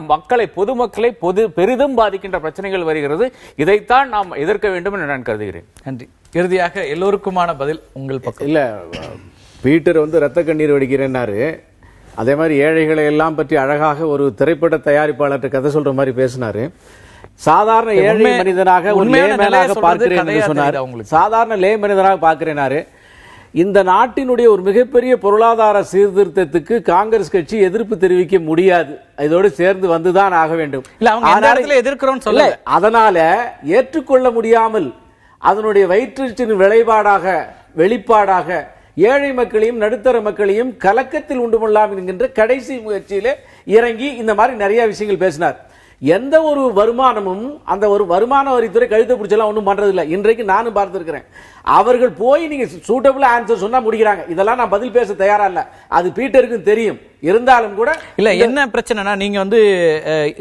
பொதுமக்களை பெரிதும் பாதிக்கின்ற பிரச்சனைகள் வருகிறது. இதைத்தான் நாம் எதிர்க்க வேண்டும் என்று நான் கருதுகிறேன். நன்றி. இறுதியாக எல்லோருக்குமான பதில் உங்கள் பக்கம். இல்ல, பீட்டர் வந்து ரத்த கண்ணீர் வடிக்கிறேன்னாரு. அதே மாதிரி ஏழைகளை எல்லாம் பற்றி அழகாக ஒரு திரைப்பட தயாரிப்பாளர் கதை சொல்ற மாதிரி பேசினாரு. சாதாரண ஏழை மனிதனாக பார்க்கிறேன் என்று சொன்னார். சாதாரண லே மனிதனாக பார்க்கிறேனாரு. இந்த நாட்டினுடைய ஒரு மிகப்பெரிய பொருளாதார சீர்திருத்தத்துக்கு காங்கிரஸ் கட்சி எதிர்ப்பு தெரிவிக்க முடியாது, இதோடு சேர்ந்து வந்துதான் ஆக வேண்டும். அதனால ஏற்றுக்கொள்ள முடியாமல் அதனுடைய வயிற்றின் வெளிப்பாடாக ஏழை மக்களையும் நடுத்தர மக்களையும் கலக்கத்தில் உண்டு பண்ணலாம் என்கின்ற கடைசி முயற்சியில இறங்கி இந்த மாதிரி நிறைய விஷயங்கள் பேசினார். எந்த ஒரு வருமானமும் அந்த ஒரு வருமான வரித்துறை கழுத்தை பிடிச்செல்லாம் ஒன்றும் பண்றது இல்லை. இன்றைக்கு நானும் பார்த்திருக்கிறேன். அவர்கள் போய் நீங்க சூட்டபிள் ஆன்சர் சொன்னா முடிக்கிறாங்க. இதெல்லாம் நான் பதில் பேச தயாரா இல்ல, அது பீட்டருக்கும் தெரியும். இருந்தாலும் கூட இல்ல, என்ன பிரச்சனைனா நீங்க வந்து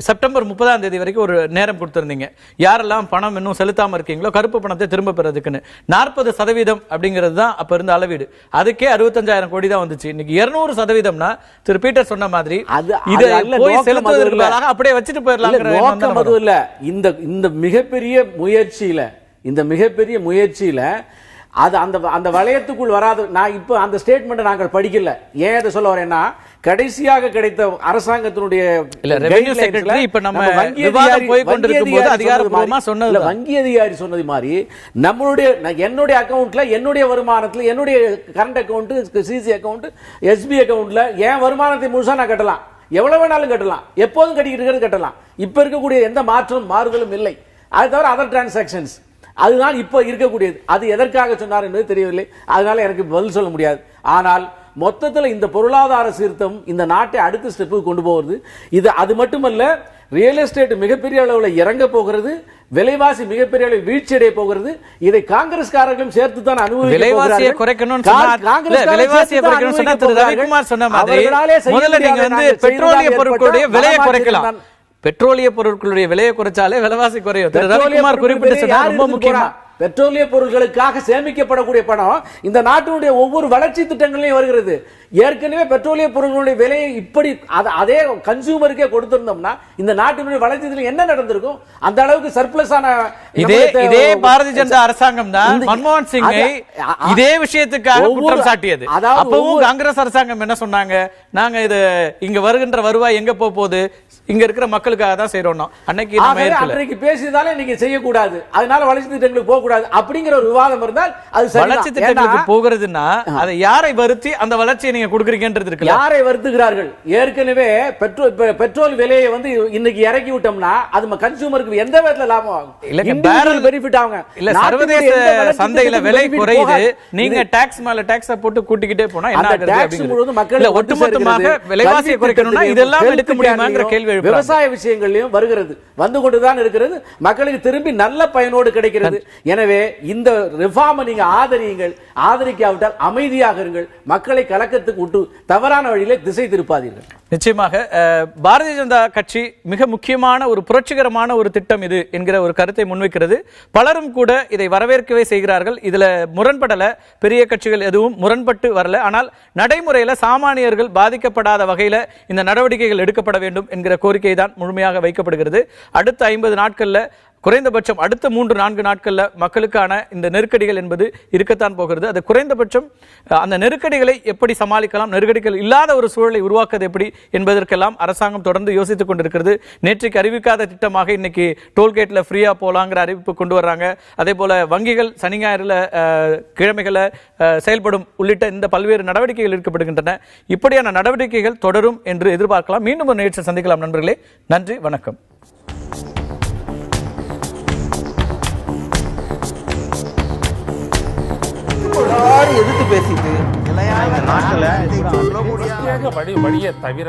செப்டம்பர் 30ஆம் தேதி வரைக்கும் ஒரு நேரம் கொடுத்திருந்தீங்க. யாரெல்லாம் பணம் இன்னும் செலுத்தாம இருக்கீங்களோ கருப்பு பணத்தை திரும்ப பெறதுக்குன்னு 40% அப்படிங்கிறது தான் அப்ப இருந்த அளவீடு. அதுக்கே 65,000 கோடி தான் வந்துச்சு. இன்னைக்கு 200%னா திரு பீட்டர் சொன்ன மாதிரி இதை போய் செலுத்துவதற்கு பதிலாக அப்படியே வச்சுட்டு போயிடலாம். இந்த மிகப்பெரிய முயற்சியில அது அந்த வளையத்துக்குள் வராது. நான் இப்ப அந்த ஸ்டேட்மெண்ட் நாங்கள் படிக்கல. ஏன் அதை சொல்ல வரேன்னா, கடைசியாக கிடைத்த அரசாங்கத்தினுடைய வங்கி அதிகாரி சொன்னது மாதிரி என்னுடைய அக்கவுண்ட்ல, என்னுடைய வருமானத்துல, என்னுடைய current account, CC account, SP அக்கவுண்ட்ல என் வருமானத்தை முழுசா நான் கட்டலாம், எவ்வளவு வேணாலும் கட்டலாம், எப்போதும் கட்டிக்கிட்டு கட்டலாம். இப்ப இருக்கக்கூடிய எந்த மாறுதலும் இல்லை. அது தவிர அதர் டிரான்சாக்சன்ஸ் அதுதான் இப்ப இருக்கக்கூடியது. அது எதற்காக சொன்னார் என்பது தெரியவில்லை. அதனால எனக்கு பதில் சொல்ல முடியாது. ஆனால் மொத்தத்தில் இந்த பொருளாதார சீர்திருத்தம் இந்த நாட்டை அடுத்த ஸ்டெப்புக்கு கொண்டு போகிறது. இது அது மட்டுமல்ல, ரியல் எஸ்டேட் மிகப்பெரிய அளவில் இறங்க போகிறது, விலைவாசி மிகப்பெரிய அளவில் வீழ்ச்சி அடைய போகிறது. இதை காங்கிரஸ்காரர்களும் சேர்த்து தான் விலைவாசியை குறைக்கணும். ரவிக்குமார் சொன்ன மாதிரி முதல்ல நீங்க வந்து பெட்ரோலிய பொருட்களுடைய விலையை குறைக்கலாம். பெட்ரோலிய பொருட்களுடைய விலையை குறைச்சாலே விலைவாசி குறையும். ரவிக்குமார் குறிப்பிட்டு ரொம்ப முக்கியமா பெட்ரோலிய பொருட்களுக்காக சேமிக்கப்படக்கூடிய பணம் இந்த நாட்டினுடைய ஒவ்வொரு வளர்ச்சி திட்டங்களையும் வருகிறது. ஏற்கனவே பெட்ரோலிய பொருட்களுடைய விலையை இப்படி அதே கன்சூமருக்கே கொடுத்திருந்தோம்னா இந்த நாட்டினுடைய வளர்ச்சியில் என்ன நடந்திருக்கும்? அந்த அளவுக்கு சர்ப்ளஸ் ஆன இதே பாரதிய ஜனதா அரசாங்கம் தான் மன்மோகன் சிங்கை இதே விஷயத்துக்காக குற்றம் சாட்டியது. அப்பவும் காங்கிரஸ் அரசாங்கம் என்ன சொன்னாங்க? நாங்க இது இங்க வருகின்ற வருவாய் எங்க போகுது, இங்க இருக்கிற மக்களுக்காக தான் செய்யறோம். அன்னைக்கு நம்ம ஏற்கல. அன்றைக்கு பேசியதாலே நீங்க செய்யக்கூடாது, அதனால வளர்ச்சி திட்டங்களுக்கு போக கூடாது அப்படிங்கிற ஒரு விவாதம் இருந்தால் அது வளர்ச்சி திட்டங்களுக்கு போகிறதுன்னா அதை யாரை வருத்தி அந்த வளர்ச்சியை நீங்க கொடுக்குறீங்கன்றது இருக்கு. யாரை வருத்துகிறார்கள்? ஏற்கனவே பெட்ரோல் விலையை வந்து இன்னைக்கு இறக்கி விட்டோம்னா அது கன்சூமருக்கு எந்த விதத்துல லாபம் ஆகும்? இண்டிவிஜுவல் பெனிஃபிட் ஆகும். இல்ல சர்வதேச சந்தையில விலை குறையுது, நீங்க டாக்ஸ் மேல டாக்ஸ் போட்டு கூட்டிக்கிட்டே போனா என்ன ஆகுது அப்படிங்கிறது. மக்கள் ஒட்டுமொத்தமாக விலைவாசியை குறைக்கணும்னா இதெல்லாம் எடுக்க முடியுமாங்கிற கேள்வி எழுப்புறாங்க. விவசாய விஷயங்களையும் வருகிறது, வந்து கொண்டுதான் இருக்கிறது, மக்களுக்கு திரும்பி நல்ல பயனோடு கிடைக்கிறது. எனவே இந்த ரிஃபார்மை நீங்க ஆதரியுங்கள், ஆதரிக்காவிட்டால் அமைதியாக இருங்கள், மக்களை கலக்கத்துக்கு விட்டு தவறான வழியிலே திசை திருப்பாதீர்கள். நிச்சயமாக பாரதிய ஜனதா கட்சி மிக முக்கியமான ஒரு புரட்சிகரமான ஒரு திட்டம் இது என்கிற ஒரு கருத்தை முன்வைக்கிறது. பலரும் கூட இதை வரவேற்கவே செய்கிறார்கள். இதுல முரண்படல, பெரிய கட்சிகள் எதுவும் முரண்பட்டு வரல. ஆனால் நடைமுறையில சாமானியர்கள் பாதிக்கப்படாத வகையில இந்த நடவடிக்கைகள் எடுக்கப்பட வேண்டும் என்கிற கோரிக்கை தான் முழுமையாக வைக்கப்படுகிறது. அடுத்த 50 நாட்கள்ல, குறைந்தபட்சம் அடுத்த 3-4 நாட்கள்ல மக்களுக்கான இந்த நெருக்கடிகள் என்பது இருக்கத்தான் போகிறது. அது குறைந்தபட்சம் அந்த நெருக்கடிகளை எப்படி சமாளிக்கலாம், நெருக்கடிகள் இல்லாத ஒரு சூழலை உருவாக்குவது எப்படி என்பதற்கெல்லாம் அரசாங்கம் தொடர்ந்து யோசித்துக் கொண்டிருக்கிறது. நேற்றைக்கு அறிவிக்காத திட்டமாக இன்னைக்கு டோல்கேட்ல ஃப்ரீயா போலாங்கிற அறிவிப்பு கொண்டு வர்றாங்க. அதே போல வங்கிகள் சனி ஞாயிறுல கிழமைகளை செயல்படும் உள்ளிட்ட இந்த பல்வேறு நடவடிக்கைகள் எடுக்கப்படுகின்றன. இப்படியான நடவடிக்கைகள் தொடரும் என்று எதிர்பார்க்கலாம். மீண்டும் ஒரு நிகழ்ச்சியில் சந்திக்கலாம் நண்பர்களே. நன்றி, வணக்கம். எதிர்த்து பேசிட்டு வழியை தவிர